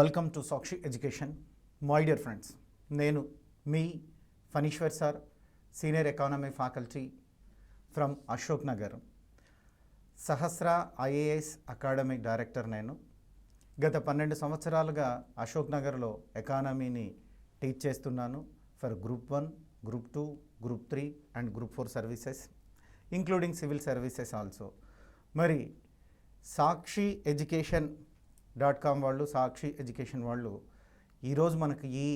Welcome to Sakshi education. My dear friends, నేను మీ Phaneeshwar sir, senior economy faculty from Ashok Nagar, Sahasra IAS academic director. నేను గత 12 సంవత్సరాలుగా అశోక్ నగర్లో ఎకానమీని టీచ్ చేస్తున్నాను for group 1, group 2, group 3 and group 4 services, including civil services also. మరి సాక్షి ఎడ్యుకేషన్ .com వాళ్ళు, సాక్షి ఎడ్యుకేషన్ వాళ్ళు ఈరోజు మనకు ఈ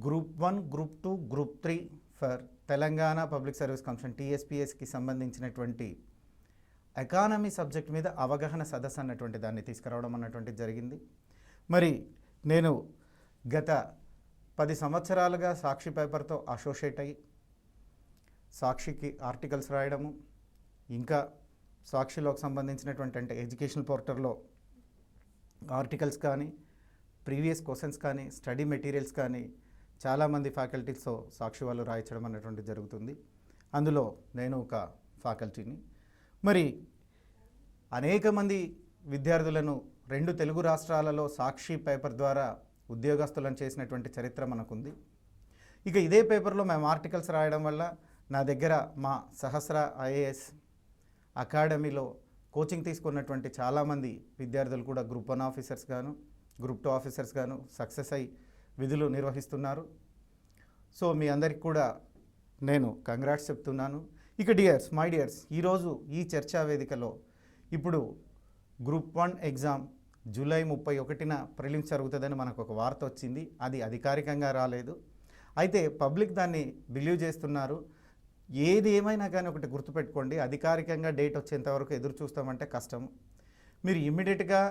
group 1, group 2, group 3 for Telangana public service commission TSPSకి సంబంధించినటువంటి ఎకానమీ సబ్జెక్ట్ మీద అవగాహన సదస్సు అన్నటువంటి దాన్ని తీసుకురావడం అన్నటువంటిది జరిగింది. మరి నేను గత 10 సంవత్సరాలుగా సాక్షి పేపర్తో అసోసియేట్ అయ్యి సాక్షికి ఆర్టికల్స్ రాయడము, ఇంకా సాక్షిలోకి సంబంధించినటువంటి అంటే ఎడ్యుకేషనల్ పోర్టల్లో ఆర్టికల్స్ కానీ, ప్రీవియస్ క్వశ్చన్స్ కానీ, స్టడీ మెటీరియల్స్ కానీ చాలామంది ఫ్యాకల్టీస్తో సాక్షి వాళ్ళు రాయించడం అనేటువంటి జరుగుతుంది. అందులో నేను ఒక ఫ్యాకల్టీని. మరి అనేక మంది విద్యార్థులను 2 తెలుగు రాష్ట్రాలలో సాక్షి పేపర్ ద్వారా ఉద్యోగస్తులను చేసినటువంటి చరిత్ర మనకుంది. ఇక ఇదే పేపర్లో మేము ఆర్టికల్స్ రాయడం వల్ల నా దగ్గర మా సహస్ర ఐఏఎస్ అకాడమీలో కోచింగ్ తీసుకున్నటువంటి చాలామంది విద్యార్థులు కూడా గ్రూప్ 1 ఆఫీసర్స్ గాను, గ్రూప్ 2 ఆఫీసర్స్ గాను సక్సెస్ అయి విధులు నిర్వహిస్తున్నారు. సో మీ అందరికి కూడా నేను కంగ్రాట్స్ చెప్తున్నాను. ఇక డియర్స్, మై డియర్స్, ఈరోజు ఈ చర్చా వేదికలో ఇప్పుడు గ్రూప్ 1 ఎగ్జామ్ జూలై 31న ప్రిలిమ్స్ జరుగుతుందని మనకు ఒక వార్త వచ్చింది. అది అధికారికంగా రాలేదు, అయితే పబ్లిక్ దాన్ని బిలీవ్ చేస్తున్నారు. ఏది ఏమైనా కానీ ఒకటి గుర్తుపెట్టుకోండి, అధికారికంగా డేట్ వచ్చేంత వరకు ఎదురు చూస్తామంటే కష్టం. మీరు ఇమ్మీడియట్గా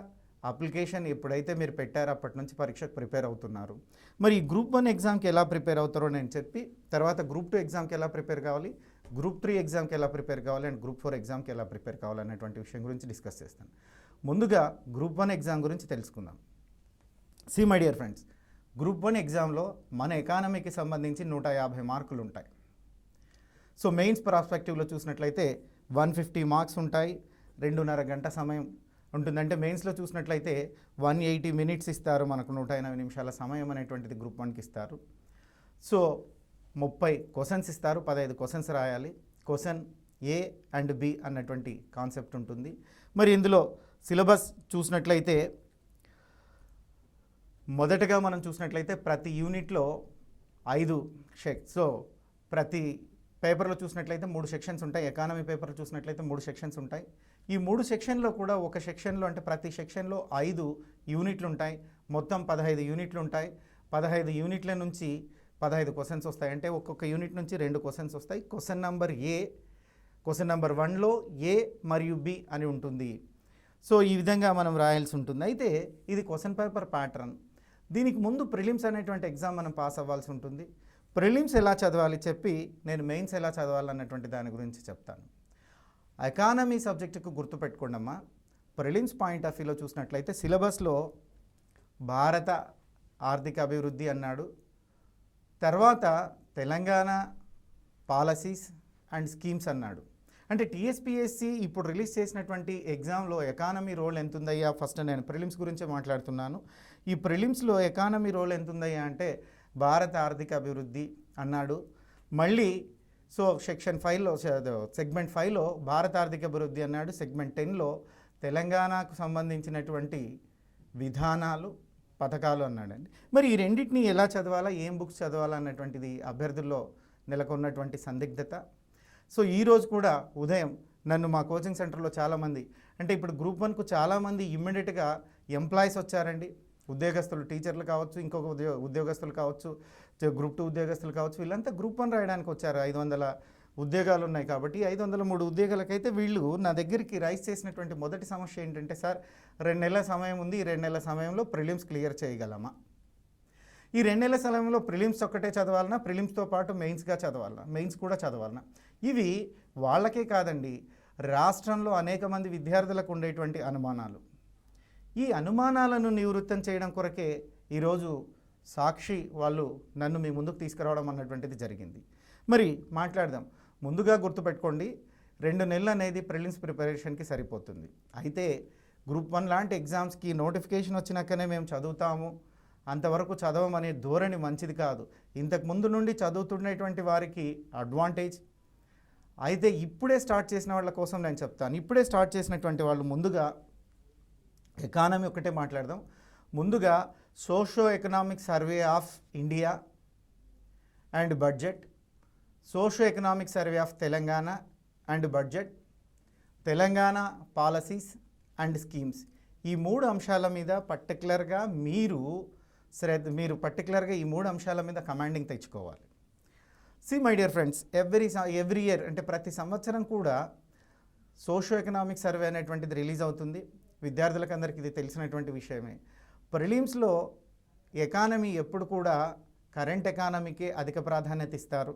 అప్లికేషన్ ఎప్పుడైతే మీరు పెట్టారో అప్పటి నుంచి పరీక్షకు ప్రిపేర్ అవుతున్నారు. మరి ఈ గ్రూప్ 1 ఎగ్జామ్కి ఎలా ప్రిపేర్ అవుతారో నేను చెప్పి, తర్వాత గ్రూప్ 2 ఎగ్జామ్కి ఎలా ప్రిపేర్ కావాలి, గ్రూప్ 3 ఎగ్జామ్కి ఎలా ప్రిపేర్ కావాలి అండ్ గ్రూప్ 4 ఎగ్జామ్కి ఎలా ప్రిపేర్ కావాలనేటువంటి విషయం గురించి డిస్కస్ చేస్తాను. ముందుగా గ్రూప్ 1 ఎగ్జామ్ గురించి తెలుసుకుందాం. See my dear friends, group 1 ఎగ్జామ్లో మన ఎకానమీకి సంబంధించి 150 మార్కులు ఉంటాయి. సో మెయిన్స్ పర్స్పెక్టివ్లో చూసినట్లయితే 150 మార్క్స్ ఉంటాయి, 2.5 గంట సమయం ఉంటుంది. అంటే మెయిన్స్లో చూసినట్లయితే 180 మినిట్స్ ఇస్తారు, మనకు 180 నిమిషాల సమయం అనేటువంటిది గ్రూప్ 1కి ఇస్తారు. సో 30 క్వశ్చన్స్ ఇస్తారు, 15 క్వశ్చన్స్ రాయాలి. క్వశ్చన్ A అండ్ B అన్నటువంటి కాన్సెప్ట్ ఉంటుంది. మరి ఇందులో సిలబస్ చూసినట్లయితే మొదటగా మనం చూసినట్లయితే ప్రతి యూనిట్లో 5 సో ప్రతి పేపర్లో చూసినట్లయితే 3 సెక్షన్స్ ఉంటాయి. ఎకానమీ పేపర్లో చూసినట్లయితే 3 సెక్షన్స్ ఉంటాయి. ఈ 3 సెక్షన్లో కూడా ఒక సెక్షన్లో అంటే ప్రతి సెక్షన్లో 5 యూనిట్లు ఉంటాయి. మొత్తం 15 యూనిట్లు ఉంటాయి. 15 యూనిట్ల నుంచి 15 క్వశ్చన్స్ వస్తాయి. అంటే ఒక్కొక్క యూనిట్ నుంచి 2 క్వశ్చన్స్ వస్తాయి. Question number A, question number 1లో A మరియు B అని ఉంటుంది. సో ఈ విధంగా మనం రాయాల్సి ఉంటుంది. అయితే ఇది క్వశ్చన్ పేపర్ ప్యాటర్న్. దీనికి ముందు ప్రిలిమ్స్ అనేటువంటి ఎగ్జామ్ మనం పాస్ అవ్వాల్సి ఉంటుంది. ప్రిలిమ్స్ ఎలా చదవాలి చెప్పి నేను మెయిన్స్ ఎలా చదవాలన్నటువంటి దాని గురించి చెప్తాను. ఎకానమీ సబ్జెక్టుకు గుర్తుపెట్టుకోండి అమ్మా. ప్రిలిమ్స్ పాయింట్ ఆఫ్ వ్యూలో చూసినట్లయితే సిలబస్లో భారత ఆర్థిక అభివృద్ధి అన్నాడు, తర్వాత తెలంగాణ పాలసీస్ అండ్ స్కీమ్స్ అన్నాడు. అంటే TSPSC ఇప్పుడు రిలీజ్ చేసినటువంటి ఎగ్జామ్లో ఎకానమీ రోల్ ఎంత ఉందయ్యా, ఫస్ట్ నేను ప్రిలిమ్స్ గురించే మాట్లాడుతున్నాను. ఈ ప్రిలిమ్స్లో ఎకానమీ రోల్ ఎంత ఉందయ్యా అంటే భారత ఆర్థిక అభివృద్ధి అన్నాడు. మళ్ళీ సో సెక్షన్ 5లో సెగ్మెంట్ 5లో భారత ఆర్థిక అభివృద్ధి అన్నాడు. సెగ్మెంట్ 10లో తెలంగాణకు సంబంధించినటువంటి విధానాలు, పథకాలు అన్నాడండి. మరి ఈ రెండింటిని ఎలా చదవాలా, ఏం బుక్స్ చదవాలా అన్నటువంటిది అభ్యర్థుల్లో నెలకొన్నటువంటి సందిగ్ధత. సో ఈరోజు కూడా ఉదయం నన్ను మా కోచింగ్ సెంటర్లో చాలామంది, అంటే ఇప్పుడు గ్రూప్ 1కు చాలామంది ఇమ్మీడియట్గా ఎంప్లాయీస్ వచ్చారండి. ఉద్యోగస్తులు, టీచర్లు కావచ్చు, ఇంకొక ఉద్యోగస్తులు కావచ్చు, గ్రూప్ 2 ఉద్యోగస్తులు కావచ్చు, వీళ్ళంతా గ్రూప్ 1 రాయడానికి వచ్చారు. 500 ఉద్యోగాలు ఉన్నాయి కాబట్టి 503 ఉద్యోగాలకైతే వీళ్ళు నా దగ్గరికి రైజ్ చేసినటువంటి మొదటి సమస్య ఏంటంటే, సార్ 2 నెలల సమయం ఉంది, ఈ 2 నెలల సమయంలో ప్రిలిమ్స్ క్లియర్ చేయగలమా, ఈ 2 నెలల సమయంలో ప్రిలిమ్స్ ఒక్కటే చదవాలన్నా, ప్రిలిమ్స్తో పాటు మెయిన్స్గా చదవాలన్నా, మెయిన్స్ కూడా చదవాలన్నా. ఇవి వాళ్ళకే కాదండి, రాష్ట్రంలో అనేక మంది విద్యార్థులకు ఉండేటువంటి అనుమానాలు. ఈ అనుమానాలను నివృత్తం చేయడం కొరకే ఈరోజు సాక్షి వాళ్ళు నన్ను మీ ముందుకు తీసుకురావడం అన్నటువంటిది జరిగింది. మరి మాట్లాడదాం. ముందుగా గుర్తుపెట్టుకోండి, 2 నెలలు అనేది ప్రిలిమ్స్ ప్రిపరేషన్కి సరిపోతుంది. అయితే గ్రూప్ 1 లాంటి ఎగ్జామ్స్కి నోటిఫికేషన్ వచ్చినాకనే మేము చదువుతాము, అంతవరకు చదవమనే ధోరణి మంచిది కాదు. ఇంతకు ముందు నుండి చదువుతున్నటువంటి వారికి అడ్వాంటేజ్. అయితే ఇప్పుడే స్టార్ట్ చేసిన వాళ్ళ కోసం నేను చెప్తాను. ఇప్పుడే స్టార్ట్ చేసినటువంటి వాళ్ళు ముందుగా ఎకానమీ ఒకటే మాట్లాడదాం. ముందుగా socio economic survey of India and budget, socio economic survey of Telangana and budget, Telangana policies and schemes. ఈ 3 అంశాల మీద పర్టికులర్గా మీరు పర్టికులర్గా ఈ 3 అంశాల మీద కమాండింగ్ తెచ్చుకోవాలి. See my dear friends, every year అంటే ప్రతి సంవత్సరం కూడా సోషో ఎకనామిక్ సర్వే అనేటువంటిది రిలీజ్ అవుతుంది. విద్యార్థులకు అందరికీ ఇది తెలిసినటువంటి విషయమే. ప్రిలిమ్స్లో ఎకానమీ ఎప్పుడు కూడా కరెంట్ ఎకానమీకే అధిక ప్రాధాన్యత ఇస్తారు.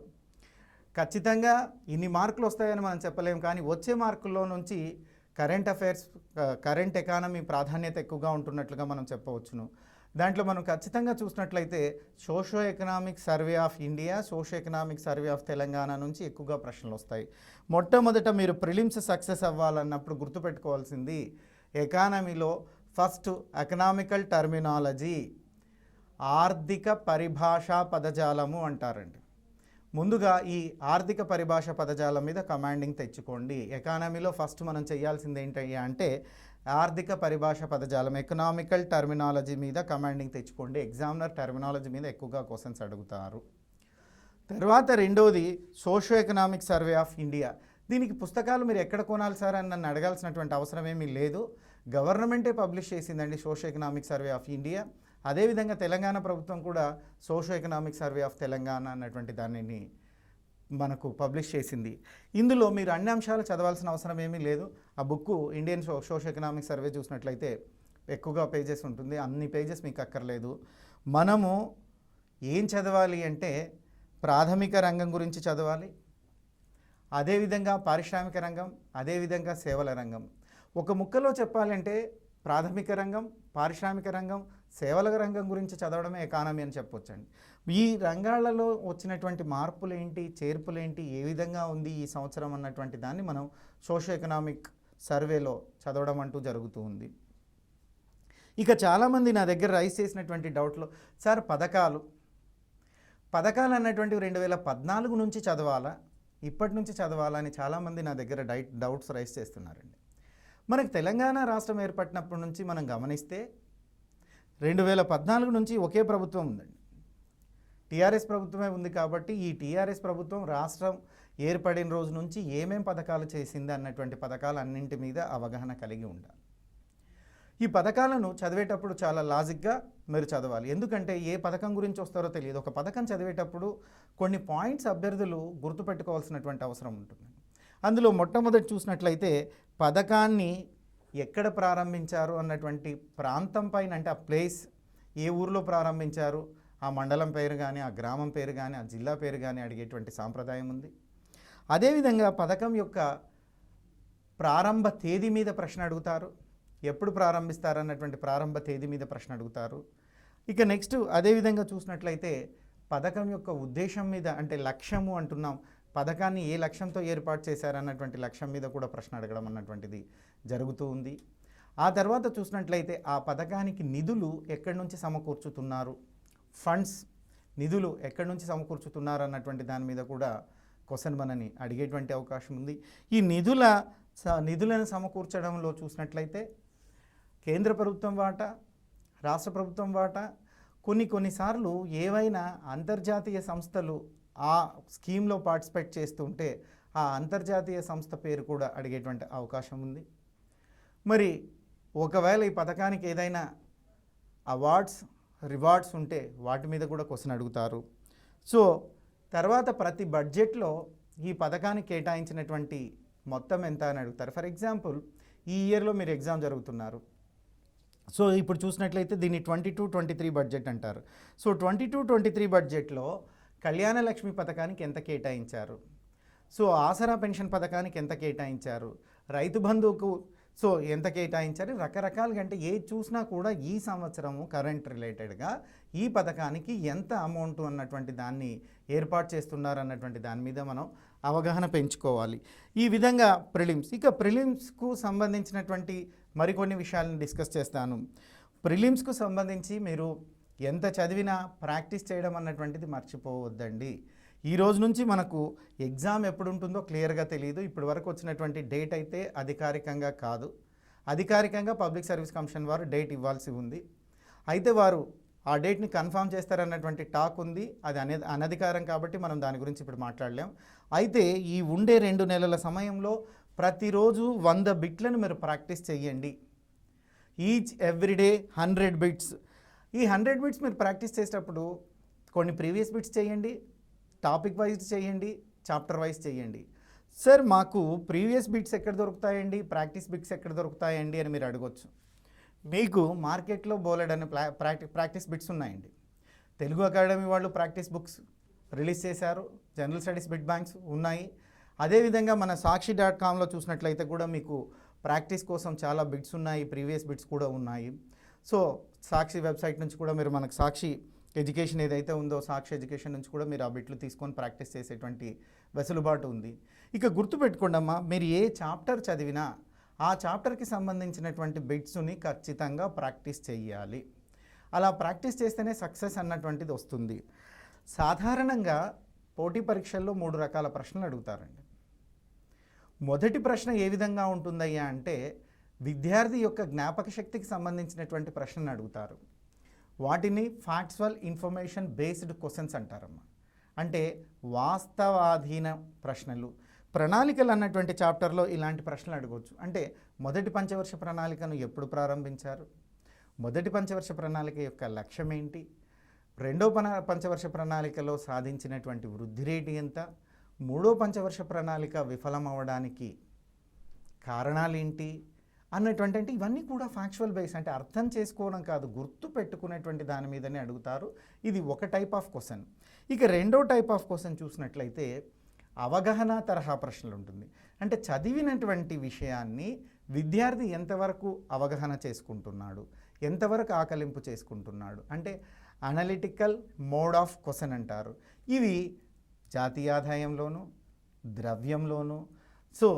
ఖచ్చితంగా ఇన్ని మార్కులు వస్తాయని మనం చెప్పలేం, కానీ వచ్చే మార్కుల్లో నుంచి కరెంట్ అఫైర్స్, కరెంట్ ఎకానమీ ప్రాధాన్యత ఎక్కువగా ఉంటున్నట్లుగా మనం చెప్పవచ్చును. దాంట్లో మనం ఖచ్చితంగా చూసినట్లయితే socio economic survey of India, socio economic survey of Telangana నుంచి ఎక్కువగా ప్రశ్నలు వస్తాయి. మొట్టమొదట మీరు ప్రిలిమ్స్ సక్సెస్ అవ్వాలన్నప్పుడు గుర్తుపెట్టుకోవాల్సింది ఎకానమీలో ఫస్ట్ ఎకనామికల్ టర్మినాలజీ, ఆర్థిక పరిభాషా పదజాలము అంటారండి. ముందుగా ఈ ఆర్థిక పరిభాష పదజాలం మీద కమాండింగ్ తెచ్చుకోండి. ఎకానమీలో ఫస్ట్ మనం చేయాల్సింది ఏంటయ్యా అంటే ఆర్థిక పరిభాష పదజాలం, ఎకనామికల్ టర్మినాలజీ మీద కమాండింగ్ తెచ్చుకోండి. ఎగ్జామినర్ టర్మినాలజీ మీద ఎక్కువగా క్వశ్చన్స్ అడుగుతారు. తర్వాత రెండోది socio economic survey of India. దీనికి పుస్తకాలు మీరు ఎక్కడ కొనాలి సార్ అని నన్ను అడగాల్సినటువంటి అవసరం ఏమీ లేదు. గవర్నమెంటే పబ్లిష్ చేసిందండి socio economic survey of India. అదేవిధంగా తెలంగాణ ప్రభుత్వం కూడా socio economic survey of Telangana అన్నటువంటి దానిని మనకు పబ్లిష్ చేసింది. ఇందులో మీరు అన్ని అంశాలు చదవాల్సిన అవసరం ఏమీ లేదు. ఆ book Indian socio economic survey చూసినట్లయితే ఎక్కువగా పేజెస్ ఉంటుంది, అన్ని పేజెస్ మీకు అక్కర్లేదు. మనము ఏం చదవాలి అంటే ప్రాథమిక రంగం గురించి చదవాలి, అదేవిధంగా పారిశ్రామిక రంగం, అదేవిధంగా సేవల రంగం. ఒక ముక్కలో చెప్పాలంటే ప్రాథమిక రంగం, పారిశ్రామిక రంగం, సేవల రంగం గురించి చదవడమే ఎకానమీ అని చెప్పొచ్చండి. ఈ రంగాలలో వచ్చినటువంటి మార్పులేంటి, చేర్పులేంటి, ఏ విధంగా ఉంది ఈ సంవత్సరం అన్నటువంటి దాన్ని మనం సోషో ఎకనామిక్ సర్వేలో చదవడం అంటూ జరుగుతూ ఉంది. ఇక చాలామంది నా దగ్గర రైజ్ చేసినటువంటి డౌట్లు, సార్ పథకాలు అన్నటువంటివి 2014 నుంచి చదవాలా, ఇప్పటి నుంచి చదవాలా అని చాలామంది నా దగ్గర డౌట్స్ రైజ్ చేస్తున్నారండి. మనకు తెలంగాణ రాష్ట్రం ఏర్పడినప్పటి నుంచి మనం గమనిస్తే 2014 నుంచి ఒకే ప్రభుత్వం ఉందండి, టీఆర్ఎస్ ప్రభుత్వమే ఉంది. కాబట్టి ఈ టీఆర్ఎస్ ప్రభుత్వం రాష్ట్రం ఏర్పడిన రోజు నుంచి ఏమేం పథకాలు చేసింది అన్నటువంటి పథకాలన్నింటి మీద అవగాహన కలిగి ఉండాలి. ఈ పథకాలను చదివేటప్పుడు చాలా లాజిక్గా మీరు చదవాలి. ఎందుకంటే ఏ పథకం గురించి వస్తారో తెలియదు. ఒక పథకం చదివేటప్పుడు కొన్ని పాయింట్స్ అభ్యర్థులు గుర్తుపెట్టుకోవాల్సినటువంటి అవసరం ఉంటుంది. అందులో మొట్టమొదటి చూసినట్లయితే పథకాన్ని ఎక్కడ ప్రారంభించారు అన్నటువంటి ప్రాంతం పైన, అంటే ఆ ప్లేస్ ఏ ఊరిలో ప్రారంభించారు, ఆ మండలం పేరు కానీ, ఆ గ్రామం పేరు కానీ, ఆ జిల్లా పేరు కానీ అడిగేటువంటి సాంప్రదాయం ఉంది. అదేవిధంగా పథకం యొక్క ప్రారంభ తేదీ మీద ప్రశ్న అడుగుతారు, ఎప్పుడు ప్రారంభిస్తారు అన్నటువంటి ప్రారంభ తేదీ మీద ప్రశ్న అడుగుతారు. ఇక నెక్స్ట్ అదేవిధంగా చూసినట్లయితే పథకం యొక్క ఉద్దేశం మీద, అంటే లక్ష్యము అంటున్నాం, పథకాన్ని ఏ లక్ష్యంతో ఏర్పాటు చేశారన్నటువంటి లక్ష్యం మీద కూడా ప్రశ్న అడగడం అన్నటువంటిది జరుగుతూ ఉంది. ఆ తర్వాత చూసినట్లయితే ఆ పథకానికి నిధులు ఎక్కడి నుంచి సమకూర్చుతున్నారు, ఫండ్స్ నిధులు ఎక్కడి నుంచి సమకూర్చుతున్నారు అన్నటువంటి దాని మీద కూడా క్వశ్చన్ మనని అడిగేటువంటి అవకాశం ఉంది. ఈ నిధులను సమకూర్చడంలో చూసినట్లయితే కేంద్ర ప్రభుత్వం వాటా, రాష్ట్ర ప్రభుత్వం వాటా, కొన్నిసార్లు ఏవైనా అంతర్జాతీయ సంస్థలు ఆ స్కీమ్లో పార్టిసిపేట్ చేస్తుంటే ఆ అంతర్జాతీయ సంస్థ పేరు కూడా అడిగేటువంటి అవకాశం ఉంది. మరి ఒకవేళ ఈ పథకానికి ఏదైనా అవార్డ్స్, రివార్డ్స్ ఉంటే వాటి మీద కూడా క్వశ్చన్ అడుగుతారు. సో తర్వాత ప్రతి బడ్జెట్లో ఈ పథకానికి కేటాయించినటువంటి మొత్తం ఎంత అని అడుగుతారు. ఫర్ ఎగ్జాంపుల్ ఈ ఇయర్లో మీరు ఎగ్జామ్ జరుగుతున్నారు. సో ఇప్పుడు చూసినట్లయితే దీన్ని 22-23 బడ్జెట్ అంటారు. సో 22-23 బడ్జెట్లో కళ్యాణ లక్ష్మి పథకానికి ఎంత కేటాయించారు, సో ఆసరా పెన్షన్ పథకానికి ఎంత కేటాయించారు, రైతు బంధువుకు సో ఎంత కేటాయించారు, రకరకాలుగా, అంటే ఏ చూసినా కూడా ఈ సంవత్సరము కరెంట్ రిలేటెడ్గా ఈ పథకానికి ఎంత అమౌంట్ అన్నటువంటి దాన్ని ఏర్పాటు చేస్తున్నారు అన్నటువంటి దాని మీద మనం అవగాహన పెంచుకోవాలి. ఈ విధంగా ప్రిలిమ్స్, ఇక ప్రిలిమ్స్కు సంబంధించినటువంటి మరికొన్ని విషయాలను డిస్కస్ చేస్తాను. ప్రిలిమ్స్కు సంబంధించి మీరు ఎంత చదివినా ప్రాక్టీస్ చేయడం అన్నటువంటిది మర్చిపోవద్దండి. ఈ రోజు నుంచి మనకు ఎగ్జామ్ ఎప్పుడు ఉంటుందో క్లియర్గా తెలియదు. ఇప్పటి వరకు వచ్చినటువంటి డేట్ అయితే అధికారికంగా కాదు. అధికారికంగా పబ్లిక్ సర్వీస్ కమిషన్ వారు డేట్ ఇవ్వాల్సి ఉంది. అయితే వారు ఆ డేట్ని కన్ఫర్మ్ చేస్తారన్నటువంటి టాక్ ఉంది. అది అనధికారం కాబట్టి మనం దాని గురించి ఇప్పుడు మాట్లాడలేం. అయితే ఈ ఉండే 2 నెలల సమయంలో ప్రతిరోజు 100 బిట్లను మీరు ప్రాక్టీస్ చేయండి. Each everyday 100 bits. ఈ 100 బిట్స్ మీరు ప్రాక్టీస్ చేసేటప్పుడు కొన్ని ప్రీవియస్ బిట్స్ చేయండి, టాపిక్ వైజ్ చేయండి, చాప్టర్ వైజ్ చేయండి. సార్ మాకు ప్రీవియస్ బిట్స్ ఎక్కడ దొరుకుతాయండి, ప్రాక్టీస్ బిట్స్ ఎక్కడ దొరుకుతాయండి అని మీరు అడగొచ్చు. మీకు మార్కెట్లో బోలెడని ప్రాక్టీస్ బిట్స్ ఉన్నాయండి. తెలుగు అకాడమీ వాళ్ళు ప్రాక్టీస్ బుక్స్ రిలీజ్ చేశారు. జనరల్ స్టడీస్ బిట్ బ్యాంక్స్ ఉన్నాయి. అదేవిధంగా మన సాక్షి.comలో చూసినట్లయితే కూడా మీకు ప్రాక్టీస్ కోసం చాలా బిట్స్ ఉన్నాయి, ప్రీవియస్ బిట్స్ కూడా ఉన్నాయి. సో సాక్షి వెబ్సైట్ నుంచి కూడా మీరు మనకు సాక్షి ఎడ్యుకేషన్ ఏదైతే ఉందో సాక్షి ఎడ్యుకేషన్ నుంచి కూడా మీరు ఆ బిట్లు తీసుకొని ప్రాక్టీస్ చేసేటువంటి వెసులుబాటు ఉంది. ఇక గుర్తుపెట్టుకోండమ్మా, మీరు ఏ చాప్టర్ చదివినా ఆ చాప్టర్కి సంబంధించినటువంటి బిట్స్ని ఖచ్చితంగా ప్రాక్టీస్ చేయాలి. అలా ప్రాక్టీస్ చేస్తేనే సక్సెస్ అన్నటువంటిది వస్తుంది. సాధారణంగా పోటీ పరీక్షల్లో 3 రకాల ప్రశ్నలు అడుగుతారండి. మొదటి ప్రశ్న ఏ విధంగా ఉంటుందయ్యా అంటే విద్యార్థి యొక్క జ్ఞాపక శక్తికి సంబంధించినటువంటి ప్రశ్నను అడుగుతారు. వాటిని ఫ్యాక్చువల్ ఇన్ఫర్మేషన్ బేస్డ్ క్వశ్చన్స్ అంటారమ్మా. అంటే వాస్తవాధీన ప్రశ్నలు. ప్రణాళికలు అన్నటువంటి చాప్టర్లో ఇలాంటి ప్రశ్నలు అడగవచ్చు. అంటే మొదటి పంచవర్ష ప్రణాళికను ఎప్పుడు ప్రారంభించారు, మొదటి పంచవర్ష ప్రణాళిక యొక్క లక్ష్యం ఏంటి, రెండో పంచవర్ష ప్రణాళికలో సాధించినటువంటి వృద్ధి రేటు ఎంత, మూడో పంచవర్ష ప్రణాళిక విఫలమవడానికి కారణాలేంటి అన్నటువంటి, అంటే ఇవన్నీ కూడా ఫ్యాక్చువల్ బేస్, అంటే అర్థం చేసుకోవడం కాదు, గుర్తు పెట్టుకునేటువంటి దాని మీదనే అడుగుతారు. ఇది ఒక టైప్ ఆఫ్ క్వశ్చన్. ఇక రెండో టైప్ ఆఫ్ క్వశ్చన్ చూసినట్లయితే అవగాహన తరహా ప్రశ్నలు ఉంటుంది. అంటే చదివినటువంటి విషయాన్ని విద్యార్థి ఎంతవరకు అవగాహన చేసుకుంటున్నాడు, ఎంతవరకు ఆకలింపు చేసుకుంటున్నాడు, అంటే అనలిటికల్ మోడ్ ఆఫ్ క్వశ్చన్ అంటారు. ఇవి జాతీయాదాయంలోను ద్రవ్యంలోను సో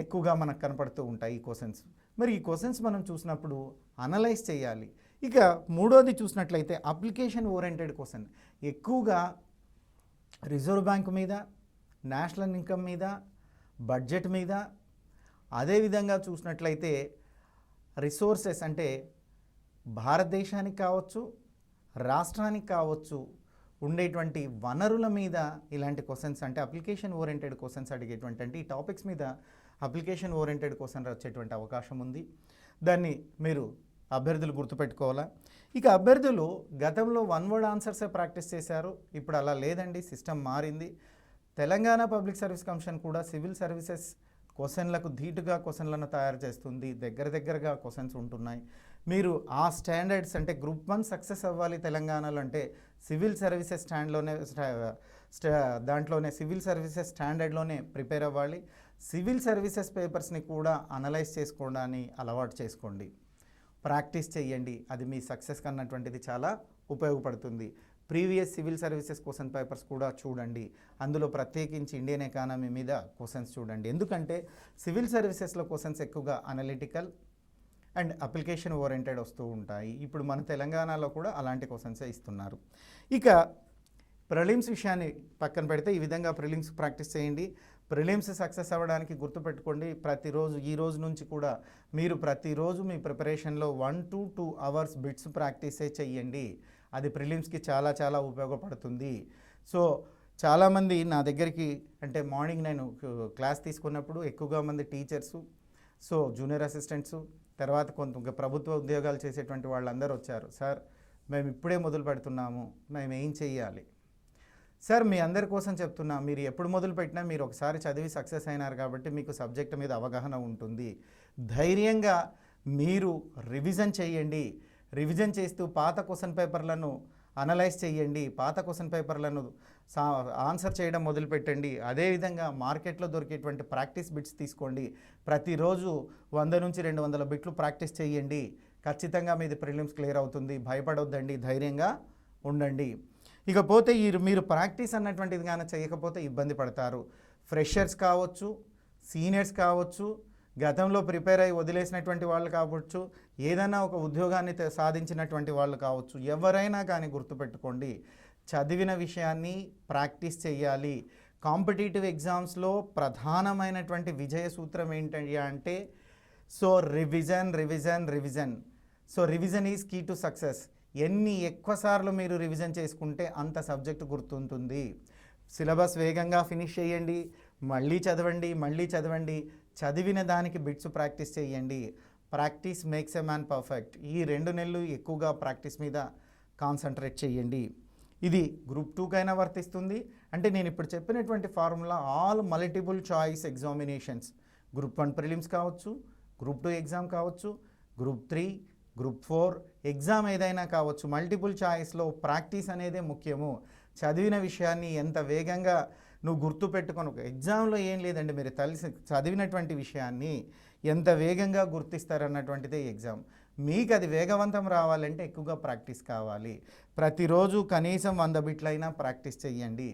ఎక్కువగా మనకు కనపడుతూ ఉంటాయి ఈ క్వశ్చన్స్. మరి ఈ క్వశ్చన్స్ మనం చూసినప్పుడు అనలైజ్ చేయాలి. ఇక మూడోది చూసినట్లయితే అప్లికేషన్ ఓరియంటెడ్ క్వశ్చన్. ఎక్కువగా రిజర్వ్ బ్యాంక్ మీద, నేషనల్ ఇన్కమ్ మీద, బడ్జెట్ మీద, అదేవిధంగా చూసినట్లయితే రిసోర్సెస్ అంటే భారతదేశానికి కావచ్చు, రాష్ట్రానికి కావచ్చు ఉండేటువంటి వనరుల మీద ఇలాంటి క్వశ్చన్స్, అంటే అప్లికేషన్ ఓరియంటెడ్ క్వశ్చన్స్ అడిగేటువంటి, అంటే ఈ టాపిక్స్ మీద అప్లికేషన్ ఓరియంటెడ్ క్వశ్చన్ వచ్చేటువంటి అవకాశం ఉంది. దాన్ని మీరు అభ్యర్థులు గుర్తుపెట్టుకోవాలా. ఇక అభ్యర్థులు గతంలో 1 వర్డ్ ఆన్సర్సే ప్రాక్టీస్ చేశారు. ఇప్పుడు అలా లేదండి, సిస్టమ్ మారింది. తెలంగాణ పబ్లిక్ సర్వీస్ కమిషన్ కూడా సివిల్ సర్వీసెస్ క్వశ్చన్లకు ధీటుగా క్వశ్చన్లను తయారు చేస్తుంది. దగ్గరగా క్వశ్చన్స్ ఉంటున్నాయి. మీరు ఆ స్టాండర్డ్స్, అంటే గ్రూప్ 1 సక్సెస్ అవ్వాలి తెలంగాణలో అంటే సివిల్ సర్వీసెస్ దాంట్లోనే సివిల్ సర్వీసెస్ స్టాండర్డ్లోనే ప్రిపేర్ అవ్వాలి. సివిల్ సర్వీసెస్ పేపర్స్ని కూడా అనలైజ్ చేసుకోవడాన్ని అలవాటు చేసుకోండి, ప్రాక్టీస్ చేయండి. అది మీ సక్సెస్ అన్నటువంటిది చాలా ఉపయోగపడుతుంది. Previous civil services question papers కూడా చూడండి. అందులో ప్రత్యేకించి ఇండియన్ ఎకానమీ మీద క్వశ్చన్స్ చూడండి. ఎందుకంటే సివిల్ సర్వీసెస్లో క్వశ్చన్స్ ఎక్కువగా అనలిటికల్ అండ్ అప్లికేషన్ ఓరియంటెడ్ వస్తూ ఉంటాయి. ఇప్పుడు మన తెలంగాణలో కూడా అలాంటి క్వశ్చన్సే ఇస్తున్నారు. ఇక ప్రిలిమ్స్ విషయాన్ని పక్కన పెడితే ఈ విధంగా ప్రిలిమ్స్ ప్రాక్టీస్ చేయండి. ప్రిలిమ్స్ సక్సెస్ అవ్వడానికి గుర్తుపెట్టుకోండి, ప్రతిరోజు ఈ రోజు నుంచి కూడా మీరు ప్రతిరోజు మీ ప్రిపరేషన్లో 1 to 2 అవర్స్ బిట్స్ ప్రాక్టీసే చెయ్యండి. అది ప్రిలిమ్స్కి చాలా ఉపయోగపడుతుంది. సో చాలామంది నా దగ్గరికి, అంటే మార్నింగ్ నేను క్లాస్ తీసుకున్నప్పుడు ఎక్కువగా మంది టీచర్సు, సో జూనియర్ అసిస్టెంట్సు, తర్వాత కొంత ప్రభుత్వ ఉద్యోగాలు చేసేటువంటి వాళ్ళందరూ వచ్చారు. సార్ మేము ఇప్పుడే మొదలు పెడుతున్నాము, మేము ఏం చెయ్యాలి? సార్ మీ అందరి కోసం చెప్తున్నా, మీరు ఎప్పుడు మొదలు పెట్టినా మీరు ఒకసారి చదివి సక్సెస్ అయినారు కాబట్టి మీకు సబ్జెక్ట్ మీద అవగాహన ఉంటుంది. ధైర్యంగా మీరు రివిజన్ చేయండి. రివిజన్ చేస్తూ పాత క్వశ్చన్ పేపర్లను అనలైజ్ చేయండి, పాత క్వశ్చన్ పేపర్లను ఆన్సర్ చేయడం మొదలుపెట్టండి. అదేవిధంగా మార్కెట్లో దొరికేటువంటి ప్రాక్టీస్ బిట్స్ తీసుకోండి. ప్రతిరోజు 100 నుంచి 200 బిట్లు ప్రాక్టీస్ చేయండి. ఖచ్చితంగా మీది ప్రిలిమ్స్ క్లియర్ అవుతుంది. భయపడొద్దండి, ధైర్యంగా ఉండండి. ఇకపోతే మీరు ప్రాక్టీస్ అన్నటువంటిది కానీ చేయకపోతే ఇబ్బంది పడతారు. ఫ్రెషర్స్ కావచ్చు, సీనియర్స్ కావచ్చు, గతంలో ప్రిపేర్ అయ్యి వదిలేసినటువంటి వాళ్ళు కావచ్చు, ఏదైనా ఒక ఉద్యోగాన్ని సాధించినటువంటి వాళ్ళు కావచ్చు, ఎవరైనా కానీ గుర్తుపెట్టుకోండి, చదివిన విషయాన్ని ప్రాక్టీస్ చేయాలి. కాంపిటేటివ్ ఎగ్జామ్స్లో ప్రధానమైనటువంటి విజయ సూత్రం ఏంటంటే అంటే so revision revision revision. So revision is key to success. ఎన్ని ఎక్కువసార్లు మీరు రివిజన్ చేసుకుంటే అంత సబ్జెక్ట్ గుర్తుంటుంది. సిలబస్ వేగంగా ఫినిష్ చేయండి, మళ్ళీ చదవండి, మళ్ళీ చదవండి, చదివిన దానికి బిట్స్ ప్రాక్టీస్ చేయండి. Practice makes a man perfect. ఈ 2 నెలలు ఎక్కువగా ప్రాక్టీస్ మీద కాన్సన్ట్రేట్ చేయండి. ఇది గ్రూప్ 2కైనా వర్తిస్తుంది. అంటే నేను ఇప్పుడు చెప్పినటువంటి formula all multiple choice examinations, group 1 prelims కావచ్చు, గ్రూప్ 2 ఎగ్జామ్ కావచ్చు, గ్రూప్ 3, గ్రూప్ 4 ఎగ్జామ్ ఏదైనా కావచ్చు, మల్టిపుల్ చాయిస్లో ప్రాక్టీస్ అనేదే ముఖ్యము. చదివిన విషయాన్ని ఎంత వేగంగా నువ్వు గుర్తుపెట్టుకొని, ఎగ్జామ్లో ఏం లేదండి, మీరు చదివినటువంటి విషయాన్ని ఎంత వేగంగా గుర్తిస్తారన్నటువంటిదే ఎగ్జామ్. మీకు అది వేగవంతం రావాలంటే ఎక్కువగా ప్రాక్టీస్ కావాలి. ప్రతిరోజు కనీసం 100 బిట్లైనా ప్రాక్టీస్ చేయండి.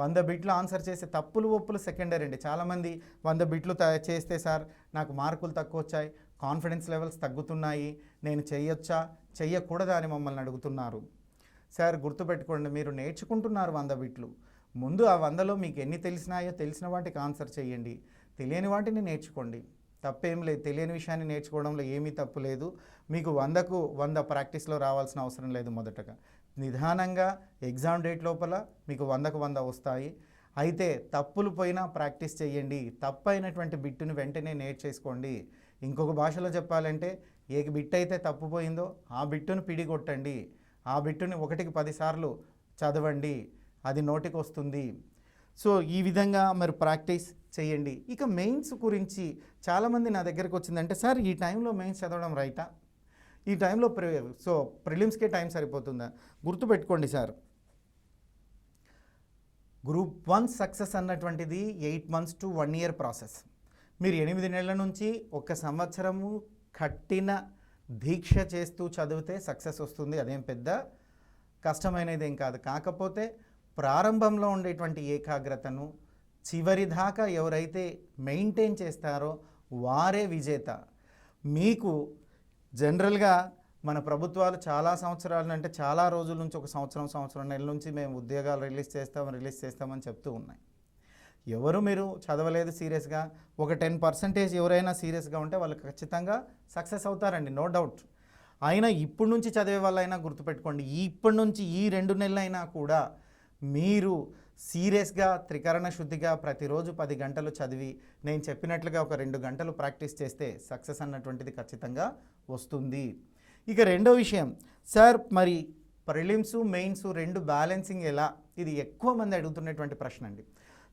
100 బిట్లు ఆన్సర్ చేసే తప్పులు ఒప్పులు సెకండరీ అండి. చాలామంది 100 బిట్లు చేస్తే సార్ నాకు మార్కులు తక్కువ వచ్చాయి, కాన్ఫిడెన్స్ లెవెల్స్ తగ్గుతున్నాయి, నేను చేయొచ్చా చెయ్యకూడదా అని మమ్మల్ని అడుగుతున్నారు. సార్ గుర్తుపెట్టుకోండి, మీరు నేర్చుకుంటున్నారు 100 బిట్లు. ముందు ఆ 100లో మీకు ఎన్ని తెలిసినాయో తెలిసిన వాటికి ఆన్సర్ చేయండి, తెలియని వాటిని నేర్చుకోండి. తప్పేం లేదు, తెలియని విషయాన్ని నేర్చుకోవడంలో ఏమీ తప్పు లేదు. మీకు 100కు 100 ప్రాక్టీస్లో రావాల్సిన అవసరం లేదు. మొదటగా నిదానంగా ఎగ్జామ్ డేట్ లోపల మీకు 100కు 100 వస్తాయి. అయితే తప్పులు పోయినా ప్రాక్టీస్ చేయండి. తప్పైనటువంటి బిట్టుని వెంటనే నేర్చేసుకోండి. ఇంకొక భాషలో చెప్పాలంటే ఏ బిట్ అయితే తప్పుపోయిందో ఆ బిట్టును పిడిగొట్టండి. ఆ బిట్టుని 1కి 10 సార్లు చదవండి, అది నోటికి వస్తుంది. సో ఈ విధంగా మరి ప్రాక్టీస్ చేయండి. ఇక మెయిన్స్ గురించి చాలామంది నా దగ్గరకు వచ్చిందంటే, సార్ ఈ టైంలో మెయిన్స్ చదవడం రైటా, ఈ టైంలో సో ప్రిలిమ్స్కే టైం సరిపోతుందా? గుర్తుపెట్టుకోండి సార్, గ్రూప్ 1 సక్సెస్ అన్నటువంటిది 8 months to 1 year ప్రాసెస్. మీరు 8 నెలల నుంచి 1 సంవత్సరము కట్టిన దీక్ష చేస్తూ చదివితే సక్సెస్ వస్తుంది. అదేం పెద్ద కష్టమైనది ఏం కాదు. కాకపోతే ప్రారంభంలో ఉండేటువంటి ఏకాగ్రతను చివరి దాకా ఎవరైతే మెయింటైన్ చేస్తారో వారే విజేత. మీకు జనరల్గా మన ప్రభుత్వాలు చాలా సంవత్సరాలు అంటే చాలా రోజుల నుంచి, 1 సంవత్సరం నెలల నుంచి మేము ఉద్యోగాలు రిలీజ్ చేస్తామని చెప్తూ ఉన్నాయి. ఎవరు మీరు చదవలేదు సీరియస్గా, ఒక 10% ఎవరైనా సీరియస్గా ఉంటే వాళ్ళు ఖచ్చితంగా సక్సెస్ అవుతారండి, నో డౌట్. అయినా ఇప్పటి నుంచి చదివే వాళ్ళైనా గుర్తుపెట్టుకోండి, ఇప్పటి నుంచి ఈ 2 నెలలైనా కూడా మీరు సీరియస్గా త్రికరణ శుద్ధిగా ప్రతిరోజు 10 గంటలు చదివి నేను చెప్పినట్లుగా ఒక 2 గంటలు ప్రాక్టీస్ చేస్తే సక్సెస్ అన్నటువంటిది ఖచ్చితంగా వస్తుంది. ఇక రెండో విషయం, సార్ మరి ప్రిలిమ్స్ మెయిన్స్ 2 బ్యాలెన్సింగ్ ఎలా? ఇది ఎక్కువ మంది అడుగుతున్నటువంటి ప్రశ్న అండి.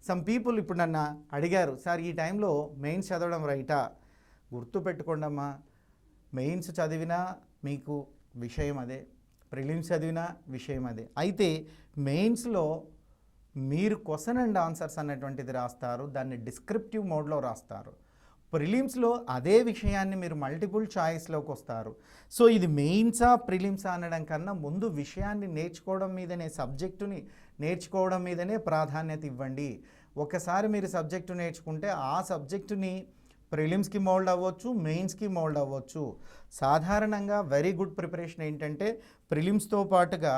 సమ్ పీపుల్ ఇప్పుడు నన్ను అడిగారు, సార్ ఈ టైంలో మెయిన్స్ చదవడం రైటా? గుర్తుపెట్టుకోండమ్మా, మెయిన్స్ చదివినా మీకు విషయం అదే, ప్రిలిమ్స్ చదివిన విషయం అదే. అయితే మెయిన్స్లో మీరు క్వశ్చన్ అండ్ ఆన్సర్స్ అన్నటువంటిది రాస్తారు, దాన్ని డిస్క్రిప్టివ్ మోడ్లో రాస్తారు. ప్రిలిమ్స్లో అదే విషయాన్ని మీరు మల్టిపుల్ చాయిస్లోకి వస్తారు. సో ఇది మెయిన్సా ప్రిలిమ్సా అనడం కన్నా ముందు విషయాన్ని నేర్చుకోవడం మీదనే, సబ్జెక్టుని నేర్చుకోవడం మీదనే ప్రాధాన్యత ఇవ్వండి. ఒకసారి మీరు సబ్జెక్టు నేర్చుకుంటే ఆ సబ్జెక్టుని ప్రిలిమ్స్కి మోల్డ్ అవ్వచ్చు, మెయిన్స్కి మోల్డ్ అవ్వచ్చు. సాధారణంగా వెరీ గుడ్ ప్రిపరేషన్ ఏంటంటే ప్రిలిమ్స్తో పాటుగా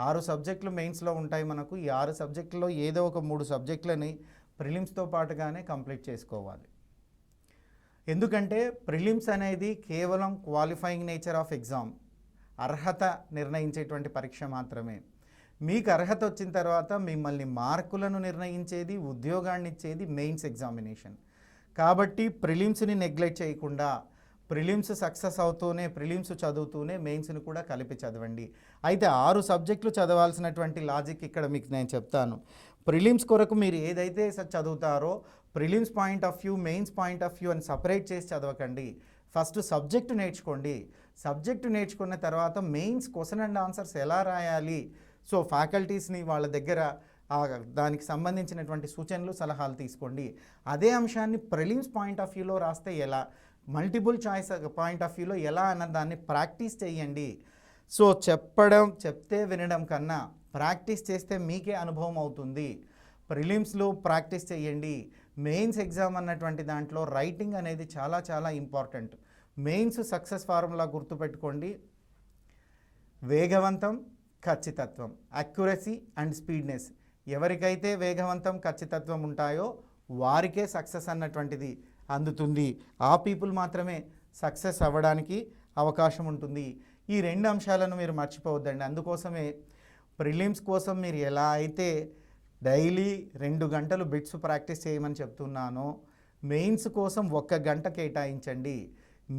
6 సబ్జెక్టులు మెయిన్స్లో ఉంటాయి మనకు. ఈ 6 సబ్జెక్టులో ఏదో ఒక 3 సబ్జెక్టులని ప్రిలిమ్స్తో పాటుగానే కంప్లీట్ చేసుకోవాలి. ఎందుకంటే ప్రిలిమ్స్ అనేది కేవలం క్వాలిఫైయింగ్ నేచర్ ఆఫ్ ఎగ్జామ్, అర్హత నిర్ణయించేటువంటి పరీక్ష మాత్రమే. మీకు అర్హత వచ్చిన తర్వాత మిమ్మల్ని మార్కులను నిర్ణయించేది, ఉద్యోగాన్ని ఇచ్చేది మెయిన్స్ ఎగ్జామినేషన్. కాబట్టి ప్రిలిమ్స్ని నెగ్లెక్ట్ చేయకుండా ప్రిలిమ్స్ సక్సెస్ అవుతూనే, ప్రిలిమ్స్ చదువుతూనే మెయిన్స్ని కూడా కలిపి చదవండి. అయితే 6 సబ్జెక్టులు చదవాల్సినటువంటి లాజిక్ ఇక్కడ మీకు నేను చెప్తాను. ప్రిలిమ్స్ కొరకు మీరు ఏదైతే చదువుతారో prelims point of view, mains point of view అని సపరేట్ చేసి చదవకండి. ఫస్ట్ సబ్జెక్టు నేర్చుకోండి. సబ్జెక్టు నేర్చుకున్న తర్వాత మెయిన్స్ క్వశ్చన్ అండ్ ఆన్సర్స్ ఎలా రాయాలి, సో ఫ్యాకల్టీస్ని వాళ్ళ దగ్గర దానికి సంబంధించినటువంటి సూచనలు సలహాలు తీసుకోండి. అదే అంశాన్ని ప్రిలిమ్స్ పాయింట్ ఆఫ్ వ్యూలో రాస్తే ఎలా, మల్టిపుల్ చాయిస్ పాయింట్ ఆఫ్ వ్యూలో ఎలా అన్న దాన్ని ప్రాక్టీస్ చేయండి. సో చెప్తే వినడం కన్నా ప్రాక్టీస్ చేస్తే మీకే అనుభవం అవుతుంది. ప్రిలిమ్స్లో ప్రాక్టీస్ చేయండి, మెయిన్స్ ఎగ్జామ్ అన్నటువంటి దాంట్లో రైటింగ్ అనేది చాలా చాలా ఇంపార్టెంట్. మెయిన్స్ సక్సెస్ ఫార్ములా గుర్తుపెట్టుకోండి. వేగవంతం, ఖచ్చితత్వం, అక్యురసీ అండ్ స్పీడ్నెస్. ఎవరికైతే వేగవంతం ఖచ్చితత్వం ఉంటాయో వారికే సక్సెస్ అన్నటువంటిది అందుతుంది. ఆ పీపుల్ మాత్రమే సక్సెస్ అవ్వడానికి అవకాశం ఉంటుంది. ఈ రెండు అంశాలను మీరు మర్చిపోవద్దండి. అందుకోసమే ప్రిలిమ్స్ కోసం మీరు ఎలా అయితే డైలీ 2 గంటలు బిట్స్ ప్రాక్టీస్ చేయమని చెప్తున్నానో, మెయిన్స్ కోసం 1 గంట కేటాయించండి.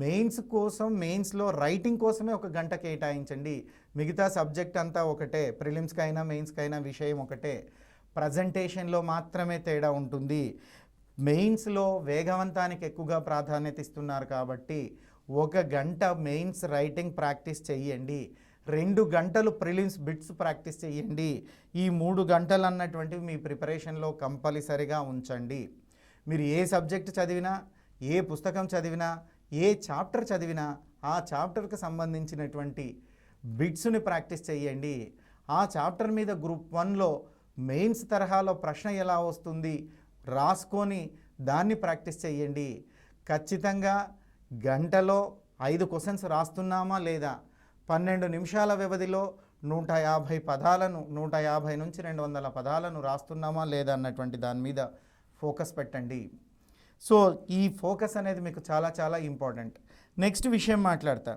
మెయిన్స్ కోసం, మెయిన్స్లో రైటింగ్ కోసమే 1 గంట కేటాయించండి. మిగతా సబ్జెక్ట్ అంతా ఒకటే, ప్రిలిమ్స్కైనా మెయిన్స్కైనా విషయం ఒకటే. ప్రజెంటేషన్లో మాత్రమే తేడా ఉంటుంది. మెయిన్స్లో వేగవంతానికి ఎక్కువగా ప్రాధాన్యత ఇస్తున్నారు కాబట్టి 1 గంట మెయిన్స్ రైటింగ్ ప్రాక్టీస్ చెయ్యండి. 2 గంటలు ప్రిలిమ్స్ బిట్స్ ప్రాక్టీస్ చేయండి. ఈ 3 గంటలు అన్నటువంటివి మీ ప్రిపరేషన్లో కంపల్సరిగా ఉంచండి. మీరు ఏ సబ్జెక్ట్ చదివినా, ఏ పుస్తకం చదివినా, ఏ చాప్టర్ చదివినా ఆ చాప్టర్కి సంబంధించినటువంటి బిట్స్ని ప్రాక్టీస్ చేయండి. ఆ చాప్టర్ మీద గ్రూప్ 1లో మెయిన్స్ తరహాలో ప్రశ్న ఎలా వస్తుంది రాసుకొని దాన్ని ప్రాక్టీస్ చేయండి. ఖచ్చితంగా గంటలో 5 క్వశ్చన్స్ రాస్తున్నామా లేదా, 12 నిమిషాల వ్యవధిలో 150 పదాలను, 150 నుంచి 200 పదాలను రాస్తున్నామా లేదా అన్నటువంటి దాని మీద ఫోకస్ పెట్టండి. సో ఈ ఫోకస్ అనేది మీకు చాలా చాలా ఇంపార్టెంట్. నెక్స్ట్ విషయం మాట్లాడతా.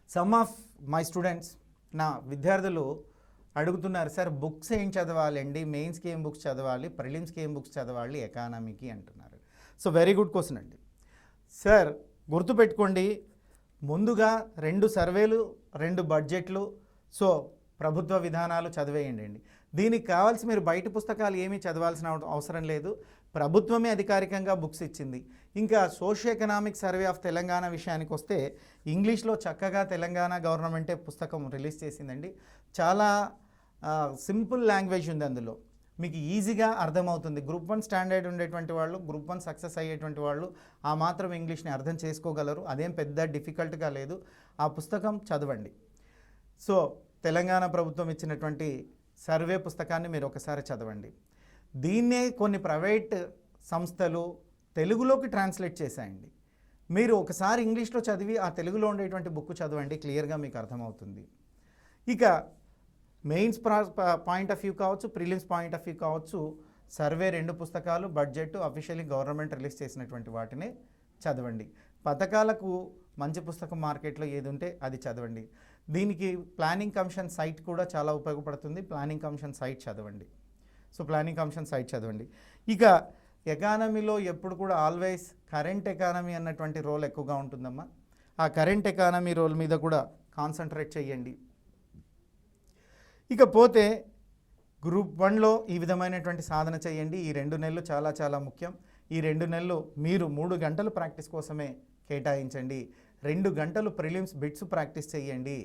సమ్ ఆఫ్ మై స్టూడెంట్స్, నా విద్యార్థులు అడుగుతున్నారు, సార్ బుక్స్ ఏం చదవాలండి, మెయిన్స్కి ఏం బుక్స్ చదవాలి, ప్రిలిమ్స్కి ఏం బుక్స్ చదవాలి, ఎకానమీకి అంటున్నారు. సో వెరీ గుడ్ క్వశ్చన్ అండి. సార్ గుర్తుపెట్టుకోండి, ముందుగా 2 సర్వేలు, 2 బడ్జెట్లు, సో ప్రభుత్వ విధానాలు చదివేయండి అండి. దీనికి కావాల్సి మీరు బయట పుస్తకాలు ఏమీ చదవాల్సిన అవసరం లేదు. ప్రభుత్వమే అధికారికంగా బుక్స్ ఇచ్చింది. ఇంకా socio economic survey of Telangana విషయానికి వస్తే ఇంగ్లీష్లో చక్కగా తెలంగాణ గవర్నమెంటే పుస్తకం రిలీజ్ చేసిందండి. చాలా సింపుల్ లాంగ్వేజ్ ఉంది అందులో, మీకు ఈజీగా అర్థమవుతుంది. గ్రూప్ 1 స్టాండర్డ్ ఉండేటువంటి వాళ్ళు, గ్రూప్ 1 సక్సెస్ అయ్యేటువంటి వాళ్ళు ఆ మాత్రం ఇంగ్లీష్ని అర్థం చేసుకోగలరు. అదేం పెద్ద డిఫికల్ట్గా లేదు. ఆ పుస్తకం చదవండి. సో తెలంగాణ ప్రభుత్వం ఇచ్చినటువంటి సర్వే పుస్తకాన్ని మీరు ఒకసారి చదవండి. దీన్నే కొన్ని ప్రైవేట్ సంస్థలు తెలుగులోకి ట్రాన్స్లేట్ చేశాయండి. మీరు ఒకసారి ఇంగ్లీష్లో చదివి ఆ తెలుగులో ఉండేటువంటి బుక్ చదవండి, క్లియర్గా మీకు అర్థమవుతుంది. ఇక మెయిన్స్ పాయింట్ ఆఫ్ వ్యూ కావచ్చు, ప్రిలిమ్స్ పాయింట్ ఆఫ్ వ్యూ కావచ్చు, సర్వే 2 పుస్తకాలు, బడ్జెట్ అఫీషియల్లీ గవర్నమెంట్ రిలీజ్ చేసినటువంటి వాటినే చదవండి. పథకాలకు మంచి పుస్తకం మార్కెట్లో ఏది ఉంటే అది చదవండి. దీనికి ప్లానింగ్ కమిషన్ సైట్ కూడా చాలా ఉపయోగపడుతుంది. ప్లానింగ్ కమిషన్ సైట్ చదవండి. సో ప్లానింగ్ కమిషన్ సైట్ చదవండి. ఇక ఎకానమీలో ఎప్పుడు కూడా ఆల్వేస్ కరెంట్ ఎకానమీ అన్నటువంటి రోల్ ఎక్కువగా ఉంటుందమ్మా. ఆ కరెంట్ ఎకానమీ రోల్ మీద కూడా కాన్సన్ట్రేట్ చేయండి. ఇకపోతే గ్రూప్ 1లో ఈ విధమైనటువంటి సాధన చేయండి. ఈ 2 నెలలు చాలా చాలా ముఖ్యం. ఈ 2 నెలలు మీరు 3 గంటలు ప్రాక్టీస్ కోసమే కేటాయించండి. 2 గంటలు ప్రిలిమ్స్ బిట్స్ ప్రాక్టీస్ చేయండి.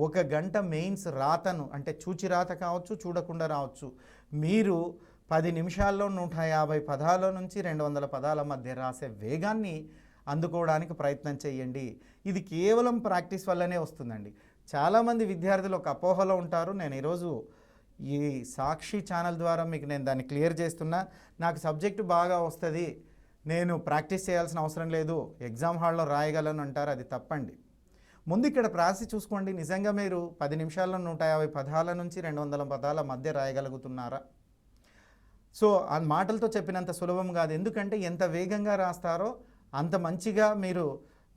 1 గంట మెయిన్స్ రాతను, అంటే చూచి రాత కావచ్చు, చూడకుండా రావచ్చు, మీరు 10 నిమిషాల్లో 150 పదాల నుంచి 200 పదాల మధ్య రాసే వేగాన్ని అందుకోవడానికి ప్రయత్నం చేయండి. ఇది కేవలం ప్రాక్టీస్ వల్లనే వస్తుందండి. చాలామంది విద్యార్థులు ఒక అపోహలో ఉంటారు. నేను ఈరోజు ఈ సాక్షి ఛానల్ ద్వారా మీకు నేను దాన్ని క్లియర్ చేస్తున్నా. నాకు సబ్జెక్టు బాగా వస్తుంది, నేను ప్రాక్టీస్ చేయాల్సిన అవసరం లేదు, ఎగ్జామ్ హాల్లో రాయగలను అంటారు. అది తప్పండి. ముందు ఇక్కడ రాసి చూసుకోండి, నిజంగా మీరు 10 నిమిషాల్లో 150 పదాల నుంచి 200 పదాల మధ్య రాయగలుగుతున్నారా? సో ఆ మాటలతో చెప్పినంత సులభం కాదు. ఎందుకంటే ఎంత వేగంగా రాస్తారో అంత మంచిగా మీరు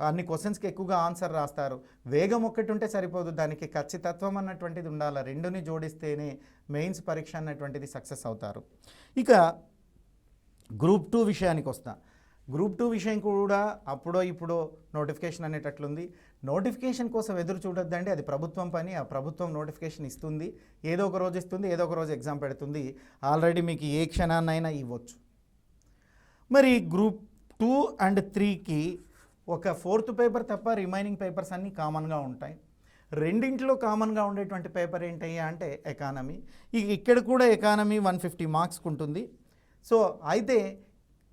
అన్ని క్వశ్చన్స్కి ఎక్కువగా ఆన్సర్ రాస్తారు. వేగం ఒక్కటి ఉంటే సరిపోదు, దానికి ఖచ్చితత్వం అన్నటువంటిది ఉండాలి. 2ని జోడిస్తేనే మెయిన్స్ పరీక్ష అన్నటువంటిది సక్సెస్ అవుతారు. ఇక గ్రూప్ 2 విషయానికి వస్తా. గ్రూప్ 2 విషయం కూడా అప్పుడో ఇప్పుడో నోటిఫికేషన్ అనేటట్లుంది. నోటిఫికేషన్ కోసం ఎదురు చూడొద్దండి, అది ప్రభుత్వం పని. ఆ ప్రభుత్వం నోటిఫికేషన్ ఇస్తుంది, ఏదో ఒక రోజు ఇస్తుంది, ఏదో ఒక రోజు ఎగ్జామ్ పెడుతుంది. ఆల్రెడీ మీకు ఏ క్షణాన్నైనా ఇవ్వచ్చు. మరి గ్రూప్ 2 అండ్ 3కి ఒక 4th పేపర్ తప్ప రిమైనింగ్ పేపర్స్ అన్నీ కామన్గా ఉంటాయి. రెండింటిలో కామన్గా ఉండేటువంటి పేపర్ ఏంటయ్యా అంటే ఎకానమీ. ఇక్కడ కూడా ఎకానమీ 150 మార్క్స్కి ఉంటుంది. సో అయితే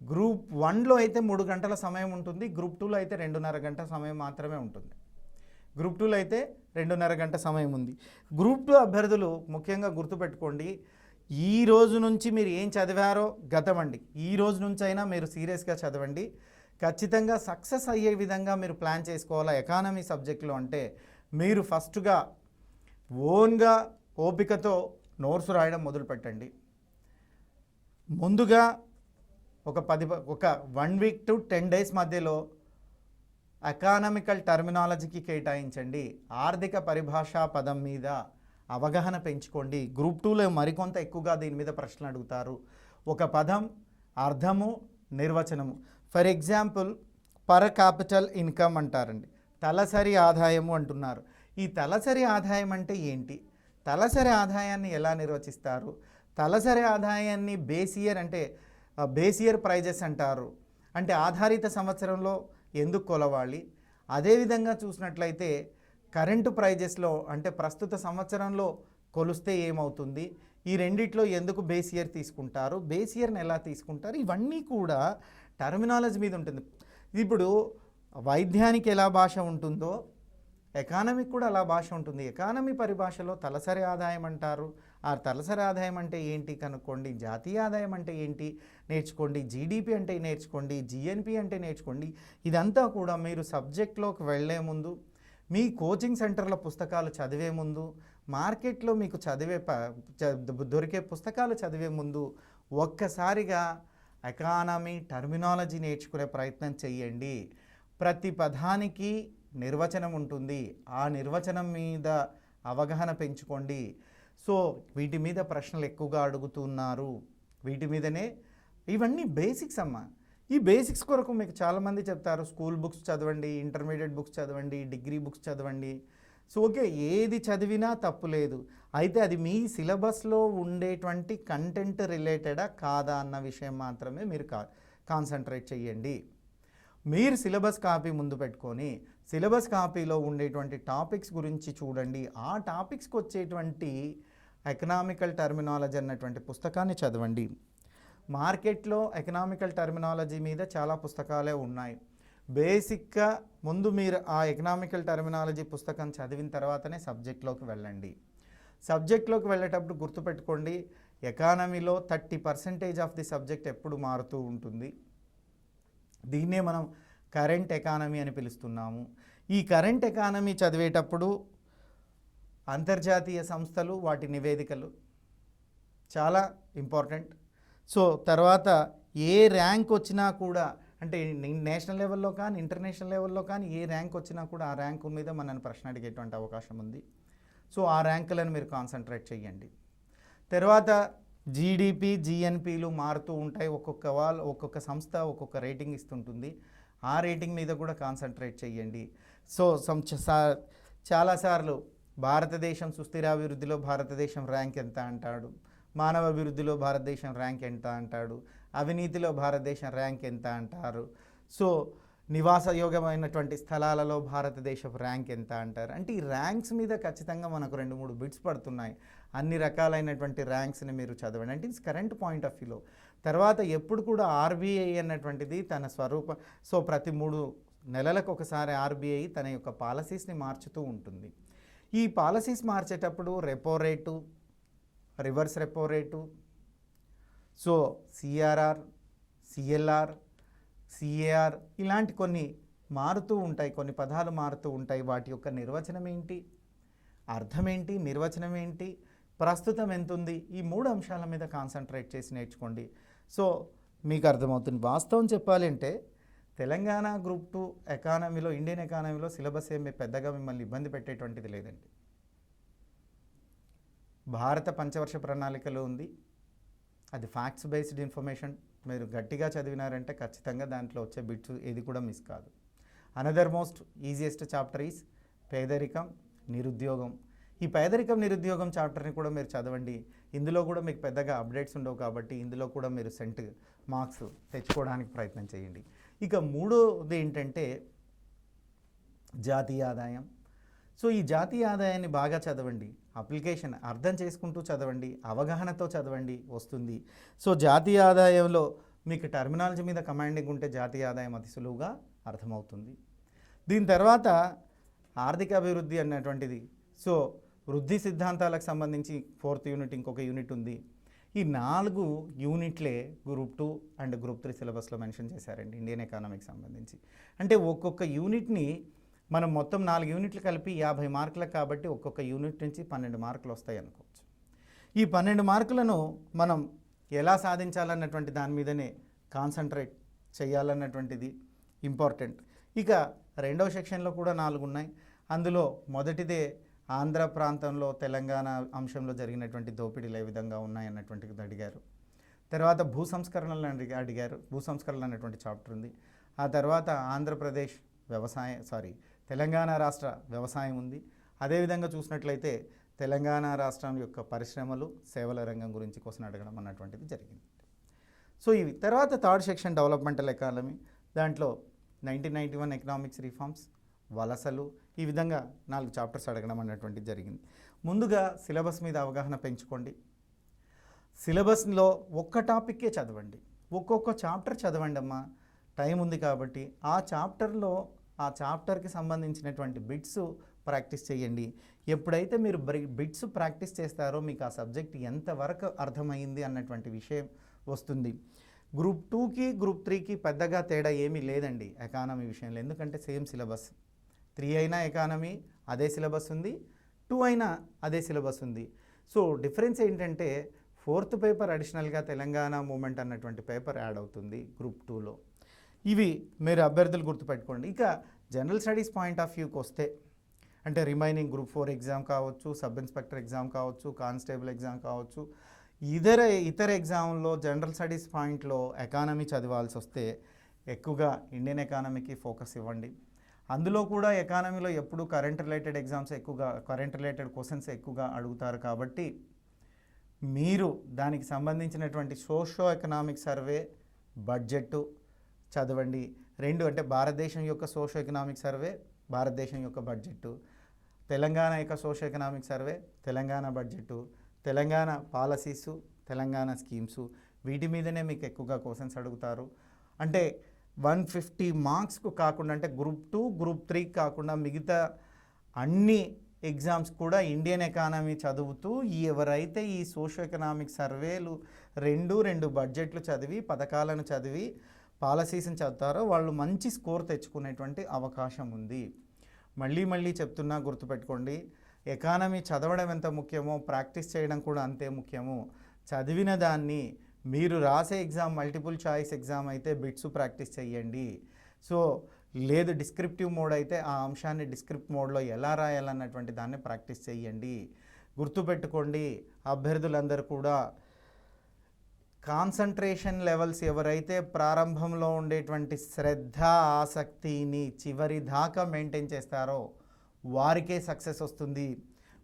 గ్రూప్ 1లో అయితే 3 గంటల సమయం ఉంటుంది, గ్రూప్ 2లో అయితే 2.5 గంటల సమయం మాత్రమే ఉంటుంది. గ్రూప్ 2లో అయితే 2.5 గంట సమయం ఉంది. గ్రూప్ 2 అభ్యర్థులు ముఖ్యంగా గుర్తుపెట్టుకోండి, ఈ రోజు నుంచి మీరు ఏం చదివారో గతమండి, ఈ రోజు నుంచి అయినా మీరు సీరియస్గా చదవండి. ఖచ్చితంగా సక్సెస్ అయ్యే విధంగా మీరు ప్లాన్ చేసుకోవాలా ఎకానమీ సబ్జెక్టులో. అంటే మీరు ఫస్ట్గా ఓన్గా ఓపికతో నోట్స్ రాయడం మొదలుపెట్టండి. ముందుగా ఒక 1 వీక్ టు 10 డేస్ మధ్యలో ఎకానమికల్ టర్మినాలజీకి కేటాయించండి. ఆర్థిక పరిభాషా పదం మీద అవగాహన పెంచుకోండి. గ్రూప్ 2లో మరికొంత ఎక్కువగా దీని మీద ప్రశ్నలు అడుగుతారు. ఒక పదం, అర్థము, నిర్వచనము. For example per capital income అంటారండి, తలసరి ఆదాయము అంటున్నారు. ఈ తలసరి ఆదాయం అంటే ఏంటి? తలసరి ఆదాయాన్ని ఎలా నిర్వచిస్తారు? తలసరి ఆదాయాన్ని బేస్ ఇయర్ అంటే బేస్ ఇయర్ ప్రైజెస్ అంటారు. అంటే ఆధారిత సంవత్సరంలో ఎందుకు కొలవాలి? అదేవిధంగా చూసినట్లయితే కరెంటు ప్రైజెస్లో అంటే ప్రస్తుత సంవత్సరంలో కొలిస్తే ఏమవుతుంది? ఈ రెండిట్లో ఎందుకు బేస్ ఇయర్ తీసుకుంటారు? బేస్ ఇయర్ని ఎలా తీసుకుంటారు? ఇవన్నీ కూడా టర్మినాలజీ మీద ఉంటుంది. ఇప్పుడు వైద్యానికి ఎలా భాష ఉంటుందో ఎకానమీకి కూడా అలా భాష ఉంటుంది. ఎకానమీ పరిభాషలో తలసరి ఆదాయం అంటారు. ఆ తలసరి ఆదాయం అంటే ఏంటి కనుక్కోండి. జాతీయ ఆదాయం అంటే ఏంటి నేర్చుకోండి. జీడిపి అంటే నేర్చుకోండి. జిఎన్పి అంటే నేర్చుకోండి. ఇదంతా కూడా మీరు సబ్జెక్ట్లోకి వెళ్ళే ముందు, మీ కోచింగ్ సెంటర్లో పుస్తకాలు చదివే ముందు, మార్కెట్లో మీకు దొరికే పుస్తకాలు చదివే ముందు ఒక్కసారిగా ఎకానమీ టర్మినాలజీ నేర్చుకునే ప్రయత్నం చేయండి. ప్రతి పదానికి నిర్వచనం ఉంటుంది. ఆ నిర్వచనం మీద అవగాహన పెంచుకోండి. సో వీటి మీద ప్రశ్నలు ఎక్కువగా అడుగుతున్నారు. వీటి మీదనే ఇవన్నీ బేసిక్స్ అమ్మ. ఈ బేసిక్స్ కొరకు మీకు చాలామంది చెప్తారు స్కూల్ బుక్స్ చదవండి, ఇంటర్మీడియట్ బుక్స్ చదవండి, డిగ్రీ బుక్స్ చదవండి. సో ఓకే, ఏది చదివినా తప్పు లేదు. అయితే అది మీ సిలబస్లో ఉండేటువంటి కంటెంట్ రిలేటెడా కాదా అన్న విషయం మాత్రమే మీరు కాన్సన్ట్రేట్ చేయండి. మీరు సిలబస్ కాపీ ముందు పెట్టుకొని సిలబస్ కాపీలో ఉండేటువంటి టాపిక్స్ గురించి చూడండి. ఆ టాపిక్స్కి వచ్చేటువంటి ఎకనామికల్ టర్మినాలజీ అన్నటువంటి పుస్తకాన్ని చదవండి. మార్కెట్లో ఎకనామికల్ టర్మినాలజీ మీద చాలా పుస్తకాలే ఉన్నాయి. బేసిక్గా ముందు మీరు ఆ ఎకనామికల్ టర్మినాలజీ పుస్తకం చదివిన తర్వాతనే సబ్జెక్ట్లోకి వెళ్ళండి. సబ్జెక్ట్లోకి వెళ్ళేటప్పుడు గుర్తుపెట్టుకోండి, ఎకానమీలో 30% ఆఫ్ ది సబ్జెక్ట్ ఎప్పుడు మారుతూ ఉంటుంది. దీన్నే మనం కరెంట్ ఎకానమీ అని పిలుస్తున్నాము. ఈ కరెంట్ ఎకానమీ చదివేటప్పుడు అంతర్జాతీయ సంస్థలు, వాటి నివేదికలు చాలా ఇంపార్టెంట్. సో తర్వాత ఏ ర్యాంక్ వచ్చినా కూడా, అంటే నేషనల్ లెవెల్లో కానీ ఇంటర్నేషనల్ లెవెల్లో కానీ ఏ ర్యాంక్ వచ్చినా కూడా ఆ ర్యాంకు మీద మనల్ని ప్రశ్న అడిగేటువంటి అవకాశం ఉంది. సో ఆ ర్యాంకులను మీరు కాన్సన్ట్రేట్ చేయండి. తర్వాత జీడిపి, జిఎన్పిలు మారుతూ ఉంటాయి. ఒక్కొక్క సంస్థ ఒక్కొక్క రేటింగ్ ఇస్తుంటుంది. ఆ రేటింగ్ మీద కూడా కాన్సన్ట్రేట్ చేయండి. సో చాలాసార్లు భారతదేశం సుస్థిరాభివృద్ధిలో భారతదేశం ర్యాంక్ ఎంత అంటాడు, మానవ అభివృద్ధిలో భారతదేశం ర్యాంక్ ఎంత అంటాడు, అవినీతిలో భారతదేశం ర్యాంక్ ఎంత అంటారు. సో నివాసయోగ్యమైనటువంటి స్థలాలలో భారతదేశం ర్యాంక్ ఎంత అంటారు. అంటే ఈ ర్యాంక్స్ మీద ఖచ్చితంగా మనకు 2-3 బిట్స్ పడుతున్నాయి. అన్ని రకాలైనటువంటి ర్యాంక్స్ని మీరు చదవండి. అంటే ఇట్స్ కరెంట్ పాయింట్ ఆఫ్ వ్యూలో. తర్వాత ఎప్పుడు కూడా ఆర్బీఐ అన్నటువంటిది తన సో ప్రతి 3 నెలలకు ఒకసారి ఆర్బీఐ తన యొక్క పాలసీస్ని మార్చుతూ ఉంటుంది. ఈ పాలసీస్ మార్చేటప్పుడు repo rate, reverse repo rate, so CRR, CLR, CAR ఇలాంటి కొన్ని మారుతూ ఉంటాయి. కొన్ని పదాలు మారుతూ ఉంటాయి. వాటి యొక్క నిర్వచనం ఏంటి, అర్థం ఏంటి, నిర్వచనం ఏంటి, ప్రస్తుతం ఎంత ఉంది, ఈ 3 అంశాల మీద కాన్సన్ట్రేట్ చేసి నేర్చుకోండి. సో మీకు అర్థమవుతుంది. వాస్తవం చెప్పాలి అంటే తెలంగాణ గ్రూప్ 2 ఎకానమీలో, ఇండియన్ ఎకానమీలో సిలబస్ ఏమి పెద్దగా మిమ్మల్ని ఇబ్బంది పెట్టేటువంటిది లేదండి. భారత పంచవర్ష ప్రణాళికలో ఉంది. అది ఫ్యాక్ట్స్ బేస్డ్ ఇన్ఫర్మేషన్. మీరు గట్టిగా చదివినారంటే ఖచ్చితంగా దాంట్లో వచ్చే బిట్స్ ఏది కూడా మిస్ కాదు. Another most easiest chapter is పేదరికం, నిరుద్యోగం. ఈ పేదరికం, నిరుద్యోగం చాప్టర్ని కూడా మీరు చదవండి. ఇందులో కూడా మీకు పెద్దగా అప్డేట్స్ ఉండవు కాబట్టి ఇందులో కూడా మీరు సెంట్ మార్క్స్ తెచ్చుకోవడానికి ప్రయత్నం చేయండి. ఇక మూడోది ఏంటంటే జాతీయ ఆదాయం. సో ఈ జాతీయ ఆదాయాన్ని బాగా చదవండి. అప్లికేషన్ అర్థం చేసుకుంటూ చదవండి, అవగాహనతో చదవండి, వస్తుంది. సో జాతీయ ఆదాయంలో మీకు టర్మినాలజీ మీద కమాండింగ్ ఉంటే జాతీయ ఆదాయం అతి సులువుగా అర్థమవుతుంది. దీని తర్వాత ఆర్థిక అభివృద్ధి అన్నటువంటిది. సో వృద్ధి సిద్ధాంతాలకు సంబంధించి 4th యూనిట్ ఇంకొక యూనిట్ ఉంది. ఈ 4 యూనిట్లే గ్రూప్ 2 అండ్ గ్రూప్ 3 సిలబస్లో మెన్షన్ చేశారండి ఇండియన్ ఎకానమీకి సంబంధించి. అంటే ఒక్కొక్క యూనిట్ని మనం మొత్తం 4 యూనిట్లు కలిపి 50 మార్కులకు కాబట్టి ఒక్కొక్క యూనిట్ నుంచి 12 మార్కులు వస్తాయి అనుకోవచ్చు. ఈ 12 మార్కులను మనం ఎలా సాధించాలన్నటువంటి దాని మీదనే కాన్సన్ట్రేట్ చేయాలన్నటువంటిది ఇంపార్టెంట్. ఇక రెండవ సెక్షన్లో కూడా 4 ఉన్నాయి. అందులో మొదటిదే ఆంధ్ర ప్రాంతంలో తెలంగాణ అంశంలో జరిగినటువంటి దోపిడీలు ఏ విధంగా ఉన్నాయన్నటువంటిది అడిగారు. తర్వాత భూ సంస్కరణలు అడిగారు. భూ సంస్కరణలు అనేటువంటి చాప్టర్ ఉంది. ఆ తర్వాత ఆంధ్రప్రదేశ్ తెలంగాణ రాష్ట్ర వ్యవసాయం ఉంది. అదేవిధంగా చూసినట్లయితే తెలంగాణ రాష్ట్రం యొక్క పరిశ్రమలు సేవల రంగం గురించి క్వశ్చన్ అడగడం అన్నటువంటిది జరిగింది. సో ఇవి తర్వాత థర్డ్ సెక్షన్ డెవలప్మెంటల్ ఎకానమీ, దాంట్లో 1991 ఎకనామిక్స్ రిఫార్మ్స్, వలసలు, ఈ విధంగా 4 చాప్టర్స్ అడగడం అన్నటువంటిది జరిగింది. ముందుగా సిలబస్ మీద అవగాహన పెంచుకోండి. సిలబస్లో ఒక్క టాపిక్కే చదవండి, ఒక్కొక్క చాప్టర్ చదవండి అమ్మా, టైం ఉంది కాబట్టి. ఆ చాప్టర్కి సంబంధించినటువంటి బిట్స్ ప్రాక్టీస్ చేయండి. ఎప్పుడైతే మీరు బిట్స్ ప్రాక్టీస్ చేస్తారో మీకు ఆ సబ్జెక్ట్ ఎంతవరకు అర్థమైంది అన్నటువంటి విషయం వస్తుంది. గ్రూప్ 2కి గ్రూప్ 3కి పెద్దగా తేడా ఏమీ లేదండి ఎకానమీ విషయంలో, ఎందుకంటే సేమ్ సిలబస్. 3 అయినా ఎకానమీ అదే సిలబస్ ఉంది, 2 అయినా అదే సిలబస్ ఉంది. సో డిఫరెన్స్ ఏంటంటే 4th పేపర్ అడిషనల్గా తెలంగాణ మూమెంట్ అన్నటువంటి పేపర్ యాడ్ అవుతుంది గ్రూప్ 2లో. ఇవి మీరు అభ్యర్థులు గుర్తుపెట్టుకోండి. ఇక జనరల్ స్టడీస్ పాయింట్ ఆఫ్ వ్యూకి వస్తే, అంటే రిమైనింగ్ గ్రూప్ 4 ఎగ్జామ్ కావచ్చు, సబ్ ఇన్స్పెక్టర్ ఎగ్జామ్ కావచ్చు, కానిస్టేబుల్ ఎగ్జామ్ కావచ్చు, ఇతర ఎగ్జామ్లో జనరల్ స్టడీస్ పాయింట్లో ఎకానమీ చదవాల్సి వస్తే ఎక్కువగా ఇండియన్ ఎకానమీకి ఫోకస్ ఇవ్వండి. అందులో కూడా ఎకానమీలో ఎప్పుడు కరెంట్ రిలేటెడ్ క్వశ్చన్స్ ఎక్కువగా అడుగుతారు కాబట్టి మీరు దానికి సంబంధించినటువంటి సోషో ఎకనామిక్ సర్వే, బడ్జెట్ చదవండి. 2 అంటే భారతదేశం యొక్క సోషో ఎకనామిక్ సర్వే, భారతదేశం యొక్క బడ్జెట్, తెలంగాణ యొక్క socio economic survey, Telangana budget, Telangana పాలసీసు, Telangana schemes, వీటి మీదనే మీకు ఎక్కువగా క్వశ్చన్స్ అడుగుతారు. అంటే 150 మార్క్స్కు కాకుండా, అంటే గ్రూప్ 2 గ్రూప్ 3 కాకుండా మిగతా అన్ని ఎగ్జామ్స్ కూడా ఇండియన్ ఎకానమీ చదువుతూ ఎవరైతే ఈ సోషో ఎకనామిక్ సర్వేలు 2 బడ్జెట్లు చదివి, పథకాలను చదివి, పాలసీస్ని చదువుతారో వాళ్ళు మంచి స్కోర్ తెచ్చుకునేటువంటి అవకాశం ఉంది. మళ్ళీ చెప్తున్నా, గుర్తుపెట్టుకోండి, ఎకానమీ చదవడం ఎంత ముఖ్యమో ప్రాక్టీస్ చేయడం కూడా అంతే ముఖ్యము. చదివిన దాన్ని మీరు రాసే ఎగ్జామ్ మల్టిపుల్ చాయిస్ ఎగ్జామ్ అయితే బిట్స్ ప్రాక్టీస్ చేయండి. సో లేదు డిస్క్రిప్టివ్ మోడ్ అయితే ఆ అంశాన్ని డిస్క్రిప్ట్ మోడ్లో ఎలా రాయాలన్నటువంటి దాన్ని ప్రాక్టీస్ చేయండి. గుర్తుపెట్టుకోండి, అభ్యర్థులందరూ కూడా కాన్సంట్రేషన్ లెవెల్స్ ఎవరైతే ప్రారంభంలో ఉండేటువంటి శ్రద్ధ, ఆసక్తిని చివరి దాకా మెయింటైన్ చేస్తారో వారికే సక్సెస్ వస్తుంది.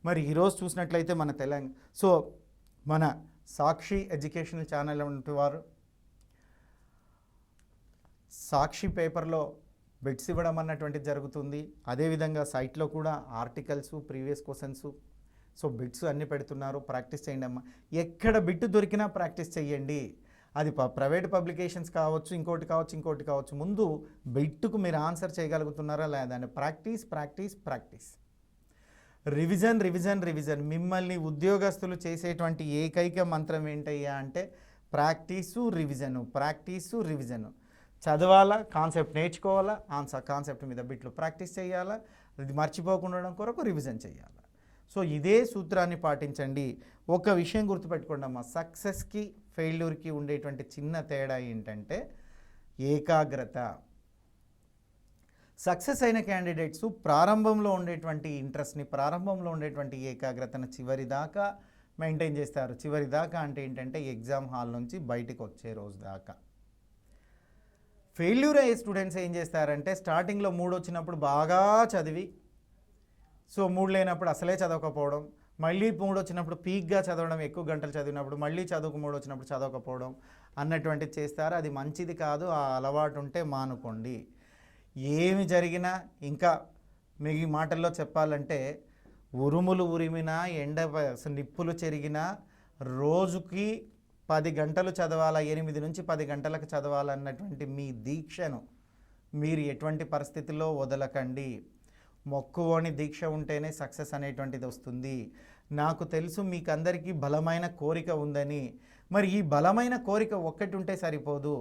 మరి ఈరోజు చూసినట్లయితే మన సాక్షి ఎడ్యుకేషనల్ ఛానల్ వంటి వారు సాక్షి పేపర్లో బిట్స్ ఇవ్వడం అన్నటువంటిది జరుగుతుంది. అదేవిధంగా సైట్లో కూడా articles, previous questions, so bits అన్నీ పెడుతున్నారు. ప్రాక్టీస్ చేయండి అమ్మా. ఎక్కడ బిట్ దొరికినా ప్రాక్టీస్ చేయండి. అది ప్రైవేట్ పబ్లికేషన్స్ కావచ్చు, ఇంకోటి కావచ్చు. ముందు బిట్కు మీరు ఆన్సర్ చేయగలుగుతున్నారా లేదా అని ప్రాక్టీస్. రివిజన్. మిమ్మల్ని ఉద్యోగస్తులు చేసేటువంటి ఏకైక మంత్రం ఏంటయ్యా అంటే ప్రాక్టీసు రివిజను. చదవాలా, కాన్సెప్ట్ నేర్చుకోవాలా, కాన్సెప్ట్ మీద బిట్లు ప్రాక్టీస్ చేయాలా, అది మర్చిపోకుండా ఉండడం కొరకు రివిజన్ చేయాలా. సో ఇదే సూత్రాన్ని పాటించండి. ఒక విషయం గుర్తుపెట్టుకోండి అమ్మా, సక్సెస్కి ఫెయిల్యూర్కి ఉండేటువంటి చిన్న తేడా ఏంటంటే ఏకాగ్రత. సక్సెస్ అయిన క్యాండిడేట్స్ ప్రారంభంలో ఉండేటువంటి ఇంట్రెస్ట్ని, ప్రారంభంలో ఉండేటువంటి ఏకాగ్రతను చివరి దాకా మెయింటైన్ చేస్తారు. చివరి దాకా అంటే ఏంటంటే ఎగ్జామ్ హాల్ నుంచి బయటకు వచ్చే రోజు దాకా. ఫెయిల్యూర్ అయ్యే స్టూడెంట్స్ ఏం చేస్తారంటే స్టార్టింగ్లో 3 వచ్చినప్పుడు బాగా చదివి, సో 3 లేనప్పుడు అసలే చదవకపోవడం, మళ్ళీ 3 వచ్చినప్పుడు పీక్గా చదవడం, ఎక్కువ గంటలు చదివినప్పుడు మళ్ళీ 3 వచ్చినప్పుడు చదవకపోవడం అన్నటువంటిది చేస్తారు. అది మంచిది కాదు. ఆ అలవాటు ఉంటే మానుకోండి. ఏమి జరిగినా, ఇంకా మీ మాటల్లో చెప్పాలంటే ఉరుములు ఉరిమినా, నిప్పులు చెరిగినా రోజుకి 10 గంటలు చదవాలా, 8 నుంచి 10 గంటలకు చదవాలన్నటువంటి మీ దీక్షను మీరు ఎటువంటి పరిస్థితుల్లో వదలకండి. మొక్కువని దీక్ష ఉంటేనే సక్సెస్ అనేటువంటిది వస్తుంది. నాకు తెలుసు మీకందరికీ బలమైన కోరిక ఉందని. మరి ఈ బలమైన కోరిక ఒక్కటి ఉంటే సరిపోదు.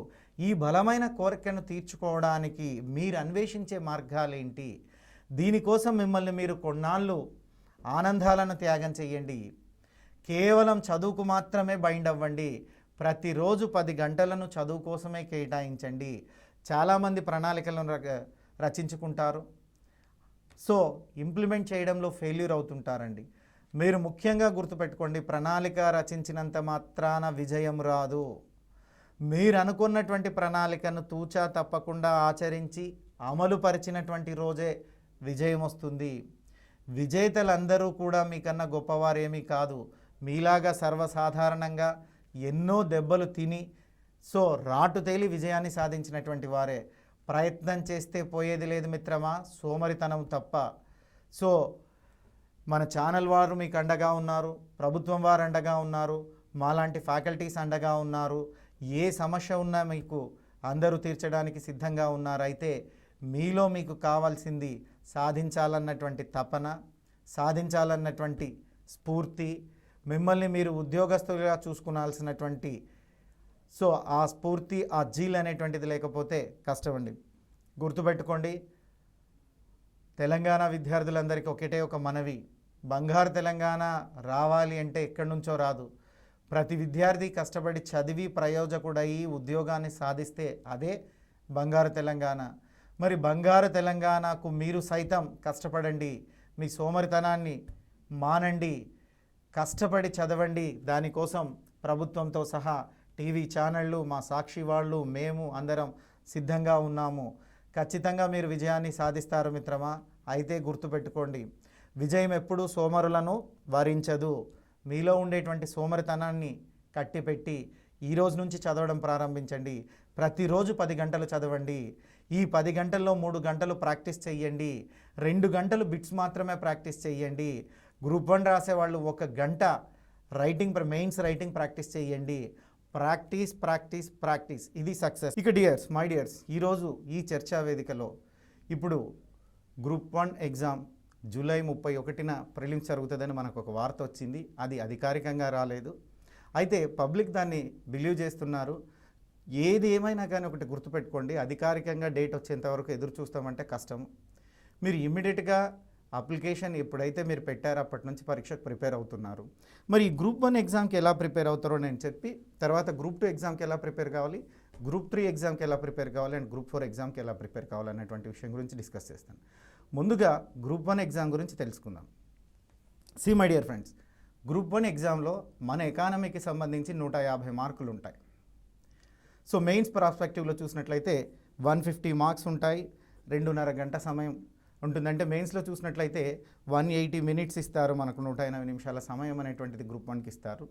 ఈ బలమైన కోరికను తీర్చుకోవడానికి మీరు అన్వేషించే మార్గాలేంటి? దీనికోసం మిమ్మల్ని మీరు కొన్నాళ్ళు ఆనందాలను త్యాగం చేయండి. కేవలం చదువుకు మాత్రమే బైండ్ అవ్వండి. ప్రతిరోజు 10 గంటలను చదువు కోసమే కేటాయించండి. చాలామంది ప్రణాళికలను రచించుకుంటారు, సో ఇంప్లిమెంట్ చేయడంలో ఫెయిల్యూర్ అవుతుంటారండి. మీరు ముఖ్యంగా గుర్తుపెట్టుకోండి, ప్రణాళిక రచించినంత మాత్రాన విజయం రాదు. మీరు అనుకున్నటువంటి ప్రణాళికను తూచా తప్పకుండా ఆచరించి అమలు పరిచినటువంటి రోజే విజయం వస్తుంది. విజేతలందరూ కూడా మీకన్నా గొప్పవారేమీ కాదు. మీలాగా సర్వసాధారణంగా ఎన్నో దెబ్బలు తిని రాటు తేలి విజయాన్ని సాధించినటువంటి వారే. ప్రయత్నం చేస్తే పోయేది లేదు మిత్రమా, సోమరితనం తప్ప. మన ఛానల్ వారు మీకు అండగా ఉన్నారు, ప్రభుత్వం వారు అండగా ఉన్నారు, మాలాంటి ఫ్యాకల్టీస్ అండగా ఉన్నారు. ఏ సమస్య ఉన్నా మీకు అందరూ తీర్చడానికి సిద్ధంగా ఉన్నారు. అయితే మీలో మీకు కావాల్సింది సాధించాలన్నటువంటి తపన, సాధించాలన్నటువంటి స్ఫూర్తి, మిమ్మల్ని మీరు ఉద్యోగస్తులుగా చూసుకునాల్సినటువంటి ఆ స్ఫూర్తి, ఆ జీల్ అనేటువంటిది లేకపోతే కష్టమండి. గుర్తుపెట్టుకోండి, తెలంగాణ విద్యార్థులందరికీ ఒకటే ఒక మనవి, బంగారు తెలంగాణ రావాలి అంటే ఎక్కడి నుంచో రాదు. ప్రతి విద్యార్థి కష్టపడి చదివి ప్రయోజకుడయి ఉద్యోగాన్ని సాధిస్తే అదే బంగారు తెలంగాణ. మరి బంగారు తెలంగాణకు మీరు సైతం కష్టపడండి. మీ సోమరితనాన్ని మానండి, కష్టపడి చదవండి. దానికోసం ప్రభుత్వంతో సహా టీవీ ఛానళ్ళు, మా సాక్షి వాళ్ళు, మేము అందరం సిద్ధంగా ఉన్నాము. ఖచ్చితంగా మీరు విజయాన్ని సాధిస్తారు మిత్రమా. అయితే గుర్తుపెట్టుకోండి, విజయం ఎప్పుడూ సోమరులను వరించదు. మీలో ఉండేటువంటి సోమరితనాన్ని కట్టిపెట్టి ఈరోజు నుంచి చదవడం ప్రారంభించండి. ప్రతిరోజు 10 గంటలు చదవండి. ఈ 10 గంటల్లో 3 గంటలు ప్రాక్టీస్ చేయండి. 2 గంటలు బిట్స్ మాత్రమే ప్రాక్టీస్ చేయండి. గ్రూప్ 1 రాసే వాళ్ళు 1 గంట మెయిన్స్ రైటింగ్ ప్రాక్టీస్ చేయండి. ప్రాక్టీస్ ప్రాక్టీస్ ప్రాక్టీస్, ఇది సక్సెస్. ఇక డియర్స్, మై డియర్స్, ఈరోజు ఈ చర్చా వేదికలో ఇప్పుడు గ్రూప్ 1 ఎగ్జామ్ జూలై 31న ప్రిలిమ్స్ జరుగుతుందని మనకు ఒక వార్త వచ్చింది. అది అధికారికంగా రాలేదు. అయితే పబ్లిక్ దాన్ని బిలీవ్ చేస్తున్నారు. ఏది ఏమైనా కానీ ఒకటి గుర్తుపెట్టుకోండి, అధికారికంగా డేట్ వచ్చేంత వరకు ఎదురు చూస్తామంటే కష్టం. మీరు ఇమ్మీడియట్గా అప్లికేషన్ ఎప్పుడైతే మీరు పెట్టారో అప్పటి నుంచి పరీక్షకు ప్రిపేర్ అవుతున్నారు. మరి ఈ గ్రూప్ 1 ఎగ్జామ్కి ఎలా ప్రిపేర్ అవుతారో నేను చెప్పి, తర్వాత గ్రూప్ 2 ఎగ్జామ్కి ఎలా ప్రిపేర్ కావాలి, గ్రూప్ 3 ఎగ్జామ్కి ఎలా ప్రిపేర్ కావాలి అండ్ గ్రూప్ 4 ఎగ్జామ్కి ఎలా ప్రిపేర్ కావాలనేటువంటి విషయం గురించి డిస్కస్ చేస్తాను. ముందుగా గ్రూప్ 1 ఎగ్జామ్ గురించి తెలుసుకుందాం. మై డియర్ ఫ్రెండ్స్, గ్రూప్ 1 ఎగ్జామ్లో మన ఎకానమీకి సంబంధించి 150 మార్కులు ఉంటాయి. మెయిన్స్ పర్స్పెక్టివ్లో చూసినట్లయితే 150 మార్క్స్ ఉంటాయి. 2.5 గంట సమయం ఉంటుంది. అంటే మెయిన్స్లో చూసినట్లయితే 180 మినిట్స్ ఇస్తారు, మనకు 180 నిమిషాల సమయం అనేటువంటిది గ్రూప్ 1కి ఇస్తారు.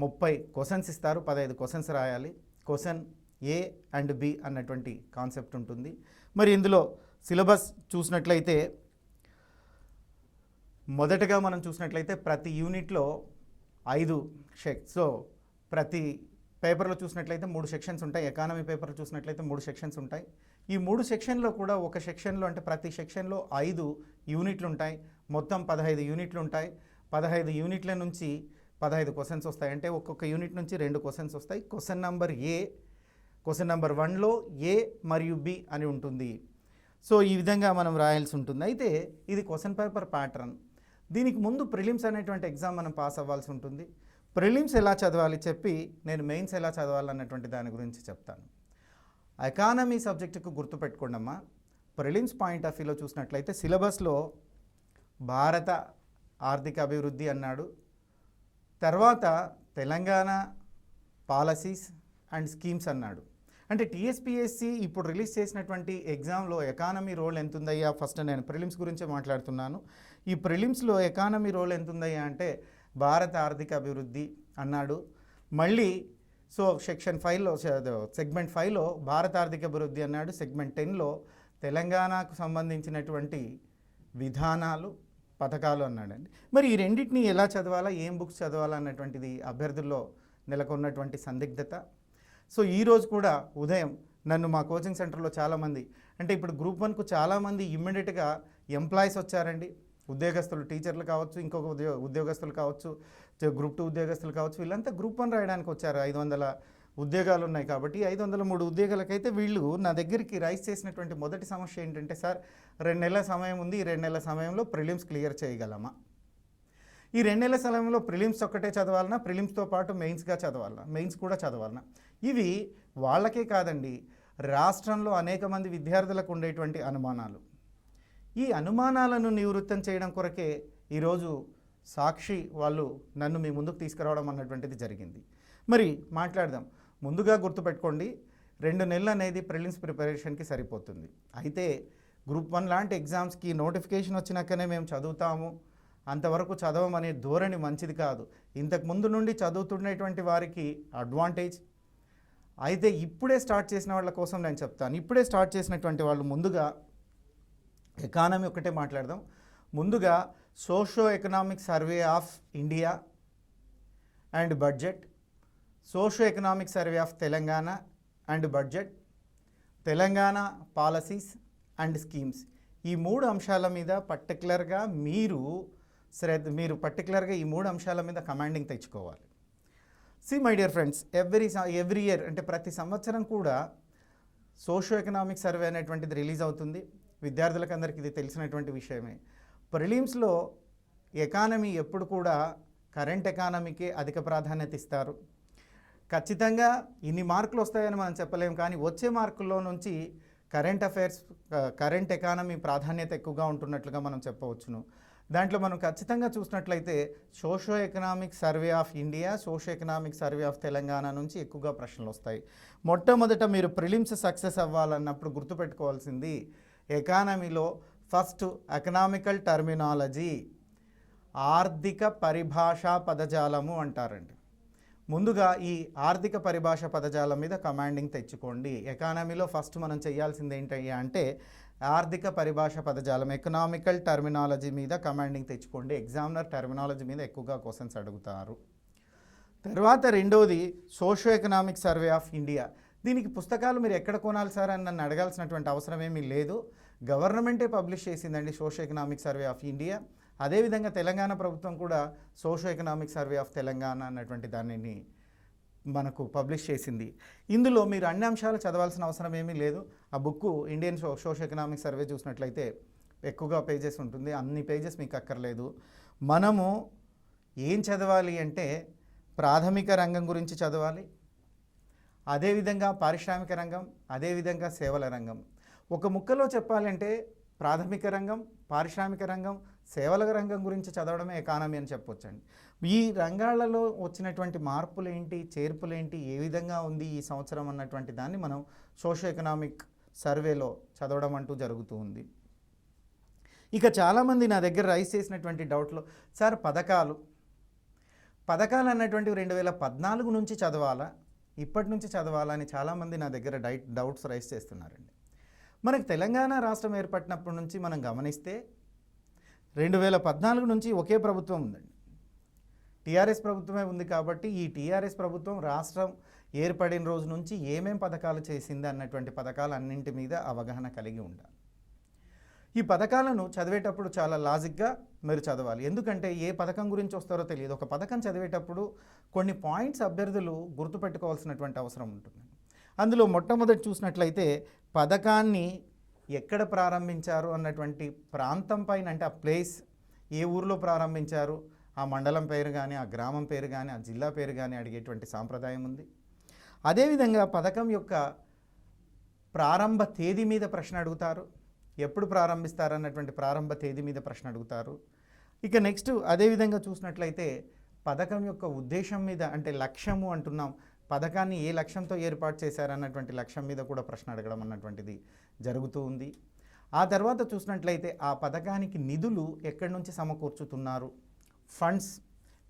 30 క్వశ్చన్స్ ఇస్తారు, 15 క్వశ్చన్స్ రాయాలి. క్వశ్చన్ ఏ అండ్ బి అన్నటువంటి కాన్సెప్ట్ ఉంటుంది. మరి ఇందులో సిలబస్ చూసినట్లయితే మొదటగా మనం చూసినట్లయితే ప్రతి యూనిట్లో 5 ప్రతి పేపర్లో చూసినట్లయితే 3 సెక్షన్స్ ఉంటాయి. ఎకానమీ పేపర్లో చూసినట్లయితే 3 సెక్షన్స్ ఉంటాయి. ఈ 3 సెక్షన్లో కూడా ఒక సెక్షన్లో అంటే ప్రతి సెక్షన్లో 5 యూనిట్లు ఉంటాయి. మొత్తం 15 యూనిట్లు ఉంటాయి. 15 యూనిట్ల నుంచి 15 క్వశ్చన్స్ వస్తాయి. అంటే ఒక్కొక్క యూనిట్ నుంచి 2 క్వశ్చన్స్ వస్తాయి. క్వశ్చన్ నెంబర్ 1లో ఏ మరియు బి అని ఉంటుంది. ఈ విధంగా మనం రాయాల్సి ఉంటుంది. అయితే ఇది క్వశ్చన్ పేపర్ ప్యాటర్న్. దీనికి ముందు ప్రిలిమ్స్ అనేటువంటి ఎగ్జామ్ మనం పాస్ అవ్వాల్సి ఉంటుంది. ప్రిలిమ్స్ ఎలా చదవాలి చెప్పి నేను మెయిన్స్ ఎలా చదవాలన్నటువంటి దాని గురించి చెప్తాను. ఎకానమీ సబ్జెక్టుకు గుర్తుపెట్టుకోండి అమ్మా. ప్రిలిమ్స్ పాయింట్ ఆఫ్ వ్యూలో చూసినట్లయితే సిలబస్లో భారత ఆర్థిక అభివృద్ధి అన్నాడు, తర్వాత తెలంగాణ పాలసీస్ అండ్ స్కీమ్స్ అన్నాడు. అంటే టీఎస్పీఎస్సీ ఇప్పుడు రిలీజ్ చేసినటువంటి ఎగ్జామ్లో ఎకానమీ రోల్ ఎంత ఉందయ్యా, ఫస్ట్ నేను ప్రిలిమ్స్ గురించి మాట్లాడుతున్నాను. ఈ ప్రిలిమ్స్లో ఎకానమీ రోల్ ఎంత ఉందయ్యా అంటే భారత ఆర్థిక అభివృద్ధి అన్నాడు. మళ్ళీ సెక్షన్ 5లో సెగ్మెంట్ 5లో భారత ఆర్థిక అభివృద్ధి అన్నాడు. సెగ్మెంట్ 10లో తెలంగాణకు సంబంధించినటువంటి విధానాలు, పథకాలు అన్నాడండి. మరి ఈ రెండింటిని ఎలా చదవాలా, ఏం బుక్స్ చదవాలా అన్నటువంటిది అభ్యర్థుల్లో నెలకొన్నటువంటి సందిగ్ధత. ఈరోజు కూడా ఉదయం నన్ను మా కోచింగ్ సెంటర్లో చాలామంది, అంటే ఇప్పుడు గ్రూప్ 1కు చాలామంది ఇమ్మీడియట్గా ఎంప్లాయీస్ వచ్చారండి. ఉద్యోగస్తులు, టీచర్లు కావచ్చు, ఇంకొక ఉద్యోగస్తులు కావచ్చు, గ్రూప్ 2 ఉద్యోగస్తులు కావచ్చు, వీళ్ళంతా గ్రూప్ 1 రాయడానికి వచ్చారు. 500 ఉద్యోగాలు ఉన్నాయి కాబట్టి 503 ఉద్యోగాలకైతే వీళ్ళు నా దగ్గరికి రైజ్ చేసినటువంటి మొదటి సమస్య ఏంటంటే, సార్ 2 నెలల సమయం ఉంది, ఈ 2 నెలల సమయంలో ప్రిలిమ్స్ క్లియర్ చేయగలమా? ఈ 2 నెలల సమయంలో ప్రిలిమ్స్ ఒక్కటే చదవాలన్నా, ప్రిలిమ్స్తో పాటు మెయిన్స్గా చదవాలన్నా, మెయిన్స్ కూడా చదవాలన్నా? ఇవి వాళ్ళకే కాదండి, రాష్ట్రంలో అనేక మంది విద్యార్థులకు ఉండేటువంటి అనుమానాలు. ఈ అనుమానాలను నివృత్తం చేయడం కొరకే ఈరోజు సాక్షి వాళ్ళు నన్ను మీ ముందుకు తీసుకురావడం అన్నటువంటిది జరిగింది. మరి మాట్లాడదాం. ముందుగా గుర్తుపెట్టుకోండి, 2 నెలలు అనేది ప్రిలిమ్స్ ప్రిపరేషన్కి సరిపోతుంది. అయితే గ్రూప్ 1 లాంటి ఎగ్జామ్స్కి నోటిఫికేషన్ వచ్చినాకనే మేము చదువుతాము, అంతవరకు చదవమనే ధోరణి మంచిది కాదు. ఇంతకు ముందు నుండి చదువుతున్నటువంటి వారికి అడ్వాంటేజ్. అయితే ఇప్పుడే స్టార్ట్ చేసిన వాళ్ళ కోసం నేను చెప్తాను. ఇప్పుడే స్టార్ట్ చేసినటువంటి వాళ్ళు ముందుగా ఎకానమీ ఒకటే మాట్లాడదాం. ముందుగా socio economic survey of India and budget, socio economic survey of Telangana and budget, Telangana policies and schemes, ఈ 3 అంశాల మీద పర్టికులర్గా మీరు పర్టికులర్గా ఈ 3 అంశాల మీద కమాండింగ్ తెచ్చుకోవాలి. See my dear friends, every year అంటే ప్రతి సంవత్సరం కూడా సోషో ఎకనామిక్ సర్వే అనేటువంటిది రిలీజ్ అవుతుంది. విద్యార్థులకు అందరికీ ఇది తెలిసినటువంటి విషయమే. ప్రిలిమ్స్లో ఎకానమీ ఎప్పుడు కూడా కరెంట్ ఎకానమీకే అధిక ప్రాధాన్యత ఇస్తారు. ఖచ్చితంగా ఇన్ని మార్కులు వస్తాయని మనం చెప్పలేము, కానీ వచ్చే మార్కుల్లో నుంచి కరెంట్ అఫైర్స్, కరెంట్ ఎకానమీ ప్రాధాన్యత ఎక్కువగా ఉంటున్నట్లుగా మనం చెప్పవచ్చును. దాంట్లో మనం ఖచ్చితంగా చూసినట్లయితే socio economic survey of India, socio economic survey of Telangana నుంచి ఎక్కువగా ప్రశ్నలు వస్తాయి. మొట్టమొదట మీరు ప్రిలిమ్స్ సక్సెస్ అవ్వాలన్నప్పుడు గుర్తుపెట్టుకోవాల్సింది, ఎకానమీలో ఫస్ట్ ఎకనామికల్ టర్మినాలజీ, ఆర్థిక పరిభాషా పదజాలము అంటారండి. ముందుగా ఈ ఆర్థిక పరిభాష పదజాలం మీద కమాండింగ్ తెచ్చుకోండి. ఎకానమీలో ఫస్ట్ మనం చేయాల్సింది ఏంటయ్యా అంటే ఆర్థిక పరిభాష పదజాలం, ఎకనామికల్ టర్మినాలజీ మీద కమాండింగ్ తెచ్చుకోండి. ఎగ్జామినర్ టర్మినాలజీ మీద ఎక్కువగా క్వశ్చన్స్ అడుగుతారు. తర్వాత రెండోది socio economic survey of India. దీనికి పుస్తకాలు మీరు ఎక్కడ కొనాలి సార్ అని నన్ను అడగాల్సినటువంటి అవసరం ఏమీ లేదు. గవర్నమెంటే పబ్లిష్ చేసిందండి socio economic survey of India. అదేవిధంగా తెలంగాణ ప్రభుత్వం కూడా socio economic survey of Telangana అన్నటువంటి దానిని మనకు పబ్లిష్ చేసింది. ఇందులో మీరు అన్ని అంశాలు చదవాల్సిన అవసరం ఏమీ లేదు. ఆ book Indian socio economic survey చూసినట్లయితే ఎక్కువగా పేజెస్ ఉంటుంది, అన్ని పేజెస్ మీకు అక్కర్లేదు. మనము ఏం చదవాలి అంటే ప్రాథమిక రంగం గురించి చదవాలి, అదేవిధంగా పారిశ్రామిక రంగం, అదేవిధంగా సేవల రంగం. ఒక ముక్కలో చెప్పాలంటే ప్రాథమిక రంగం, పారిశ్రామిక రంగం, సేవల రంగం గురించి చదవడమే ఎకానమీ అని చెప్పొచ్చండి. ఈ రంగాలలో వచ్చినటువంటి మార్పులేంటి, చేర్పులేంటి, ఏ విధంగా ఉంది ఈ సంవత్సరం అన్నటువంటి దాన్ని మనం సోషో ఎకనామిక్ సర్వేలో చదవడం అంటూ జరుగుతూ ఉంది. ఇక చాలామంది నా దగ్గర రైజ్ చేసినటువంటి డౌట్లో, సార్ పథకాలు అన్నటువంటివి 2014 నుంచి చదవాలా, ఇప్పటి నుంచి చదవాలా అని చాలామంది నా దగ్గర డౌట్స్ రైజ్ చేస్తున్నారండి. మనకు తెలంగాణ రాష్ట్రం ఏర్పడినప్పటి నుంచి మనం గమనిస్తే 2014 నుంచి ఒకే ప్రభుత్వం ఉందండి, టీఆర్ఎస్ ప్రభుత్వమే ఉంది. కాబట్టి ఈ టీఆర్ఎస్ ప్రభుత్వం రాష్ట్రం ఏర్పడిన రోజు నుంచి ఏమేం పథకాలు చేసింది అన్నటువంటి పథకాలు అన్నింటి మీద అవగాహన కలిగి ఉండాలి. ఈ పథకాలను చదివేటప్పుడు చాలా లాజిక్గా మీరు చదవాలి. ఎందుకంటే ఏ పథకం గురించి వస్తారో తెలియదు. ఒక పథకం చదివేటప్పుడు కొన్ని పాయింట్స్ అభ్యర్థులు గుర్తుపెట్టుకోవాల్సినటువంటి అవసరం ఉంటుంది. అందులో మొట్టమొదటి చూసినట్లయితే పథకాన్ని ఎక్కడ ప్రారంభించారు అన్నటువంటి ప్రాంతం పైన, అంటే ఆ ప్లేస్ ఏ ఊరిలో ప్రారంభించారు, ఆ మండలం పేరు కానీ, ఆ గ్రామం పేరు కానీ, ఆ జిల్లా పేరు కానీ అడిగేటువంటి సాంప్రదాయం ఉంది. అదేవిధంగా పథకం యొక్క ప్రారంభ తేదీ మీద ప్రశ్న అడుగుతారు, ఎప్పుడు ప్రారంభిస్తారు అన్నటువంటి ప్రారంభ తేదీ మీద ప్రశ్న అడుగుతారు. ఇక నెక్స్ట్ అదేవిధంగా చూసినట్లయితే పథకం యొక్క ఉద్దేశం మీద, అంటే లక్ష్యము అంటున్నాం, పథకాన్ని ఏ లక్ష్యంతో ఏర్పాటు చేశారన్నటువంటి లక్ష్యం మీద కూడా ప్రశ్న అడగడం అన్నటువంటిది జరుగుతూ ఉంది. ఆ తర్వాత చూసినట్లయితే ఆ పథకానికి నిధులు ఎక్కడి నుంచి సమకూర్చుతున్నారు, ఫండ్స్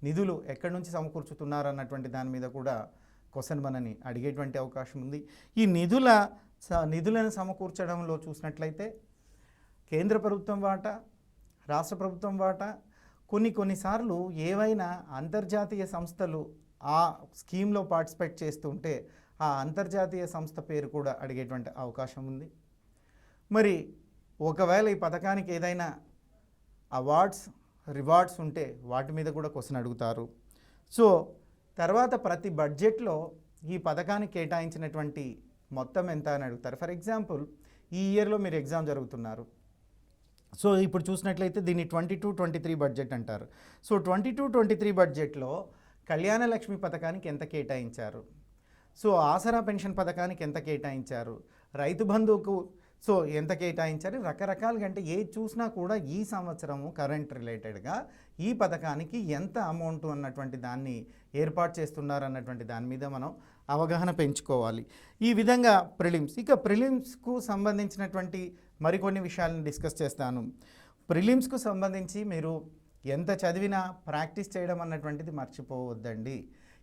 నిధులు ఎక్కడి నుంచి సమకూర్చుతున్నారు అన్నటువంటి దాని మీద కూడా క్వశ్చన్ మనని అడిగేటువంటి అవకాశం ఉంది. ఈ నిధులను సమకూర్చడంలో చూసినట్లయితే కేంద్ర ప్రభుత్వం వాటా, రాష్ట్ర ప్రభుత్వం వాటా, కొన్నిసార్లు ఏవైనా అంతర్జాతీయ సంస్థలు ఆ స్కీమ్లో పార్టిసిపేట్ చేస్తుంటే ఆ అంతర్జాతీయ సంస్థ పేరు కూడా అడిగేటువంటి అవకాశం ఉంది. మరి ఒకవేళ ఈ పథకానికి ఏదైనా అవార్డ్స్ రివార్డ్స్ ఉంటే వాటి మీద కూడా క్వశ్చన్ అడుగుతారు. సో తర్వాత ప్రతి బడ్జెట్లో ఈ పథకానికి కేటాయించినటువంటి మొత్తం ఎంత అని అడుగుతారు. ఫర్ ఎగ్జాంపుల్ ఈ ఇయర్లో మీరు ఎగ్జామ్ జరుగుతున్నారు. సో ఇప్పుడు చూసినట్లయితే దీన్ని 22-23 బడ్జెట్ అంటారు. సో 22-23 బడ్జెట్లో కళ్యాణ లక్ష్మి పథకానికి ఎంత కేటాయించారు, సో ఆసరా పెన్షన్ పథకానికి ఎంత కేటాయించారు, రైతు బంధువుకు సో ఎంత కేటాయించారు, రకరకాలుగా అంటే ఏది చూసినా కూడా ఈ సంవత్సరము కరెంట్ రిలేటెడ్గా ఈ పథకానికి ఎంత అమౌంట్ అన్నటువంటి దాన్ని ఏర్పాటు చేస్తున్నారు అన్నటువంటి దాని మీద మనం అవగాహన పెంచుకోవాలి. ఈ విధంగా ప్రిలిమ్స్, ఇక ప్రిలిమ్స్కు సంబంధించినటువంటి మరికొన్ని విషయాలను డిస్కస్ చేస్తాను. ప్రిలిమ్స్కు సంబంధించి మీరు ఎంత చదివినా ప్రాక్టీస్ చేయడం అన్నటువంటిది మర్చిపోవద్దండి.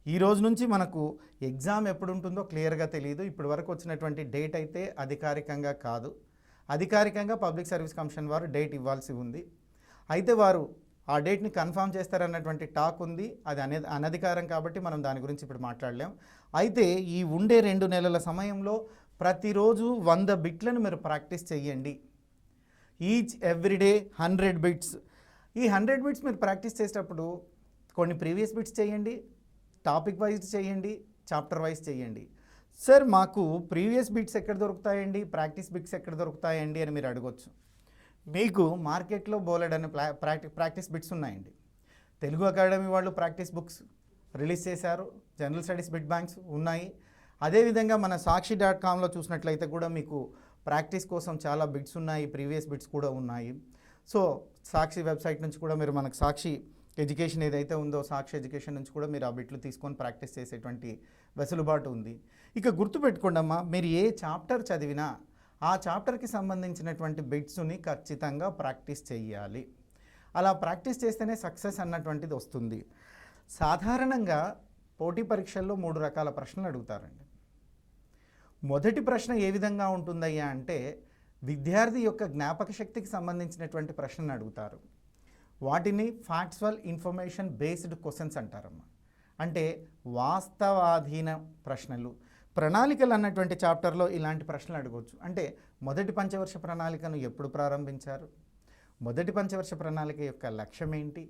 ఈ రోజు నుంచి మనకు ఎగ్జామ్ ఎప్పుడు ఉంటుందో క్లియర్గా తెలియదు. ఇప్పటి వరకు వచ్చినటువంటి డేట్ అయితే అధికారికంగా కాదు. అధికారికంగా పబ్లిక్ సర్వీస్ కమిషన్ వారు డేట్ ఇవ్వాల్సి ఉంది. అయితే వారు ఆ డేట్ని కన్ఫర్మ్ చేస్తారన్నటువంటి టాక్ ఉంది. అది అనధికారం కాబట్టి మనం దాని గురించి ఇప్పుడు మాట్లాడలేం. అయితే ఈ ఉండే 2 నెలల సమయంలో ప్రతిరోజు 100 బిట్లను మీరు ప్రాక్టీస్ చేయండి. Each everyday 100 bits. ఈ 100 బిట్స్ మీరు ప్రాక్టీస్ చేసేటప్పుడు కొన్ని ప్రీవియస్ బిట్స్ చేయండి, టాపిక్ వైజ్ చేయండి, చాప్టర్ వైజ్ చేయండి. సార్ మాకు ప్రీవియస్ బిట్స్ ఎక్కడ దొరుకుతాయండి, ప్రాక్టీస్ బిట్స్ ఎక్కడ దొరుకుతాయండి అని మీరు అడగొచ్చు. మీకు మార్కెట్లో బోలెడని ప్రాక్టీస్ బిట్స్ ఉన్నాయండి. తెలుగు అకాడమీ వాళ్ళు ప్రాక్టీస్ బుక్స్ రిలీజ్ చేశారు, జనరల్ స్టడీస్ బిట్ బ్యాంక్స్ ఉన్నాయి. అదేవిధంగా మన సాక్షి.comలో చూసినట్లయితే కూడా మీకు ప్రాక్టీస్ కోసం చాలా బిట్స్ ఉన్నాయి, ప్రీవియస్ బిట్స్ కూడా ఉన్నాయి. సో సాక్షి వెబ్సైట్ నుంచి కూడా మీరు మనకు సాక్షి ఎడ్యుకేషన్ ఏదైతే ఉందో సాక్షి ఎడ్యుకేషన్ నుంచి కూడా మీరు ఆ బిట్లు తీసుకొని ప్రాక్టీస్ చేసేటువంటి వెసులుబాటు ఉంది. ఇక గుర్తుపెట్టుకోండమ్మా, మీరు ఏ చాప్టర్ చదివినా ఆ చాప్టర్కి సంబంధించినటువంటి బిట్స్ని ఖచ్చితంగా ప్రాక్టీస్ చేయాలి. అలా ప్రాక్టీస్ చేస్తేనే సక్సెస్ అన్నటువంటిది వస్తుంది. సాధారణంగా పోటీ పరీక్షల్లో 3 రకాల ప్రశ్నలు అడుగుతారండి. మొదటి ప్రశ్న ఏ విధంగా ఉంటుందయ్యా అంటే విద్యార్థి యొక్క జ్ఞాపక శక్తికి సంబంధించినటువంటి ప్రశ్నను అడుగుతారు. వాటిని ఫ్యాక్చువల్ ఇన్ఫర్మేషన్ బేస్డ్ క్వశ్చన్స్ అంటారమ్మా. అంటే వాస్తవాధీన ప్రశ్నలు. ప్రణాళికలు అన్నటువంటి చాప్టర్లో ఇలాంటి ప్రశ్నలు అడగవచ్చు. అంటే మొదటి పంచవర్ష ప్రణాళికను ఎప్పుడు ప్రారంభించారు, మొదటి పంచవర్ష ప్రణాళిక యొక్క లక్ష్యం ఏంటి,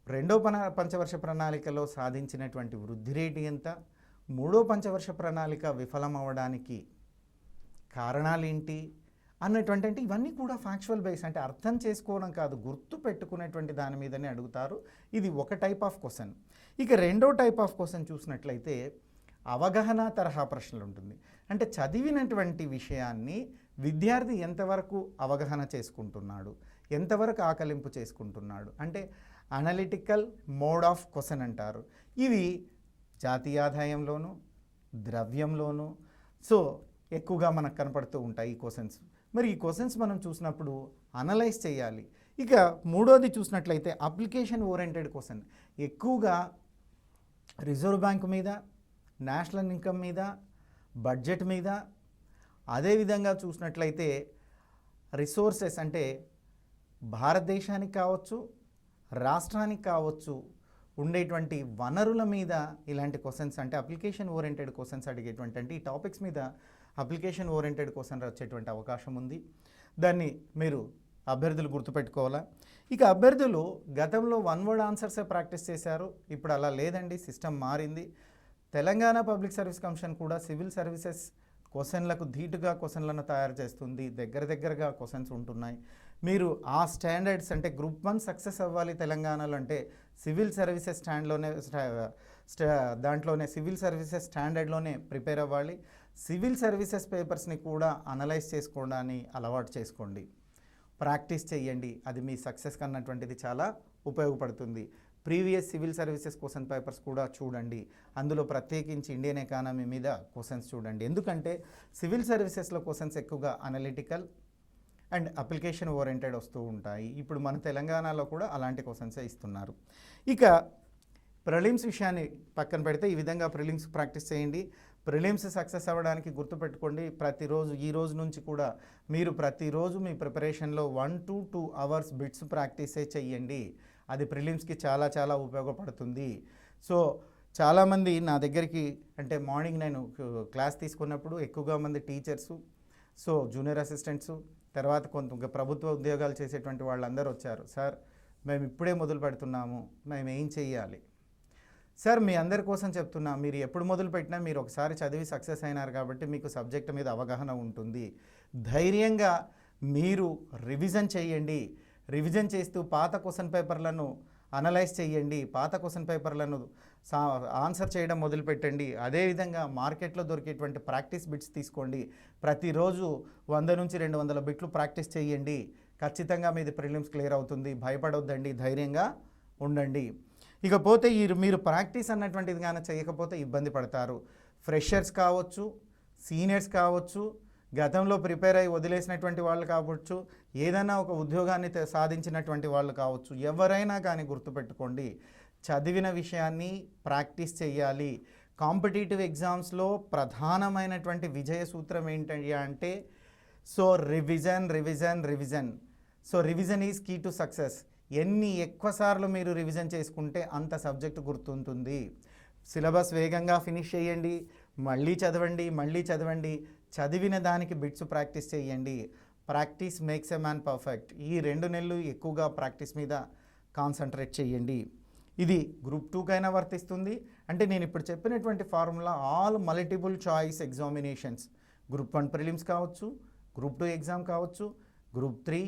రెండో పంచవర్ష ప్రణాళికలో సాధించినటువంటి వృద్ధి రేటు ఎంత, మూడో పంచవర్ష ప్రణాళిక విఫలమవడానికి కారణాలేంటి అన్నటువంటి, అంటే ఇవన్నీ కూడా ఫ్యాక్చువల్ బేస్, అంటే అర్థం చేసుకోవడం కాదు, గుర్తు పెట్టుకునేటువంటి దాని మీదనే అడుగుతారు. ఇది ఒక టైప్ ఆఫ్ క్వశ్చన్. ఇక రెండో టైప్ ఆఫ్ క్వశ్చన్ చూసినట్లయితే అవగాహన తరహా ప్రశ్నలు ఉంటుంది. అంటే చదివినటువంటి విషయాన్ని విద్యార్థి ఎంతవరకు అవగాహన చేసుకుంటున్నాడు, ఎంతవరకు ఆకలింపు చేసుకుంటున్నాడు, అంటే అనలిటికల్ మోడ్ ఆఫ్ క్వశ్చన్ అంటారు. ఇవి జాతీయాదాయంలోను ద్రవ్యంలోను సో ఎక్కువగా మనకు కనపడుతూ ఉంటాయి ఈ క్వశ్చన్స్. మరి ఈ క్వశ్చన్స్ మనం చూసినప్పుడు అనలైజ్ చేయాలి. ఇక మూడోది చూసినట్లయితే అప్లికేషన్ ఓరియంటెడ్ క్వశ్చన్. ఎక్కువగా రిజర్వ్ బ్యాంక్ మీద, నేషనల్ ఇన్కమ్ మీద, బడ్జెట్ మీద, అదేవిధంగా చూసినట్లయితే రిసోర్సెస్ అంటే భారతదేశానికి కావచ్చు, రాష్ట్రానికి కావచ్చు ఉండేటువంటి వనరుల మీద ఇలాంటి క్వశ్చన్స్, అంటే అప్లికేషన్ ఓరియంటెడ్ క్వశ్చన్స్ అడిగేటువంటి, అంటే ఈ టాపిక్స్ మీద అప్లికేషన్ ఓరియంటెడ్ క్వశ్చన్ వచ్చేటువంటి అవకాశం ఉంది. దాన్ని మీరు అభ్యర్థులు గుర్తుపెట్టుకోవాలా. ఇక అభ్యర్థులు గతంలో 1 వర్డ్ ఆన్సర్సే ప్రాక్టీస్ చేశారు, ఇప్పుడు అలా లేదండి, సిస్టమ్ మారింది. తెలంగాణ పబ్లిక్ సర్వీస్ కమిషన్ కూడా సివిల్ సర్వీసెస్ క్వశ్చన్లకు ధీటుగా క్వశ్చన్లను తయారు చేస్తుంది. దగ్గరగా క్వశ్చన్స్ ఉంటున్నాయి. మీరు ఆ స్టాండర్డ్స్, అంటే గ్రూప్ 1 సక్సెస్ అవ్వాలి తెలంగాణలో అంటే సివిల్ సర్వీసెస్ దాంట్లోనే సివిల్ సర్వీసెస్ స్టాండర్డ్లోనే ప్రిపేర్ అవ్వాలి. సివిల్ సర్వీసెస్ పేపర్స్ని కూడా అనలైజ్ చేసుకోవడాన్ని అలవాటు చేసుకోండి, ప్రాక్టీస్ చేయండి. అది మీ సక్సెస్ అన్నటువంటిది చాలా ఉపయోగపడుతుంది. Previous civil services question papers కూడా చూడండి. అందులో ప్రత్యేకించి ఇండియన్ ఎకానమీ మీద క్వశ్చన్స్ చూడండి. ఎందుకంటే సివిల్ సర్వీసెస్లో క్వశ్చన్స్ ఎక్కువగా అనలిటికల్ అండ్ అప్లికేషన్ ఓరియంటెడ్ వస్తూ ఉంటాయి. ఇప్పుడు మన తెలంగాణలో కూడా అలాంటి క్వశ్చన్సే ఇస్తున్నారు. ఇక ప్రిలిమ్స్ విషయాన్ని పక్కన పెడితే ఈ విధంగా ప్రిలిమ్స్ ప్రాక్టీస్ చేయండి. ప్రిలిమ్స్ సక్సెస్ అవ్వడానికి గుర్తుపెట్టుకోండి, ప్రతిరోజు ఈ రోజు నుంచి కూడా మీరు ప్రతిరోజు మీ ప్రిపరేషన్లో 1 to 2 అవర్స్ బిట్స్ ప్రాక్టీసే చెయ్యండి. అది ప్రిలిమ్స్కి చాలా ఉపయోగపడుతుంది. సో చాలామంది నా దగ్గరికి, అంటే మార్నింగ్ నేను క్లాస్ తీసుకున్నప్పుడు ఎక్కువగా మంది టీచర్సు సో జూనియర్ అసిస్టెంట్స్, తర్వాత కొంత ప్రభుత్వ ఉద్యోగాలు చేసేటువంటి వాళ్ళందరూ వచ్చారు. సార్ మేము ఇప్పుడే మొదలు పెడుతున్నాము, మేము ఏం చెయ్యాలి? సార్ మీ అందరి కోసం చెప్తున్నా, మీరు ఎప్పుడు మొదలు పెట్టినా మీరు ఒకసారి చదివి సక్సెస్ అయినారు కాబట్టి మీకు సబ్జెక్ట్ మీద అవగాహన ఉంటుంది. ధైర్యంగా మీరు రివిజన్ చేయండి. రివిజన్ చేస్తూ పాత క్వశ్చన్ పేపర్లను అనలైజ్ చేయండి, పాత క్వశ్చన్ పేపర్లను ఆన్సర్ చేయడం మొదలుపెట్టండి. అదేవిధంగా మార్కెట్లో దొరికేటువంటి ప్రాక్టీస్ బిట్స్ తీసుకోండి. ప్రతిరోజు 100 నుంచి 200 బిట్లు ప్రాక్టీస్ చేయండి. ఖచ్చితంగా మీది ప్రిలిమ్స్ క్లియర్ అవుతుంది. భయపడొద్దండి, ధైర్యంగా ఉండండి. ఇకపోతే మీరు ప్రాక్టీస్ అన్నటువంటిది కానీ చేయకపోతే ఇబ్బంది పడతారు. ఫ్రెషర్స్ కావచ్చు, సీనియర్స్ కావచ్చు, గతంలో ప్రిపేర్ అయ్యి వదిలేసినటువంటి వాళ్ళు కావచ్చు, ఏదైనా ఒక ఉద్యోగాన్ని సాధించినటువంటి వాళ్ళు కావచ్చు, ఎవరైనా కానీ గుర్తుపెట్టుకోండి, చదివిన విషయాన్ని ప్రాక్టీస్ చేయాలి. కాంపిటీటివ్ ఎగ్జామ్స్లో ప్రధానమైనటువంటి విజయ సూత్రం ఏంటంటే అంటే revision. So revision is key to success. ఎన్ని ఎక్కువసార్లు మీరు రివిజన్ చేసుకుంటే అంత సబ్జెక్టు గుర్తుంటుంది. సిలబస్ వేగంగా ఫినిష్ చేయండి, మళ్ళీ చదవండి. చదివిన దానికి బిట్స్ ప్రాక్టీస్ చేయండి. Practice makes a man perfect. ఈ 2 నెలలు ఎక్కువగా ప్రాక్టీస్ మీద కాన్సన్ట్రేట్ చేయండి. ఇది గ్రూప్ 2కైనా వర్తిస్తుంది. అంటే నేను ఇప్పుడు చెప్పినటువంటి formula all multiple choice examinations, group 1 prelims కావచ్చు, గ్రూప్ 2 ఎగ్జామ్ కావచ్చు, గ్రూప్ 3,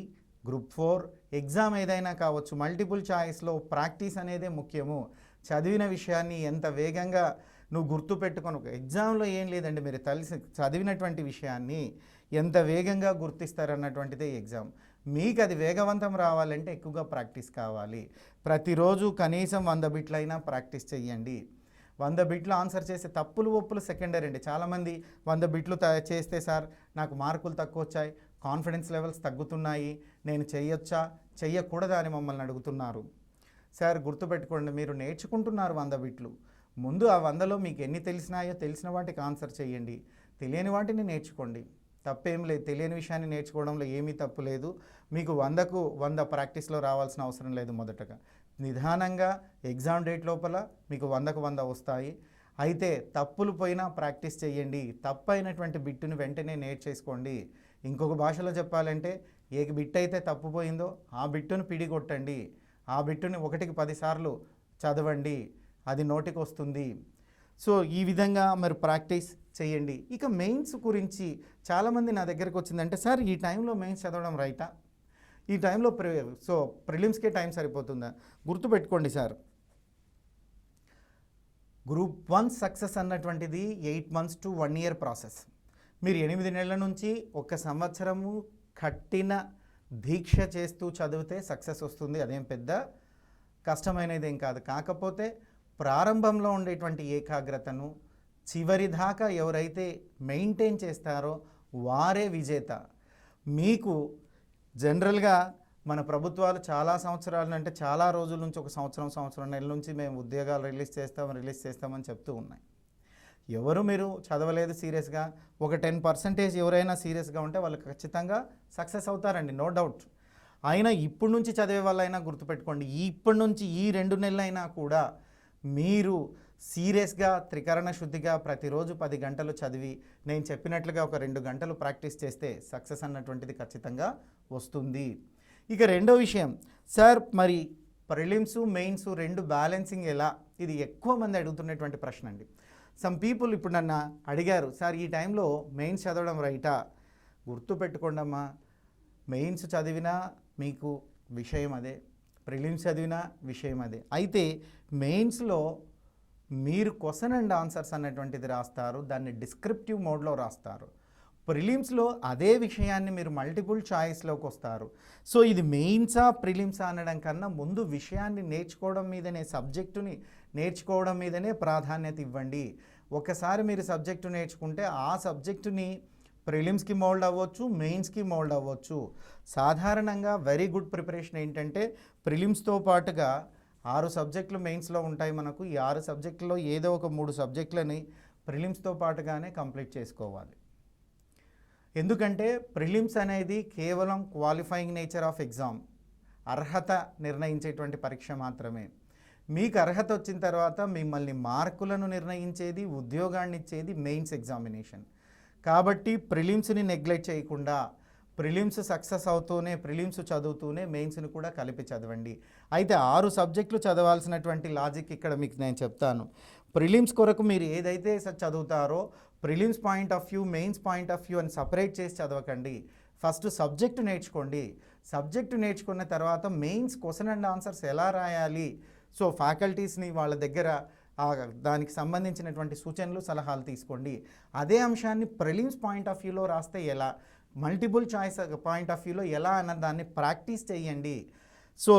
గ్రూప్ 4 ఎగ్జామ్ ఏదైనా కావచ్చు, మల్టిపుల్ చాయిస్లో ప్రాక్టీస్ అనేదే ముఖ్యము. చదివిన విషయాన్ని ఎంత వేగంగా నువ్వు గుర్తుపెట్టుకొని, ఎగ్జామ్లో ఏం లేదండి, మీరు చదివినటువంటి విషయాన్ని ఎంత వేగంగా గుర్తిస్తారన్నటువంటిదే ఎగ్జామ్. మీకు అది వేగవంతం రావాలంటే ఎక్కువగా ప్రాక్టీస్ కావాలి. ప్రతిరోజు కనీసం 100 బిట్లైనా ప్రాక్టీస్ చేయండి. 100 బిట్లు ఆన్సర్ చేసే తప్పులు ఒప్పులు సెకండరీ అండి. చాలామంది 100 బిట్లు చేస్తే సార్ నాకు మార్కులు తక్కువ వచ్చాయి, కాన్ఫిడెన్స్ లెవెల్స్ తగ్గుతున్నాయి, నేను చేయొచ్చా చెయ్యకూడదా అని మమ్మల్ని అడుగుతున్నారు. సార్ గుర్తుపెట్టుకోండి, మీరు నేర్చుకుంటున్నారు 100 బిట్లు. ముందు ఆ 100లో మీకు ఎన్ని తెలిసినాయో తెలిసిన వాటికి ఆన్సర్ చేయండి, తెలియని వాటిని నేర్చుకోండి. తప్పేం లేదు, తెలియని విషయాన్ని నేర్చుకోవడంలో ఏమీ తప్పు లేదు. మీకు 100కు 100 ప్రాక్టీస్లో రావాల్సిన అవసరం లేదు. మొదటగా నిదానంగా ఎగ్జామ్ డేట్ లోపల మీకు 100కు 100 వస్తాయి. అయితే తప్పులు పోయినా ప్రాక్టీస్ చేయండి. తప్పైనటువంటి బిట్టుని వెంటనే నేర్చేసుకోండి. ఇంకొక భాషలో చెప్పాలంటే ఏ బిట్ అయితే తప్పుపోయిందో ఆ బిట్టును పిడిగొట్టండి. ఆ బిట్టుని 1కి 10 సార్లు చదవండి, అది నోటికి వస్తుంది. సో ఈ విధంగా మరి ప్రాక్టీస్ చేయండి. ఇక మెయిన్స్ గురించి చాలామంది నా దగ్గరకు వచ్చిందంటే, సార్ ఈ టైంలో మెయిన్స్ చదవడం రైటా, ఈ టైంలో ప్రిలిమ్స్కే టైం సరిపోతుందా? గుర్తుపెట్టుకోండి సార్, గ్రూప్ 1 సక్సెస్ అన్నటువంటిది 8 months to 1 year ప్రాసెస్. మీరు 8 నెలల నుంచి 1 సంవత్సరము కఠిన దీక్ష చేస్తూ చదివితే సక్సెస్ వస్తుంది. అదేం పెద్ద కష్టమైనది ఏం కాదు. కాకపోతే ప్రారంభంలో ఉండేటువంటి ఏకాగ్రతను చివరి దాకా ఎవరైతే మెయింటైన్ చేస్తారో వారే విజేత. మీకు జనరల్గా మన ప్రభుత్వాలు చాలా సంవత్సరాల అంటే చాలా రోజుల నుంచి, 1 సంవత్సరం నెలల నుంచి మేము ఉద్యోగాలు రిలీజ్ చేస్తామని చెప్తూ ఉన్నాయి. ఎవరు మీరు చదవలేదు సీరియస్గా, ఒక 10% ఎవరైనా సీరియస్గా ఉంటే వాళ్ళు ఖచ్చితంగా సక్సెస్ అవుతారండి, నో డౌట్. అయినా ఇప్పటి నుంచి చదివే వాళ్ళైనా గుర్తుపెట్టుకోండి, ఇప్పటి నుంచి ఈ 2 నెలలైనా కూడా మీరు సీరియస్గా త్రికరణ శుద్ధిగా ప్రతిరోజు 10 గంటలు చదివి నేను చెప్పినట్లుగా ఒక 2 గంటలు ప్రాక్టీస్ చేస్తే సక్సెస్ అన్నటువంటిది ఖచ్చితంగా వస్తుంది. ఇక రెండో విషయం, సార్ మరి ప్రిలిమ్స్ మెయిన్స్ 2 బ్యాలెన్సింగ్ ఎలా? ఇది ఎక్కువ మంది అడుగుతున్నటువంటి ప్రశ్న అండి. సమ్ పీపుల్ ఇప్పుడు నన్ను అడిగారు, సార్ ఈ టైంలో మెయిన్స్ చదవడం రైటా? గుర్తుపెట్టుకోండి అమ్మా, మెయిన్స్ చదివినా మీకు విషయం అదే, ప్రిలిమ్స్ చదివినా విషయం అదే. అయితే మెయిన్స్లో మీరు క్వశ్చన్ అండ్ ఆన్సర్స్ అన్నటువంటిది రాస్తారు, దాన్ని డిస్క్రిప్టివ్ మోడ్లో రాస్తారు. ప్రిలిమ్స్లో అదే విషయాన్ని మీరు మల్టిపుల్ చాయిస్లోకి వస్తారు. సో ఇది మెయిన్సా ప్రిలిమ్సా అనడం కన్నా ముందు విషయాన్ని నేర్చుకోవడం మీదనే, సబ్జెక్టుని నేర్చుకోవడం మీదనే ప్రాధాన్యత ఇవ్వండి. ఒకసారి మీరు సబ్జెక్టు నేర్చుకుంటే ఆ సబ్జెక్టుని ప్రిలిమ్స్కి మోల్డ్ అవ్వచ్చు, మెయిన్స్కి మోల్డ్ అవ్వచ్చు. సాధారణంగా వెరీ గుడ్ ప్రిపరేషన్ ఏంటంటే ప్రిలిమ్స్తో పాటుగా 6 సబ్జెక్టులు మెయిన్స్లో ఉంటాయి మనకు. ఈ 6 సబ్జెక్టుల్లో ఏదో ఒక 3 సబ్జెక్టులని ప్రిలిమ్స్తో పాటుగానే కంప్లీట్ చేసుకోవాలి. ఎందుకంటే ప్రిలిమ్స్ అనేది కేవలం క్వాలిఫైయింగ్ నేచర్ ఆఫ్ ఎగ్జామ్, అర్హత నిర్ణయించేటువంటి పరీక్ష మాత్రమే. మీకు అర్హత వచ్చిన తర్వాత మిమ్మల్ని మార్కులను నిర్ణయించేది, ఉద్యోగాన్ని ఇచ్చేది మెయిన్స్ ఎగ్జామినేషన్. కాబట్టి ప్రిలిమ్స్ని నెగ్లెక్ట్ చేయకుండా ప్రిలిమ్స్ సక్సెస్ అవుతూనే ప్రిలిమ్స్ చదువుతూనే మెయిన్స్ని కూడా కలిపి చదవండి. అయితే 6 సబ్జెక్టులు చదవాల్సినటువంటి లాజిక్ ఇక్కడ మీకు నేను చెప్తాను. ప్రిలిమ్స్ కొరకు మీరు ఏదైతే చదువుతారో prelims point of view, mains point of view అని సపరేట్ చేసి చదవకండి. ఫస్ట్ సబ్జెక్టు నేర్చుకోండి. సబ్జెక్టు నేర్చుకున్న తర్వాత మెయిన్స్ క్వశ్చన్ అండ్ ఆన్సర్స్ ఎలా రాయాలి, సో ఫ్యాకల్టీస్ని వాళ్ళ దగ్గర దానికి సంబంధించినటువంటి సూచనలు సలహాలు తీసుకోండి. అదే అంశాన్ని ప్రిలిమ్స్ పాయింట్ ఆఫ్ వ్యూలో రాస్తే ఎలా, మల్టిపుల్ చాయిస్ పాయింట్ ఆఫ్ వ్యూలో ఎలా అన్న దాన్ని ప్రాక్టీస్ చేయండి. సో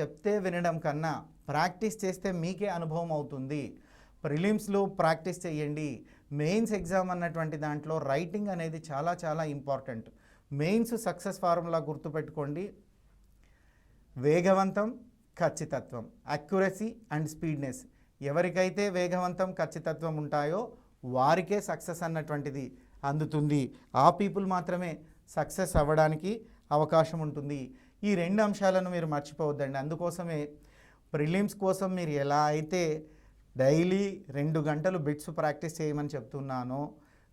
చెప్తే వినడం కన్నా ప్రాక్టీస్ చేస్తే మీకే అనుభవం అవుతుంది. ప్రిలిమ్స్లో ప్రాక్టీస్ చేయండి. మెయిన్స్ ఎగ్జామ్ అన్నటువంటి దాంట్లో రైటింగ్ అనేది చాలా చాలా ఇంపార్టెంట్. మెయిన్స్ సక్సెస్ ఫార్ములా గుర్తుపెట్టుకోండి. వేగవంతం, ఖచ్చితత్వం, అక్యురసీ అండ్ స్పీడ్నెస్. ఎవరికైతే వేగవంతం, ఖచ్చితత్వం ఉంటాయో వారికే సక్సెస్ అన్నటువంటిది అందుతుంది. ఆ పీపుల్ మాత్రమే సక్సెస్ అవ్వడానికి అవకాశం ఉంటుంది. ఈ 2 అంశాలను మీరు మర్చిపోవద్దండి. అందుకోసమే ప్రిలిమ్స్ కోసం మీరు ఎలా అయితే డైలీ 2 గంటలు బిట్స్ ప్రాక్టీస్ చేయమని చెప్తున్నానో,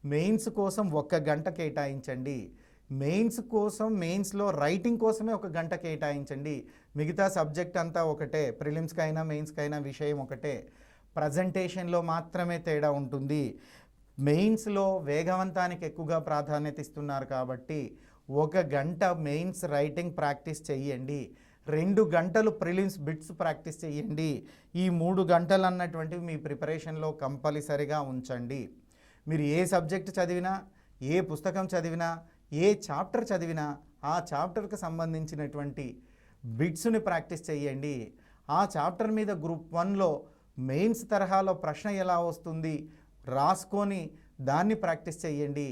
మెయిన్స్ కోసం 1 గంట కేటాయించండి. మెయిన్స్ కోసం, మెయిన్స్లో రైటింగ్ కోసమే 1 గంట కేటాయించండి. మిగతా సబ్జెక్ట్ అంతా ఒకటే, ప్రిలిమ్స్కైనా మెయిన్స్కైనా విషయం ఒకటే. ప్రజెంటేషన్లో మాత్రమే తేడా ఉంటుంది. మెయిన్స్లో వేగవంతానికి ఎక్కువగా ప్రాధాన్యత ఇస్తున్నారు కాబట్టి 1 గంట మెయిన్స్ రైటింగ్ ప్రాక్టీస్ చేయండి. 2 గంటలు ప్రిలిమ్స్ బిట్స్ ప్రాక్టీస్ చేయండి. ఈ 3 గంటలు అన్నటువంటివి మీ ప్రిపరేషన్లో కంపల్సరిగా ఉంచండి. మీరు ఏ సబ్జెక్ట్ చదివినా, ఏ పుస్తకం చదివినా, ఏ చాప్టర్ చదివినా ఆ చాప్టర్కి సంబంధించినటువంటి బిట్స్ని ప్రాక్టీస్ చేయండి. ఆ చాప్టర్ మీద గ్రూప్ 1లో మెయిన్స్ తరహాలో ప్రశ్న ఎలా వస్తుంది రాసుకొని దాన్ని ప్రాక్టీస్ చేయండి.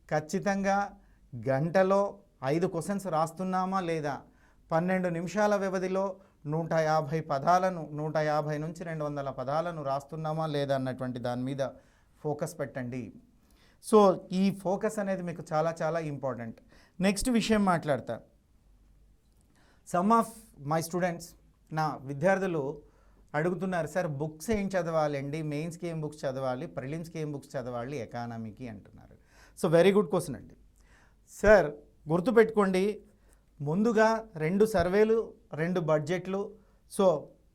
ఖచ్చితంగా గంటలో 5 క్వశ్చన్స్ రాస్తున్నామా లేదా, 12 నిమిషాల వ్యవధిలో 150 పదాలను, 150 నుంచి 200 పదాలను రాస్తున్నామా లేదా అన్నటువంటి దాని మీద ఫోకస్ పెట్టండి. సో ఈ ఫోకస్ అనేది మీకు చాలా చాలా ఇంపార్టెంట్. నెక్స్ట్ విషయం మాట్లాడతా. సమ్ ఆఫ్ మై స్టూడెంట్స్, నా విద్యార్థులు అడుగుతున్నారు, సార్ బుక్స్ ఏం చదవాలండి, మెయిన్స్కి ఏం బుక్స్ చదవాలి, ప్రిలిమ్స్కి ఏం బుక్స్ చదవాలి, ఎకానమీకి అంటున్నారు. సో వెరీ గుడ్ క్వశ్చన్ అండి. సార్ గుర్తుపెట్టుకోండి, ముందుగా 2 సర్వేలు, 2 బడ్జెట్లు, సో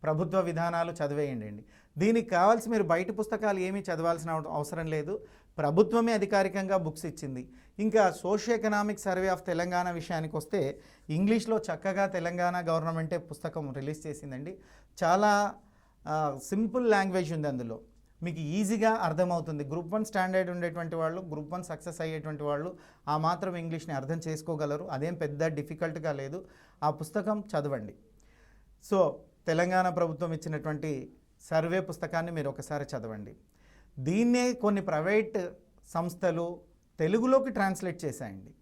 ప్రభుత్వ విధానాలు చదివేయండి. దీనికి కావాల్సి మీరు బయట పుస్తకాలు ఏమీ చదవాల్సిన అవసరం లేదు. ప్రభుత్వమే అధికారికంగా బుక్స్ ఇచ్చింది. ఇంకా socio economic survey of Telangana విషయానికి వస్తే ఇంగ్లీష్లో చక్కగా తెలంగాణ గవర్నమెంటే పుస్తకం రిలీజ్ చేసిందండి. చాలా సింపుల్ లాంగ్వేజ్ ఉంది అందులో, మీకు ఈజీగా అర్థమవుతుంది. గ్రూప్ 1 స్టాండర్డ్ ఉండేటువంటి వాళ్ళు, గ్రూప్ 1 సక్సెస్ అయ్యేటువంటి వాళ్ళు ఆ మాత్రం ఇంగ్లీష్ని అర్థం చేసుకోగలరు. అదేం పెద్ద డిఫికల్ట్గా లేదు. ఆ పుస్తకం చదవండి. సో తెలంగాణ ప్రభుత్వం ఇచ్చినటువంటి సర్వే పుస్తకాన్ని మీరు ఒకసారి చదవండి. దీన్నే కొన్ని ప్రైవేట్ సంస్థలు తెలుగులోకి ట్రాన్స్లేట్ చేశాయండి.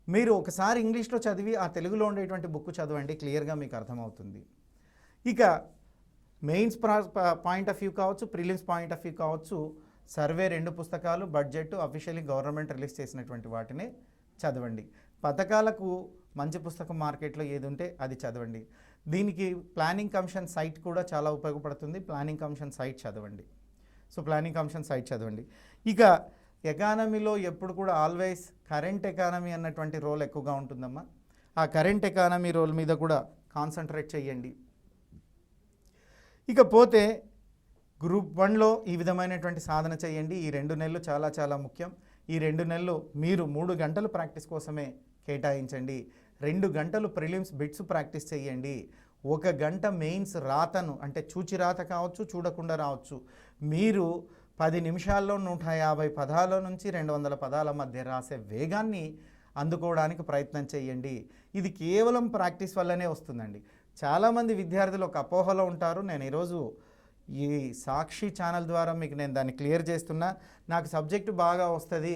మీరు ఒకసారి ఇంగ్లీష్లో చదివి ఆ తెలుగులో ఉండేటువంటి బుక్ చదవండి, క్లియర్గా మీకు అర్థమవుతుంది. ఇక మెయిన్స్ పాయింట్ ఆఫ్ వ్యూ కావచ్చు, ప్రిలిమ్స్ పాయింట్ ఆఫ్ వ్యూ కావచ్చు, సర్వే 2 పుస్తకాలు, బడ్జెట్ అఫీషియల్లీ గవర్నమెంట్ రిలీజ్ చేసినటువంటి వాటినే చదవండి. పథకాలకు మంచి పుస్తకం మార్కెట్లో ఏది ఉంటే అది చదవండి. దీనికి ప్లానింగ్ కమిషన్ సైట్ కూడా చాలా ఉపయోగపడుతుంది. ప్లానింగ్ కమిషన్ సైట్ చదవండి. సో ప్లానింగ్ కమిషన్ సైట్ చదవండి. ఇక ఎకానమీలో ఎప్పుడు కూడా ఆల్వేస్ కరెంట్ ఎకానమీ అన్నటువంటి రోల్ ఎక్కువగా ఉంటుందమ్మా. ఆ కరెంట్ ఎకానమీ రోల్ మీద కూడా కాన్సన్ట్రేట్ చేయండి. ఇకపోతే గ్రూప్ 1లో ఈ విధమైనటువంటి సాధన చేయండి. ఈ 2 నెలలు చాలా చాలా ముఖ్యం. ఈ 2 నెలలు మీరు 3 గంటలు ప్రాక్టీస్ కోసమే కేటాయించండి. 2 గంటలు ప్రిలిమ్స్ బిట్స్ ప్రాక్టీస్ చేయండి. 1 గంట మెయిన్స్ రాతను, అంటే చూచి రాత కావచ్చు, చూడకుండా రావచ్చు, మీరు 10 నిమిషాల్లో 150 పదాల నుంచి 200 పదాల మధ్య రాసే వేగాన్ని అందుకోవడానికి ప్రయత్నం చేయండి. ఇది కేవలం ప్రాక్టీస్ వల్లనే వస్తుందండి. చాలామంది విద్యార్థులు ఒక అపోహలో ఉంటారు. నేను ఈరోజు ఈ సాక్షి ఛానల్ ద్వారా మీకు నేను దాన్ని క్లియర్ చేస్తున్నా. నాకు సబ్జెక్టు బాగా వస్తుంది,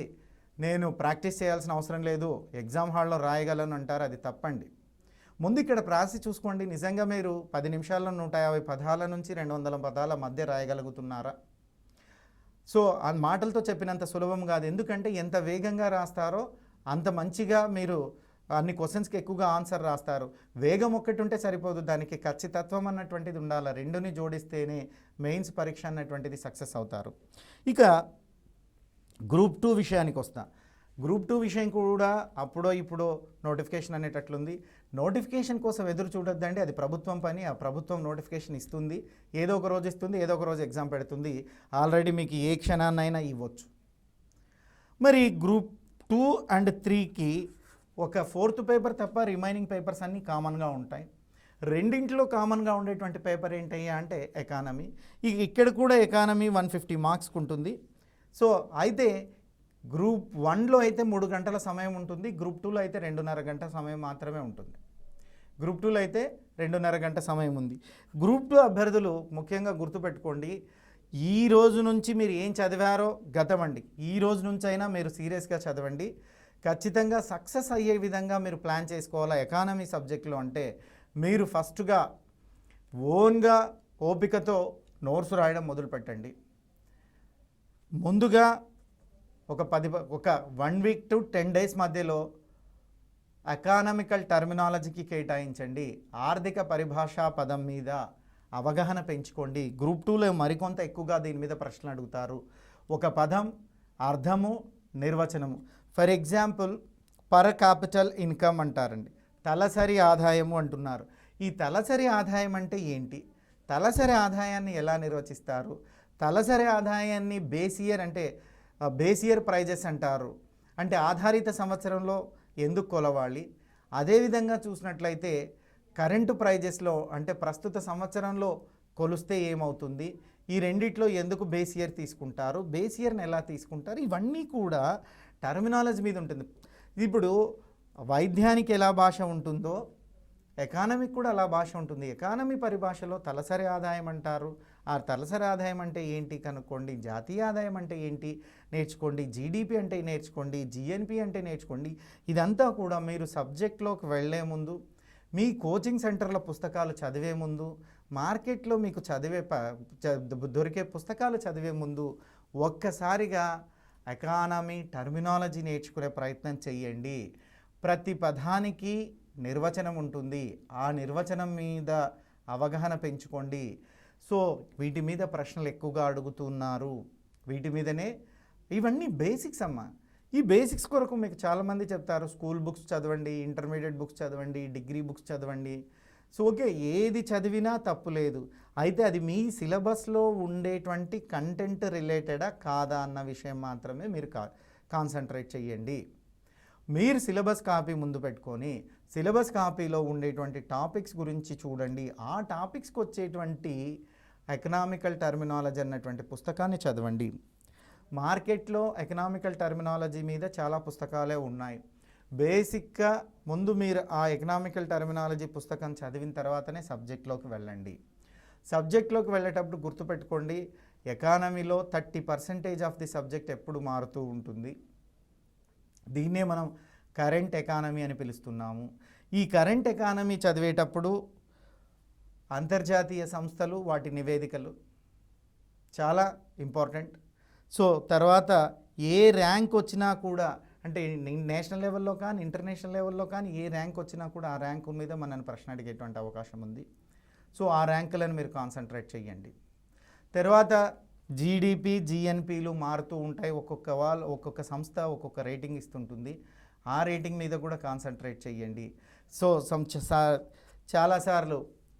నేను ప్రాక్టీస్ చేయాల్సిన అవసరం లేదు, ఎగ్జామ్ హాల్లో రాయగలను అంటారు. అది తప్పండి. ముందు ఇక్కడ రాసి చూసుకోండి, నిజంగా మీరు 10 నిమిషాల్లో 150 పదాల నుంచి 200 పదాల మధ్య రాయగలుగుతున్నారా? సో ఆ మాటలతో చెప్పినంత సులభం కాదు. ఎందుకంటే ఎంత వేగంగా రాస్తారో అంత మంచిగా మీరు అన్ని క్వశ్చన్స్కి ఎక్కువగా ఆన్సర్ రాస్తారు. వేగం ఒక్కటి ఉంటే సరిపోదు, దానికి ఖచ్చితత్వం అన్నటువంటిది ఉండాలి. 2ని జోడిస్తేనే మెయిన్స్ పరీక్ష అన్నటువంటిది సక్సెస్ అవుతారు. ఇక గ్రూప్ 2 విషయానికి వస్తా. గ్రూప్ 2 విషయం కూడా అప్పుడో ఇప్పుడో నోటిఫికేషన్ అనేటట్లుంది. నోటిఫికేషన్ కోసం ఎదురు చూడొద్దండి, అది ప్రభుత్వం పని. ఆ ప్రభుత్వం నోటిఫికేషన్ ఇస్తుంది, ఏదో ఒక రోజు ఇస్తుంది, ఏదో ఒక రోజు ఎగ్జామ్ పెడుతుంది. ఆల్రెడీ మీకు ఏ క్షణాన్నైనా ఇవ్వచ్చు. మరి గ్రూప్ 2 అండ్ 3కి ఒక 4th పేపర్ తప్ప రిమైనింగ్ పేపర్స్ అన్నీ కామన్గా ఉంటాయి. రెండింటిలో కామన్గా ఉండేటువంటి పేపర్ ఏంటయ్యా అంటే ఎకానమీ. ఇక్కడ కూడా ఎకానమీ 150 మార్క్స్కి ఉంటుంది. సో అయితే గ్రూప్ 1లో అయితే 3 గంటల సమయం ఉంటుంది, గ్రూప్ 2లో అయితే 2.5 గంటల సమయం మాత్రమే ఉంటుంది. గ్రూప్ 2లో అయితే 2.5 గంట సమయం ఉంది. గ్రూప్ 2 అభ్యర్థులు ముఖ్యంగా గుర్తుపెట్టుకోండి, ఈ రోజు నుంచి మీరు ఏం చదివారో గతమండి, ఈ రోజు నుంచి అయినా మీరు సీరియస్గా చదవండి. ఖచ్చితంగా సక్సెస్ అయ్యే విధంగా మీరు ప్లాన్ చేసుకోవాలా ఎకానమీ సబ్జెక్టులో. అంటే మీరు ఫస్ట్గా ఓన్గా ఓపికతో నోట్స్ రాయడం మొదలుపెట్టండి. ముందుగా ఒక 1 వీక్ టు 10 డేస్ మధ్యలో ఎకానమికల్ టర్మినాలజీకి కేటాయించండి. ఆర్థిక పరిభాషా పదం మీద అవగాహన పెంచుకోండి. గ్రూప్ 2లో మరికొంత ఎక్కువగా దీని మీద ప్రశ్నలు అడుగుతారు. ఒక పదం, అర్థము, నిర్వచనము. For example per capital income అంటారండి, తలసరి ఆదాయము అంటున్నారు. ఈ తలసరి ఆదాయం అంటే ఏంటి? తలసరి ఆదాయాన్ని ఎలా నిర్వచిస్తారు? తలసరి ఆదాయాన్ని బేస్ ఇయర్ అంటే బేస్ ఇయర్ ప్రైజెస్ అంటారు. అంటే ఆధారిత సంవత్సరంలో ఎందుకు కొలవాలి? అదేవిధంగా చూసినట్లయితే కరెంటు ప్రైజెస్లో అంటే ప్రస్తుత సంవత్సరంలో కొలిస్తే ఏమవుతుంది? ఈ రెండిట్లో ఎందుకు బేస్ ఇయర్ తీసుకుంటారు? బేస్ ఇయర్ని ఎలా తీసుకుంటారు? ఇవన్నీ కూడా టర్మినాలజీ మీద ఉంటుంది. ఇప్పుడు వైద్యానికి ఎలా భాష ఉంటుందో ఎకానమీకి కూడా అలా భాష ఉంటుంది. ఎకానమీ పరిభాషలో తలసరి ఆదాయం అంటారు. ఆ తలసరి ఆదాయం అంటే ఏంటి కనుక్కోండి. జాతీయ ఆదాయం అంటే ఏంటి నేర్చుకోండి. జీడిపి అంటే నేర్చుకోండి. జిఎన్పి అంటే నేర్చుకోండి. ఇదంతా కూడా మీరు సబ్జెక్ట్లోకి వెళ్ళే ముందు, మీ కోచింగ్ సెంటర్ల పుస్తకాలు చదివే ముందు, మార్కెట్లో మీకు దొరికే పుస్తకాలు చదివే ముందు ఒక్కసారిగా ఎకానమీ టర్మినాలజీ నేర్చుకునే ప్రయత్నం చేయండి. ప్రతి పదానికి నిర్వచనం ఉంటుంది, ఆ నిర్వచనం మీద అవగాహన పెంచుకోండి. సో వీటి మీద ప్రశ్నలు ఎక్కువగా అడుగుతున్నారు, వీటి మీదనే. ఇవన్నీ బేసిక్స్ అమ్మ. ఈ బేసిక్స్ కొరకు మీకు చాలామంది చెప్తారు స్కూల్ బుక్స్ చదవండి, ఇంటర్మీడియట్ బుక్స్ చదవండి, డిగ్రీ బుక్స్ చదవండి. సో ఓకే, ఏది చదివినా తప్పు లేదు. అయితే అది మీ సిలబస్లో ఉండేటువంటి కంటెంట్ రిలేటెడా కాదా అన్న విషయం మాత్రమే మీరు కాన్సన్ట్రేట్ చేయండి. మీరు సిలబస్ కాపీ ముందు పెట్టుకొని సిలబస్ కాపీలో ఉండేటువంటి టాపిక్స్ గురించి చూడండి. ఆ టాపిక్స్కి వచ్చేటువంటి ఎకనామికల్ టర్మినాలజీ అన్నటువంటి పుస్తకాన్ని చదవండి. మార్కెట్లో ఎకనామికల్ టర్మినాలజీ మీద చాలా పుస్తకాలే ఉన్నాయి. బేసిక్గా ముందు మీరు ఆ ఎకనామికల్ టర్మినాలజీ పుస్తకం చదివిన తర్వాతనే సబ్జెక్ట్లోకి వెళ్ళండి. సబ్జెక్ట్లోకి వెళ్ళేటప్పుడు గుర్తుపెట్టుకోండి, ఎకానమీలో 30% ఆఫ్ ది సబ్జెక్ట్ ఎప్పుడు మారుతూ ఉంటుంది. దీన్నే మనం కరెంట్ ఎకానమీ అని పిలుస్తున్నాము. ఈ కరెంట్ ఎకానమీ చదివేటప్పుడు అంతర్జాతీయ సంస్థలు, వాటి నివేదికలు చాలా ఇంపార్టెంట్. సో తర్వాత ఏ ర్యాంక్ వచ్చినా కూడా, అంటే నేషనల్ లెవెల్లో కానీ ఇంటర్నేషనల్ లెవెల్లో కానీ ఏ ర్యాంక్ వచ్చినా కూడా ఆ ర్యాంకు మీద మనల్ని ప్రశ్న అడిగేటువంటి అవకాశం ఉంది. సో ఆ ర్యాంకులను మీరు కాన్సన్ట్రేట్ చేయండి. తర్వాత జీడిపి, జిఎన్పిలు మారుతూ ఉంటాయి. ఒక్కొక్క సంస్థ ఒక్కొక్క రేటింగ్ ఇస్తుంటుంది. ఆ రేటింగ్ మీద కూడా కాన్సన్ట్రేట్ చేయండి. సో చాలాసార్లు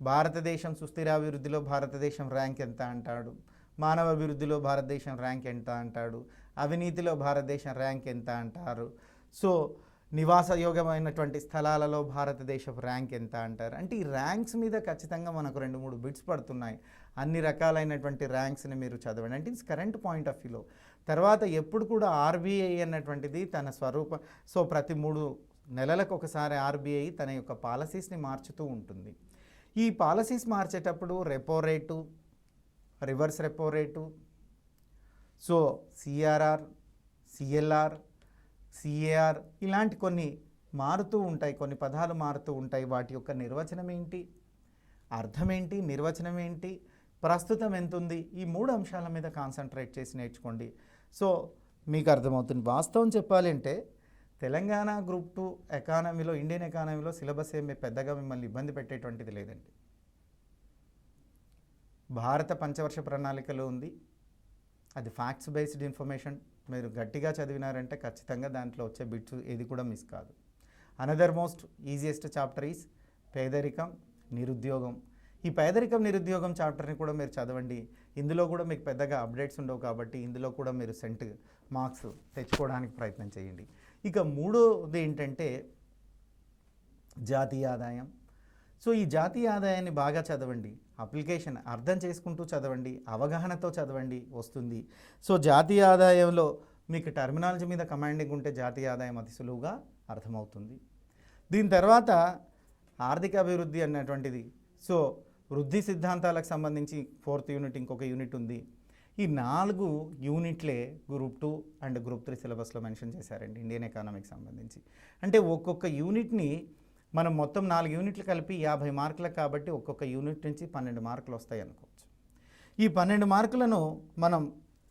భారతదేశం సుస్థిరాభివృద్ధిలో భారతదేశం ర్యాంక్ ఎంత అంటాడు, మానవ అభివృద్ధిలో భారతదేశం ర్యాంక్ ఎంత అంటాడు, అవినీతిలో భారతదేశం ర్యాంక్ ఎంత అంటారు. సో నివాసయోగ్యమైనటువంటి స్థలాలలో భారతదేశపు ర్యాంక్ ఎంత అంటారు. అంటే ఈ ర్యాంక్స్ మీద ఖచ్చితంగా మనకు 2-3 బిట్స్ పడుతున్నాయి. అన్ని రకాలైనటువంటి ర్యాంక్స్ని మీరు చదవండి. అంటే ఇట్స్ కరెంట్ పాయింట్ ఆఫ్ వ్యూలో. తర్వాత ఎప్పుడు కూడా ఆర్బీఐ అన్నటువంటిది తన సో ప్రతి 3 నెలలకు ఒకసారి ఆర్బీఐ తన యొక్క పాలసీస్ని మార్చుతూ ఉంటుంది. ఈ పాలసీస్ మార్చేటప్పుడు repo rate, reverse repo rate, so CRR, CLR, CAR ఇలాంటి కొన్ని మారుతూ ఉంటాయి, కొన్ని పదాలు మారుతూ ఉంటాయి. వాటి యొక్క నిర్వచనం ఏంటి, అర్థం ఏంటి, నిర్వచనం ఏంటి, ప్రస్తుతం ఎంత ఉంది, ఈ 3 అంశాల మీద కాన్సన్ట్రేట్ చేసి నేర్చుకోండి. సో మీకు అర్థమవుతుంది. వాస్తవం చెప్పాలి అంటే తెలంగాణ గ్రూప్ 2 ఎకానమీలో, ఇండియన్ ఎకానమీలో సిలబస్ ఏమి పెద్దగా మిమ్మల్ని ఇబ్బంది పెట్టేటువంటిది లేదండి. భారత పంచవర్ష ప్రణాళికలో ఉంది. అది ఫ్యాక్ట్స్ బేస్డ్ ఇన్ఫర్మేషన్ మీరు గట్టిగా చదివినారంటే ఖచ్చితంగా దాంట్లో వచ్చే బిట్స్ ఏది కూడా మిస్ కాదు. Another most easiest chapter is పేదరికం నిరుద్యోగం. ఈ పేదరికం నిరుద్యోగం చాప్టర్ని కూడా మీరు చదవండి. ఇందులో కూడా మీకు పెద్దగా అప్డేట్స్ ఉండవు కాబట్టి ఇందులో కూడా మీరు సెంట్ మార్క్స్ తెచ్చుకోవడానికి ప్రయత్నం చేయండి. ఇక మూడోది ఏంటంటే జాతీయ ఆదాయం. సో ఈ జాతీయ ఆదాయాన్ని బాగా చదవండి, అప్లికేషన్ అర్థం చేసుకుంటూ చదవండి, అవగాహనతో చదవండి, వస్తుంది. సో జాతీయ ఆదాయంలో మీకు టర్మినాలజీ మీద కమాండింగ్ ఉంటే జాతీయ ఆదాయం అతి సులువుగా అర్థమవుతుంది. దీని తర్వాత ఆర్థిక అభివృద్ధి అన్నటువంటిది. సో వృద్ధి సిద్ధాంతాలకు సంబంధించి 4th యూనిట్ ఇంకొక యూనిట్ ఉంది. ఈ 4 యూనిట్లే గ్రూప్ 2 అండ్ గ్రూప్ 3 సిలబస్లో మెన్షన్ చేశారండి ఇండియన్ ఎకానమీకి సంబంధించి. అంటే ఒక్కొక్క యూనిట్ని మనం మొత్తం 4 యూనిట్లు కలిపి 50 మార్కులకు కాబట్టి ఒక్కొక్క యూనిట్ నుంచి 12 మార్కులు వస్తాయి అనుకోవచ్చు. ఈ 12 మార్కులను మనం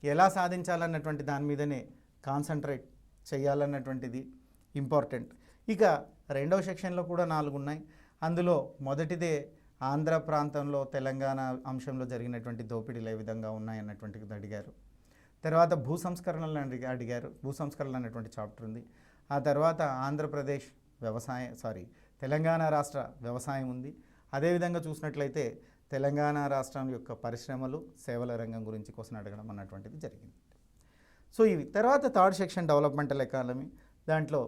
ఎలా సాధించాలన్నటువంటి దాని మీదనే కాన్సన్ట్రేట్ చేయాలన్నటువంటిది ఇంపార్టెంట్. ఇక రెండవ సెక్షన్లో కూడా 4 ఉన్నాయి. అందులో మొదటిదే ఆంధ్ర ప్రాంతంలో తెలంగాణ అంశంలో జరిగినటువంటి దోపిడీలు ఏ విధంగా ఉన్నాయన్నటువంటిది అడిగారు. తర్వాత భూ సంస్కరణలు అడిగారు. భూ సంస్కరణలు అనేటువంటి చాప్టర్ ఉంది. ఆ తర్వాత ఆంధ్రప్రదేశ్ తెలంగాణ రాష్ట్ర వ్యవసాయం ఉంది. అదేవిధంగా చూసినట్లయితే తెలంగాణ రాష్ట్రం యొక్క పరిశ్రమలు సేవల రంగం గురించి క్వశ్చన్ అడగడం అన్నటువంటిది జరిగింది. సో ఇవి తర్వాత 3rd సెక్షన్ డెవలప్మెంటల్ ఎకానమీ. దాంట్లో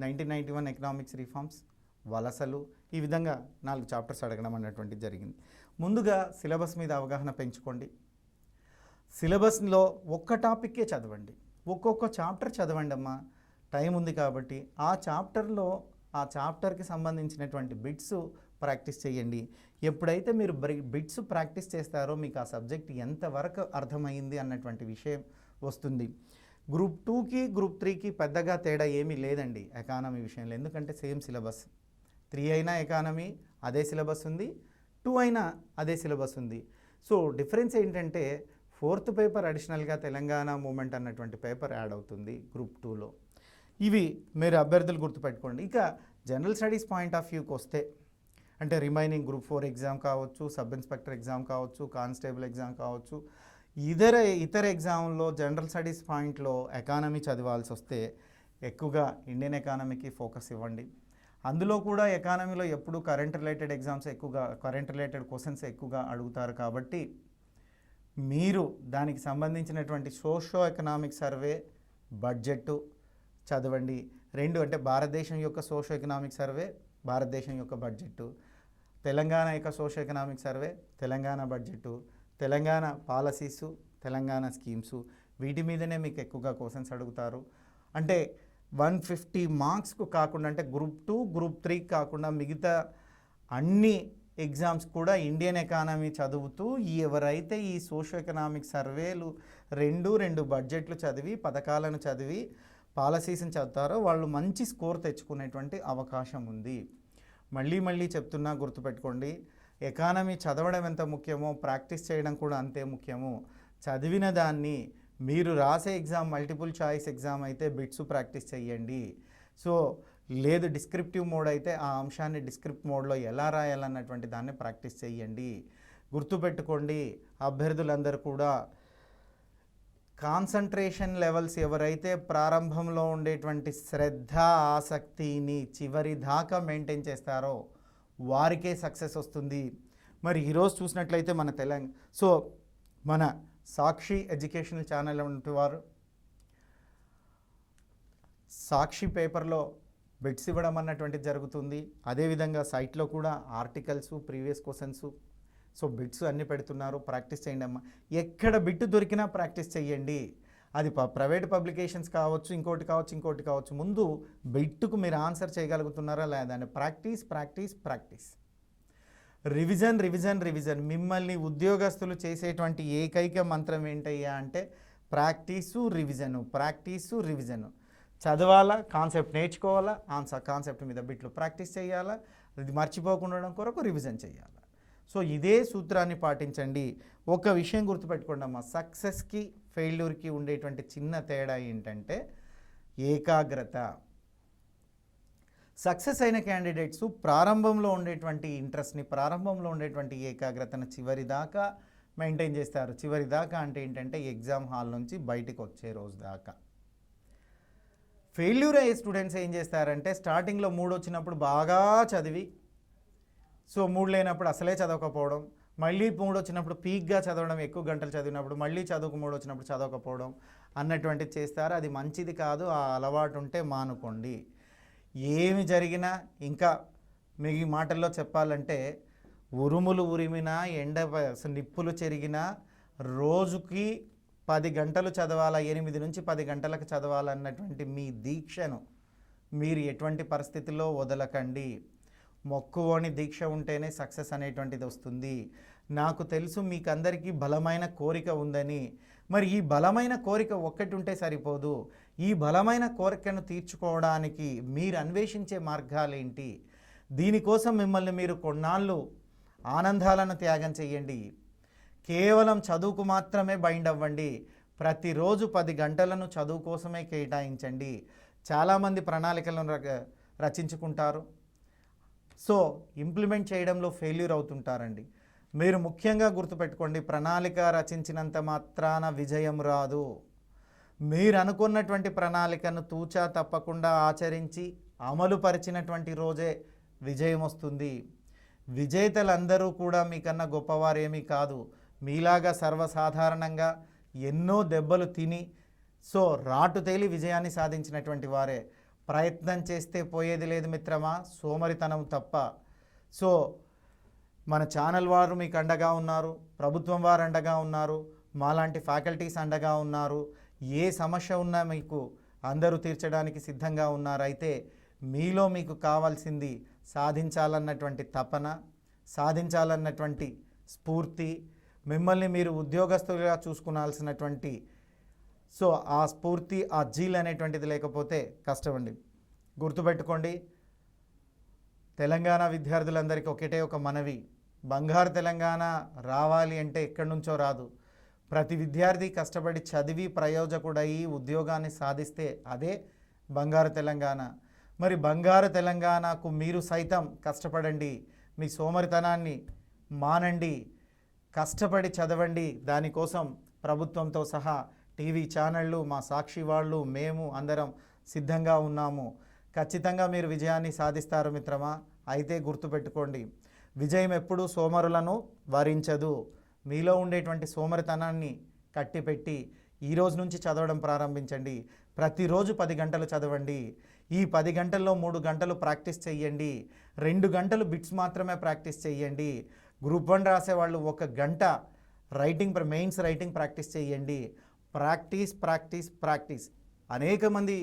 1991 ఎకనామిక్స్ రిఫార్మ్స్, వలసలు, ఈ విధంగా 4 చాప్టర్స్ అడగడం అన్నటువంటిది జరిగింది. ముందుగా సిలబస్ మీద అవగాహన పెంచుకోండి. సిలబస్లో ఒక్క టాపిక్కే చదవండి, ఒక్కొక్క చాప్టర్ చదవండి అమ్మా, టైం ఉంది కాబట్టి. ఆ చాప్టర్కి సంబంధించినటువంటి బిట్స్ ప్రాక్టీస్ చేయండి. ఎప్పుడైతే మీరు బిట్స్ ప్రాక్టీస్ చేస్తారో మీకు ఆ సబ్జెక్ట్ ఎంతవరకు అర్థమైంది అన్నటువంటి విషయం వస్తుంది. గ్రూప్ 2కి గ్రూప్ 3కి పెద్దగా తేడా ఏమీ లేదండి ఎకానమీ విషయంలో, ఎందుకంటే సేమ్ సిలబస్. 3 అయినా ఎకానమీ అదే సిలబస్ ఉంది, 2 అయినా అదే సిలబస్ ఉంది. సో డిఫరెన్స్ ఏంటంటే 4th పేపర్ అడిషనల్గా తెలంగాణ మూమెంట్ అన్నటువంటి పేపర్ యాడ్ అవుతుంది గ్రూప్ 2లో. ఇవి మీరు అభ్యర్థులు గుర్తుపెట్టుకోండి. ఇక జనరల్ స్టడీస్ పాయింట్ ఆఫ్ వ్యూకి వస్తే అంటే రిమైనింగ్ గ్రూప్ 4 ఎగ్జామ్ కావచ్చు, సబ్ ఇన్స్పెక్టర్ ఎగ్జామ్ కావచ్చు, కానిస్టేబుల్ ఎగ్జామ్ కావచ్చు, ఇతర ఎగ్జామ్లో జనరల్ స్టడీస్ పాయింట్లో ఎకానమీ చదవాల్సి వస్తే ఎక్కువగా ఇండియన్ ఎకానమీకి ఫోకస్ ఇవ్వండి. అందులో కూడా ఎకానమీలో ఎప్పుడు కరెంట్ రిలేటెడ్ క్వశ్చన్స్ ఎక్కువగా అడుగుతారు కాబట్టి మీరు దానికి సంబంధించినటువంటి సోషో ఎకనామిక్ సర్వే, బడ్జెట్ చదవండి. 2 అంటే భారతదేశం యొక్క సోషో ఎకనామిక్ సర్వే, భారతదేశం యొక్క బడ్జెట్, తెలంగాణ యొక్క socio economic survey, Telangana budget, Telangana పాలసీసు, Telangana schemes, వీటి మీదనే మీకు ఎక్కువగా క్వశ్చన్స్ అడుగుతారు. అంటే 150 మార్క్స్కు కాకుండా, అంటే గ్రూప్ 2 గ్రూప్ 3 కాకుండా మిగతా అన్ని ఎగ్జామ్స్ కూడా ఇండియన్ ఎకానమీ చదువుతూ ఎవరైతే ఈ సోషో ఎకనామిక్ సర్వేలు 2 బడ్జెట్లు చదివి, పథకాలను చదివి, పాలసీస్ని చదువుతారో వాళ్ళు మంచి స్కోర్ తెచ్చుకునేటువంటి అవకాశం ఉంది. మళ్ళీ చెప్తున్నా, గుర్తుపెట్టుకోండి, ఎకానమీ చదవడం ఎంత ముఖ్యమో ప్రాక్టీస్ చేయడం కూడా అంతే ముఖ్యము. చదివిన దాన్ని మీరు రాసే ఎగ్జామ్ మల్టిపుల్ చాయిస్ ఎగ్జామ్ అయితే బిట్స్ ప్రాక్టీస్ చేయండి. సో లేదు డిస్క్రిప్టివ్ మోడ్ అయితే ఆ అంశాన్ని డిస్క్రిప్ట్ మోడ్లో ఎలా రాయాలన్నటువంటి దాన్ని ప్రాక్టీస్ చేయండి. గుర్తుపెట్టుకోండి, అభ్యర్థులందరూ కూడా కాన్సంట్రేషన్ లెవెల్స్ ఎవరైతే ప్రారంభంలో ఉండేటువంటి శ్రద్ధ, ఆసక్తిని చివరి దాకా మెయింటైన్ చేస్తారో వారికే సక్సెస్ వస్తుంది. మరి ఈరోజు చూసినట్లయితే మన సాక్షి ఎడ్యుకేషనల్ ఛానల్ వంటి వారు సాక్షి పేపర్లో బిట్స్ ఇవ్వడం అన్నటువంటిది జరుగుతుంది. అదేవిధంగా సైట్లో కూడా articles, previous questions, so bits అన్నీ పెడుతున్నారు. ప్రాక్టీస్ చేయండి అమ్మా. ఎక్కడ బిట్ దొరికినా ప్రాక్టీస్ చేయండి. అది ప్రైవేట్ పబ్లికేషన్స్ కావచ్చు, ఇంకోటి కావచ్చు. ముందు బిట్కు మీరు ఆన్సర్ చేయగలుగుతున్నారా లేదా అని ప్రాక్టీస్. రివిజన్. మిమ్మల్ని ఉద్యోగస్తులు చేసేటువంటి ఏకైక మంత్రం ఏంటయ్యా అంటే ప్రాక్టీసు రివిజను. చదవాలా, కాన్సెప్ట్ నేర్చుకోవాలా, కాన్సెప్ట్ మీద బిట్లు ప్రాక్టీస్ చేయాలా, అది మర్చిపోకుండా కొరకు రివిజన్ చేయాలా. సో ఇదే సూత్రాన్ని పాటించండి. ఒక విషయం గుర్తుపెట్టుకోండి అమ్మా, సక్సెస్కి ఫెయిల్యూర్కి ఉండేటువంటి చిన్న తేడా ఏంటంటే ఏకాగ్రత. సక్సెస్ అయిన క్యాండిడేట్స్ ప్రారంభంలో ఉండేటువంటి ఇంట్రెస్ట్ని, ప్రారంభంలో ఉండేటువంటి ఏకాగ్రతను చివరి దాకా మెయింటైన్ చేస్తారు. చివరి దాకా అంటే ఏంటంటే ఎగ్జామ్ హాల్ నుంచి బయటికి వచ్చే రోజు దాకా. ఫెయిల్యూర్ అయ్యే స్టూడెంట్స్ ఏం చేస్తారంటే స్టార్టింగ్లో 3 వచ్చినప్పుడు బాగా చదివి, సో 3 లేనప్పుడు అసలే చదవకపోవడం, మళ్ళీ 3 వచ్చినప్పుడు పీక్గా చదవడం, ఎక్కువ గంటలు చదివినప్పుడు మళ్ళీ చదువుకు 3 వచ్చినప్పుడు చదవకపోవడం అన్నటువంటిది చేస్తారు. అది మంచిది కాదు. ఆ అలవాటు ఉంటే మానుకోండి. ఏమి జరిగినా, ఇంకా మీ మాటల్లో చెప్పాలంటే ఉరుములు ఉరిమినా, నిప్పులు చెరిగినా రోజుకి 10 గంటలు చదవాలా, 8 నుంచి 10 గంటలకు చదవాలన్నటువంటి మీ దీక్షను మీరు ఎటువంటి పరిస్థితుల్లో వదలకండి. మొక్కువోని దీక్ష ఉంటేనే సక్సెస్ అనేటువంటిది వస్తుంది. నాకు తెలుసు మీకు అందరికీ బలమైన కోరిక ఉందని. మరి ఈ బలమైన కోరిక ఒక్కటి ఉంటే సరిపోదు. ఈ బలమైన కోరికను తీర్చుకోవడానికి మీరు అన్వేషించే మార్గాలేంటి? దీనికోసం మిమ్మల్ని మీరు కొన్నాళ్ళు ఆనందాలను త్యాగం చేయండి. కేవలం చదువుకు మాత్రమే బైండ్ అవ్వండి. ప్రతిరోజు 10 గంటలను చదువు కోసమే కేటాయించండి. చాలామంది ప్రణాళికలను రచించుకుంటారు, సో ఇంప్లిమెంట్ చేయడంలో ఫెయిల్యూర్ అవుతుంటారండి. మీరు ముఖ్యంగా గుర్తుపెట్టుకోండి, ప్రణాళిక రచించినంత మాత్రాన విజయం రాదు. మీరు అనుకున్నటువంటి ప్రణాళికను తూచా తప్పకుండా ఆచరించి అమలు పరిచినటువంటి రోజే విజయం వస్తుంది. విజేతలందరూ కూడా మీకన్నా గొప్పవారేమీ కాదు. మీలాగా సర్వసాధారణంగా ఎన్నో దెబ్బలు తిని, సో రాటు తేలి విజయాన్ని సాధించినటువంటి వారే. ప్రయత్నం చేస్తే పోయేది లేదు మిత్రమా, సోమరితనం తప్ప. సో మన ఛానల్ వారు మీకు అండగా ఉన్నారు, ప్రభుత్వం వారు అండగా ఉన్నారు, మాలాంటి ఫ్యాకల్టీస్ అండగా ఉన్నారు. ఏ సమస్య ఉన్నా మీకు అందరూ తీర్చడానికి సిద్ధంగా ఉన్నారు. అయితే మీలో మీకు కావాల్సింది సాధించాలన్నటువంటి తపన, సాధించాలన్నటువంటి స్ఫూర్తి, మిమ్మల్ని మీరు ఉద్యోగస్తులుగా చూసుకునాల్సినటువంటి సో ఆ స్ఫూర్తి, ఆ జీల్ అనేటువంటిది లేకపోతే కష్టమండి. గుర్తుపెట్టుకోండి, తెలంగాణ విద్యార్థులందరికీ ఒకటే ఒక మనవి, బంగారు తెలంగాణ రావాలి అంటే ఎక్కడి నుంచో రాదు. ప్రతి విద్యార్థి కష్టపడి చదివి ప్రయోజకుడయి ఉద్యోగాన్ని సాధిస్తే అదే బంగారు తెలంగాణ. మరి బంగారు తెలంగాణకు మీరు సైతం కష్టపడండి. మీ సోమరితనాన్ని మానండి, కష్టపడి చదవండి. దానికోసం ప్రభుత్వంతో సహా టీవీ ఛానళ్ళు, మా సాక్షి వాళ్ళు, మేము అందరం సిద్ధంగా ఉన్నాము. ఖచ్చితంగా మీరు విజయాన్ని సాధిస్తారు మిత్రమా. అయితే గుర్తుపెట్టుకోండి, విజయం ఎప్పుడూ సోమరులను వరించదు. మీలో ఉండేటువంటి సోమరితనాన్ని కట్టిపెట్టి ఈరోజు నుంచి చదవడం ప్రారంభించండి. ప్రతిరోజు 10 గంటలు చదవండి. ఈ 10 గంటల్లో 3 గంటలు ప్రాక్టీస్ చేయండి. 2 గంటలు బిట్స్ మాత్రమే ప్రాక్టీస్ చేయండి. గ్రూప్ 1 రాసేవాళ్ళు 1 గంట మెయిన్స్ రైటింగ్ ప్రాక్టీస్ చేయండి. Practice practice practice. అనేక మంది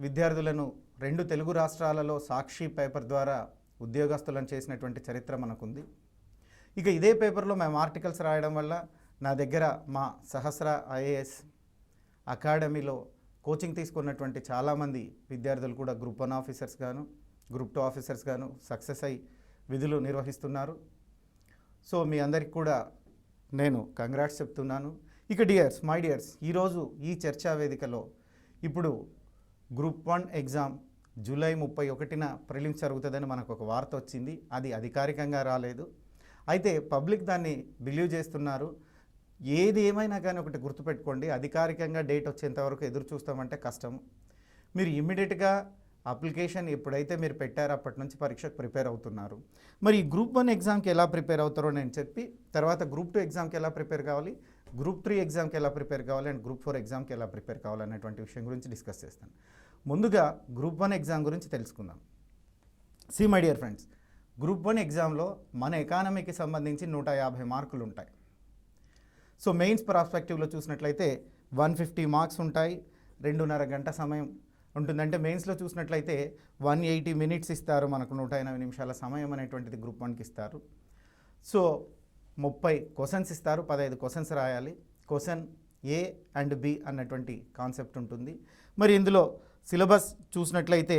విద్యార్థులను 2 తెలుగు రాష్ట్రాలలో సాక్షి పేపర్ ద్వారా ఉద్యోగస్తులను చేసినటువంటి చరిత్ర మనకుంది. ఇక ఇదే పేపర్లో మేము ఆర్టికల్స్ రాయడం వల్ల నా దగ్గర మా సహస్ర ఐఏఎస్ అకాడమీలో కోచింగ్ తీసుకున్నటువంటి చాలామంది విద్యార్థులు కూడా గ్రూప్ 1 ఆఫీసర్స్ గాను, గ్రూప్ 2 ఆఫీసర్స్ గాను సక్సెస్ అయి విధులు నిర్వహిస్తున్నారు. సో మీ అందరికి కూడా నేను కంగ్రాట్స్ చెప్తున్నాను. ఇక డియర్స్, మై డియర్స్, ఈరోజు ఈ చర్చా వేదికలో ఇప్పుడు గ్రూప్ 1 ఎగ్జామ్ జూలై 31న ప్రిలిమ్స్ జరుగుతుందని మనకు ఒక వార్త వచ్చింది. అది అధికారికంగా రాలేదు. అయితే పబ్లిక్ దాన్ని బిలీవ్ చేస్తున్నారు. ఏది ఏమైనా కానీ ఒకటి గుర్తుపెట్టుకోండి, అధికారికంగా డేట్ వచ్చేంత వరకు ఎదురు చూస్తామంటే కష్టం. మీరు ఇమ్మీడియట్గా అప్లికేషన్ ఎప్పుడైతే మీరు పెట్టారో అప్పటి నుంచి పరీక్షకు ప్రిపేర్ అవుతున్నారు. మరి ఈ గ్రూప్ 1 ఎగ్జామ్కి ఎలా ప్రిపేర్ అవుతారో నేను చెప్పి, తర్వాత గ్రూప్ 2 ఎగ్జామ్కి ఎలా ప్రిపేర్ కావాలి, గ్రూప్ 3 ఎగ్జామ్కి ఎలా ప్రిపేర్ కావాలి అండ్ గ్రూప్ 4 ఎగ్జామ్కి ఎలా ప్రిపేర్ కావాలనేటువంటి విషయం గురించి డిస్కస్ చేస్తాను. ముందుగా గ్రూప్ 1 ఎగ్జామ్ గురించి తెలుసుకుందాం. See my dear friends, group 1 ఎగ్జామ్లో మన ఎకానమీకి సంబంధించి 150 మార్కులు ఉంటాయి. సో మెయిన్స్ పర్స్పెక్టివ్లో చూసినట్లయితే 150 మార్క్స్ ఉంటాయి. 2.5 గంట సమయం ఉంటుంది. అంటే మెయిన్స్లో చూసినట్లయితే 180 మినిట్స్ ఇస్తారు మనకు, 180 నిమిషాల సమయం అనేటువంటిది గ్రూప్ 1కి ఇస్తారు. సో 30 క్వశ్చన్స్ ఇస్తారు, 15 క్వశ్చన్స్ రాయాలి. క్వశ్చన్ ఏ అండ్ బి అన్నటువంటి కాన్సెప్ట్ ఉంటుంది. మరి ఇందులో సిలబస్ చూసినట్లయితే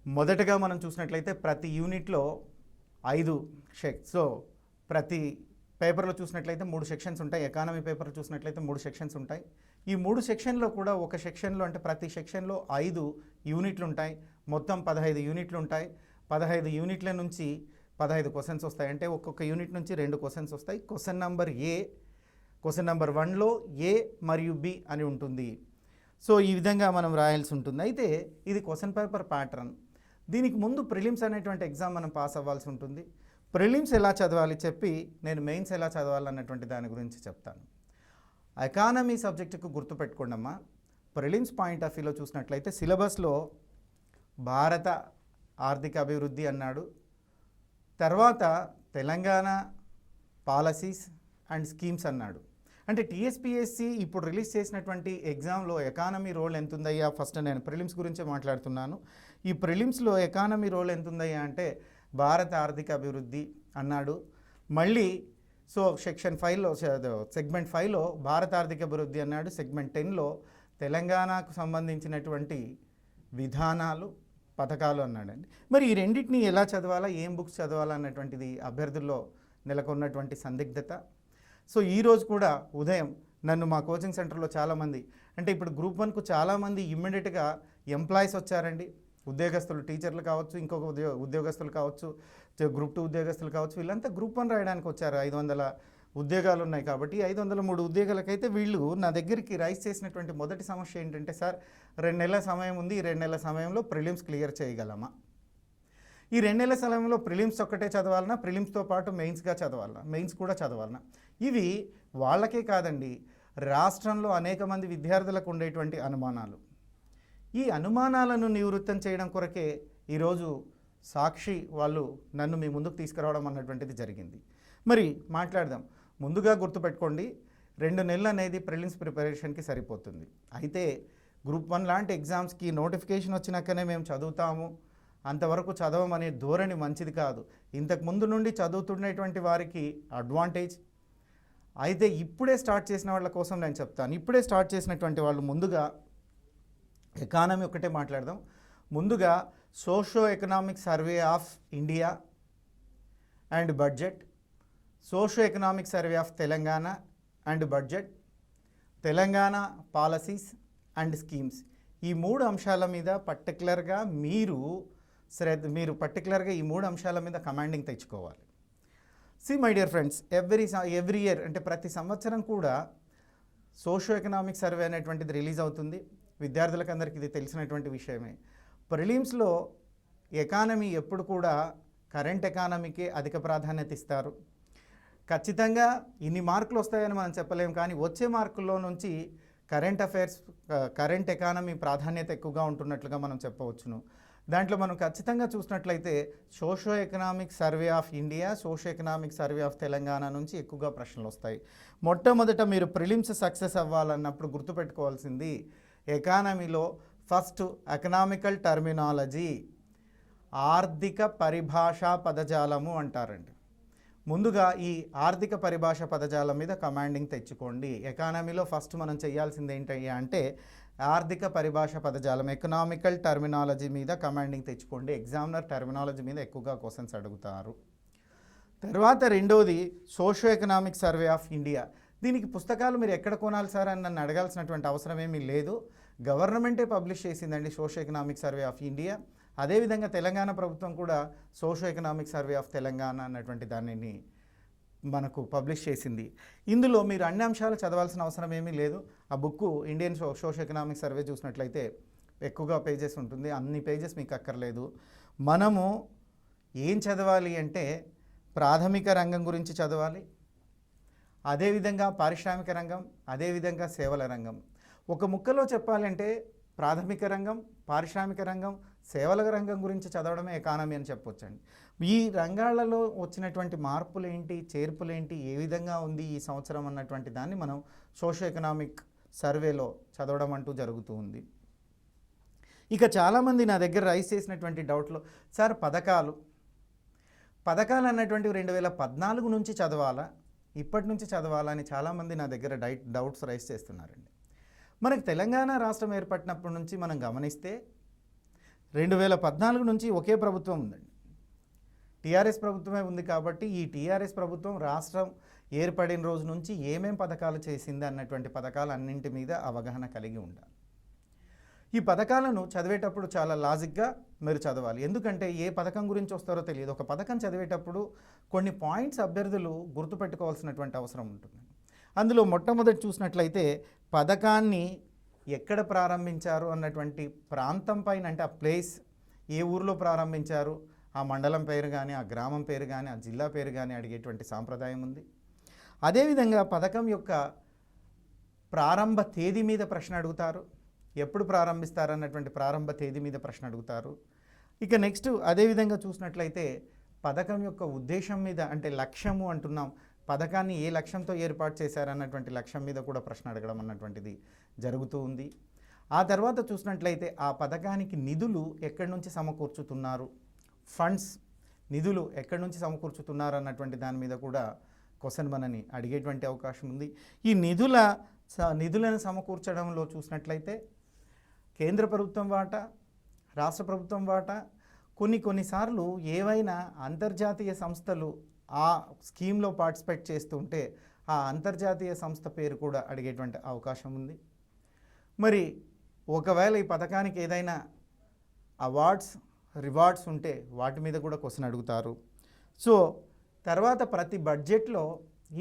మొదటగా మనం చూసినట్లయితే ప్రతి యూనిట్లో 5 సో ప్రతి పేపర్లో చూసినట్లయితే 3 సెక్షన్స్ ఉంటాయి. ఎకానమీ పేపర్లో చూసినట్లయితే 3 సెక్షన్స్ ఉంటాయి. ఈ 3 సెక్షన్లో కూడా ఒక సెక్షన్లో అంటే ప్రతి సెక్షన్లో 5 యూనిట్లు ఉంటాయి. మొత్తం 15 యూనిట్లు ఉంటాయి. 15 యూనిట్ల నుంచి 15 క్వశ్చన్స్ వస్తాయి. అంటే ఒక్కొక్క యూనిట్ నుంచి 2 క్వశ్చన్స్ వస్తాయి. క్వశ్చన్ నెంబర్ 1లో ఏ మరియు బి అని ఉంటుంది. సో ఈ విధంగా మనం రాయాల్సి ఉంటుంది. అయితే ఇది క్వశ్చన్ పేపర్ ప్యాటర్న్. దీనికి ముందు ప్రిలిమ్స్ అనేటువంటి ఎగ్జామ్ మనం పాస్ అవ్వాల్సి ఉంటుంది. ప్రిలిమ్స్ ఎలా చదవాలి చెప్పి నేను మెయిన్స్ ఎలా చదవాలన్నటువంటి దాని గురించి చెప్తాను. ఎకానమీ సబ్జెక్టుకు గుర్తుపెట్టుకోండి అమ్మా. ప్రిలిమ్స్ పాయింట్ ఆఫ్ వ్యూలో చూసినట్లయితే సిలబస్లో భారత ఆర్థిక అభివృద్ధి అన్నాడు, తర్వాత తెలంగాణ పాలసీస్ అండ్ స్కీమ్స్ అన్నాడు. అంటే టీఎస్పీఎస్సీ ఇప్పుడు రిలీజ్ చేసినటువంటి ఎగ్జామ్లో ఎకానమీ రోల్ ఎంత ఉందయ్యా, ఫస్ట్ నేను ప్రిలిమ్స్ గురించే మాట్లాడుతున్నాను. ఈ ప్రిలిమ్స్లో ఎకానమీ రోల్ ఎంత ఉందయ్యా అంటే భారత ఆర్థిక అభివృద్ధి అన్నాడు. మళ్ళీ సో సెక్షన్ 5లో సెగ్మెంట్ 5లో భారత ఆర్థిక అభివృద్ధి అన్నాడు. సెగ్మెంట్ 10లో తెలంగాణకు సంబంధించినటువంటి విధానాలు పథకాలు అన్నాడండి. మరి ఈ రెండింటిని ఎలా చదవాలా, ఏం బుక్స్ చదవాలా అన్నటువంటిది అభ్యర్థుల్లో నెలకొన్నటువంటి సందిగ్ధత. సో ఈరోజు కూడా ఉదయం నన్ను మా కోచింగ్ సెంటర్లో చాలామంది, అంటే ఇప్పుడు గ్రూప్ 1కు చాలామంది ఇమ్మీడియట్గా ఎంప్లాయీస్ వచ్చారండి. ఉద్యోగస్తులు, టీచర్లు కావచ్చు, ఇంకొక ఉద్యోగస్తులు కావచ్చు, గ్రూప్ 2 ఉద్యోగస్తులు కావచ్చు, వీళ్ళంతా గ్రూప్ 1 రాయడానికి వచ్చారు. 500 ఉద్యోగాలు ఉన్నాయి కాబట్టి 503 ఉద్యోగాలకైతే వీళ్ళు నా దగ్గరికి రైజ్ చేసినటువంటి మొదటి సమస్య ఏంటంటే, సార్ 2 నెలల సమయం ఉంది, ఈ 2 నెలల సమయంలో ప్రిలిమ్స్ క్లియర్ చేయగలమా? ఈ 2 నెలల సమయంలో ప్రిలిమ్స్ ఒక్కటే చదవాలన్నా, ప్రిలిమ్స్తో పాటు మెయిన్స్గా చదవాలన్నా, మెయిన్స్ కూడా చదవాలన్నా? ఇవి వాళ్ళకే కాదండి, రాష్ట్రంలో అనేక మంది విద్యార్థులకు ఉండేటువంటి అనుమానాలు. ఈ అనుమానాలను నివృత్తం చేయడం కొరకే ఈరోజు సాక్షి వాళ్ళు నన్ను మీ ముందుకు తీసుకురావడం అన్నటువంటిది జరిగింది. మరి మాట్లాడదాం. ముందుగా గుర్తుపెట్టుకోండి, 2 నెలలు అనేది ప్రిలిమ్స్ ప్రిపరేషన్కి సరిపోతుంది. అయితే గ్రూప్ 1 లాంటి ఎగ్జామ్స్కి నోటిఫికేషన్ వచ్చినాకనే మేము చదువుతాము, అంతవరకు చదవమనే ధోరణి మంచిది కాదు. ఇంతకు ముందు నుండి చదువుతున్నటువంటి వారికి అడ్వాంటేజ్. అయితే ఇప్పుడే స్టార్ట్ చేసిన వాళ్ళ కోసం నేను చెప్తాను. ఇప్పుడే స్టార్ట్ చేసినటువంటి వాళ్ళు ముందుగా ఎకానమీ ఒకటే మాట్లాడదాం. ముందుగా socio economic survey of India and budget, socio economic survey of Telangana and budget, Telangana policies and schemes, ఈ 3 అంశాల మీద పర్టికులర్గా మీరు పర్టికులర్గా ఈ 3 అంశాల మీద కమాండింగ్ తెచ్చుకోవాలి. See my dear friends, every year అంటే ప్రతి సంవత్సరం కూడా సోషో ఎకనామిక్ సర్వే అనేటువంటిది రిలీజ్ అవుతుంది. విద్యార్థులకు అందరికీ ఇది తెలిసినటువంటి విషయమే. ప్రిలిమ్స్లో ఎకానమీ ఎప్పుడు కూడా కరెంట్ ఎకానమీకే అధిక ప్రాధాన్యత ఇస్తారు. ఖచ్చితంగా ఇన్ని మార్కులు వస్తాయని మనం చెప్పలేము, కానీ వచ్చే మార్కుల్లో నుంచి కరెంట్ అఫైర్స్, కరెంట్ ఎకానమీ ప్రాధాన్యత ఎక్కువగా ఉంటున్నట్లుగా మనం చెప్పవచ్చును. దాంట్లో మనం ఖచ్చితంగా చూసినట్లయితే socio economic survey of India, socio economic survey of Telangana నుంచి ఎక్కువగా ప్రశ్నలు వస్తాయి. మొట్టమొదట మీరు ప్రిలిమ్స్ సక్సెస్ అవ్వాలన్నప్పుడు గుర్తుపెట్టుకోవాల్సింది, ఎకానమీలో ఫస్ట్ ఎకనామికల్ టర్మినాలజీ, ఆర్థిక పరిభాషా పదజాలము అంటారండి. ముందుగా ఈ ఆర్థిక పరిభాష పదజాలం మీద కమాండింగ్ తెచ్చుకోండి. ఎకానమీలో ఫస్ట్ మనం చేయాల్సింది ఏంటయ్యా అంటే ఆర్థిక పరిభాష పదజాలం, ఎకనామికల్ టర్మినాలజీ మీద కమాండింగ్ తెచ్చుకోండి. ఎగ్జామినర్ టర్మినాలజీ మీద ఎక్కువగా క్వశ్చన్స్ అడుగుతారు. తర్వాత రెండోది socio economic survey of India. దీనికి పుస్తకాలు మీరు ఎక్కడ కొనాలి సార్ అని నన్ను అడగాల్సినటువంటి అవసరం ఏమీ లేదు. గవర్నమెంటే పబ్లిష్ చేసిందండి socio economic survey of India. అదేవిధంగా తెలంగాణ ప్రభుత్వం కూడా socio economic survey of Telangana అన్నటువంటి దానిని మనకు పబ్లిష్ చేసింది. ఇందులో మీరు అన్ని అంశాలు చదవాల్సిన అవసరం ఏమీ లేదు. ఆ book Indian socio economic survey చూసినట్లయితే ఎక్కువగా పేజెస్ ఉంటుంది, అన్ని పేజెస్ మీకు అక్కర్లేదు. మనము ఏం చదవాలి అంటే ప్రాథమిక రంగం గురించి చదవాలి, అదేవిధంగా పారిశ్రామిక రంగం, అదేవిధంగా సేవల రంగం. ఒక ముక్కలో చెప్పాలంటే ప్రాథమిక రంగం, పారిశ్రామిక రంగం, సేవల రంగం గురించి చదవడమే ఎకానమీ అని చెప్పొచ్చండి. ఈ రంగాలలో వచ్చినటువంటి మార్పులేంటి, చేర్పులేంటి, ఏ విధంగా ఉంది ఈ సంవత్సరం అన్నటువంటి దాన్ని మనం సోషో ఎకనామిక్ సర్వేలో చదవడం అంటూ జరుగుతూ ఉంది. ఇక చాలామంది నా దగ్గర రైజ్ చేసినటువంటి డౌట్లో, సార్ పథకాలు అన్నటువంటివి 2014 నుంచి చదవాలా, ఇప్పటి నుంచి చదవాలా అని చాలామంది నా దగ్గర డౌట్స్ రైజ్ చేస్తున్నారండి. మనకు తెలంగాణ రాష్ట్రం ఏర్పడినప్పటి నుంచి మనం గమనిస్తే 2014 నుంచి ఒకే ప్రభుత్వం ఉందండి, టీఆర్ఎస్ ప్రభుత్వమే ఉంది. కాబట్టి ఈ టీఆర్ఎస్ ప్రభుత్వం రాష్ట్రం ఏర్పడిన రోజు నుంచి ఏమేం పథకాలు చేసింది అన్నటువంటి పథకాలన్నింటి మీద అవగాహన కలిగి ఉండాలి. ఈ పథకాలను చదివేటప్పుడు చాలా లాజిక్గా మీరు చదవాలి. ఎందుకంటే ఏ పథకం గురించి వస్తారో తెలియదు. ఒక పథకం చదివేటప్పుడు కొన్ని పాయింట్స్ అభ్యర్థులు గుర్తుపెట్టుకోవాల్సినటువంటి అవసరం ఉంటుంది. అందులో మొట్టమొదటి చూసినట్లయితే పథకాన్ని ఎక్కడ ప్రారంభించారు అన్నటువంటి ప్రాంతం పైన, అంటే ఆ ప్లేస్ ఏ ఊరిలో ప్రారంభించారు, ఆ మండలం పేరు కానీ, ఆ గ్రామం పేరు కానీ, ఆ జిల్లా పేరు కానీ అడిగేటువంటి సాంప్రదాయం ఉంది. అదేవిధంగా పథకం యొక్క ప్రారంభ తేదీ మీద ప్రశ్న అడుగుతారు. ఎప్పుడు ప్రారంభిస్తారన్నటువంటి ప్రారంభ తేదీ మీద ప్రశ్న అడుగుతారు. ఇక నెక్స్ట్ అదేవిధంగా చూసినట్లయితే పథకం యొక్క ఉద్దేశం మీద, అంటే లక్ష్యము అంటున్నాం, పథకాన్ని ఏ లక్ష్యంతో ఏర్పాటు చేశారన్నటువంటి లక్ష్యం మీద కూడా ప్రశ్న అడగడం అన్నటువంటిది జరుగుతూ ఉంది. ఆ తర్వాత చూసినట్లయితే ఆ పథకానికి నిధులు ఎక్కడి నుంచి సమకూర్చుతున్నారు, ఫండ్స్ నిధులు ఎక్కడి నుంచి సమకూర్చుతున్నారు అన్నటువంటి దాని మీద కూడా క్వశ్చన్ మనని అడిగేటువంటి అవకాశం ఉంది. ఈ నిధులను సమకూర్చడంలో చూసినట్లయితే కేంద్ర ప్రభుత్వం వాటా, రాష్ట్ర ప్రభుత్వం వాటా, కొన్నిసార్లు ఏవైనా అంతర్జాతీయ సంస్థలు ఆ స్కీమ్లో పార్టిసిపేట్ చేస్తుంటే ఆ అంతర్జాతీయ సంస్థ పేరు కూడా అడిగేటువంటి అవకాశం ఉంది. మరి ఒకవేళ ఈ పథకానికి ఏదైనా అవార్డ్స్, రివార్డ్స్ ఉంటే వాటి మీద కూడా క్వశ్చన్ అడుగుతారు. సో తర్వాత ప్రతి బడ్జెట్లో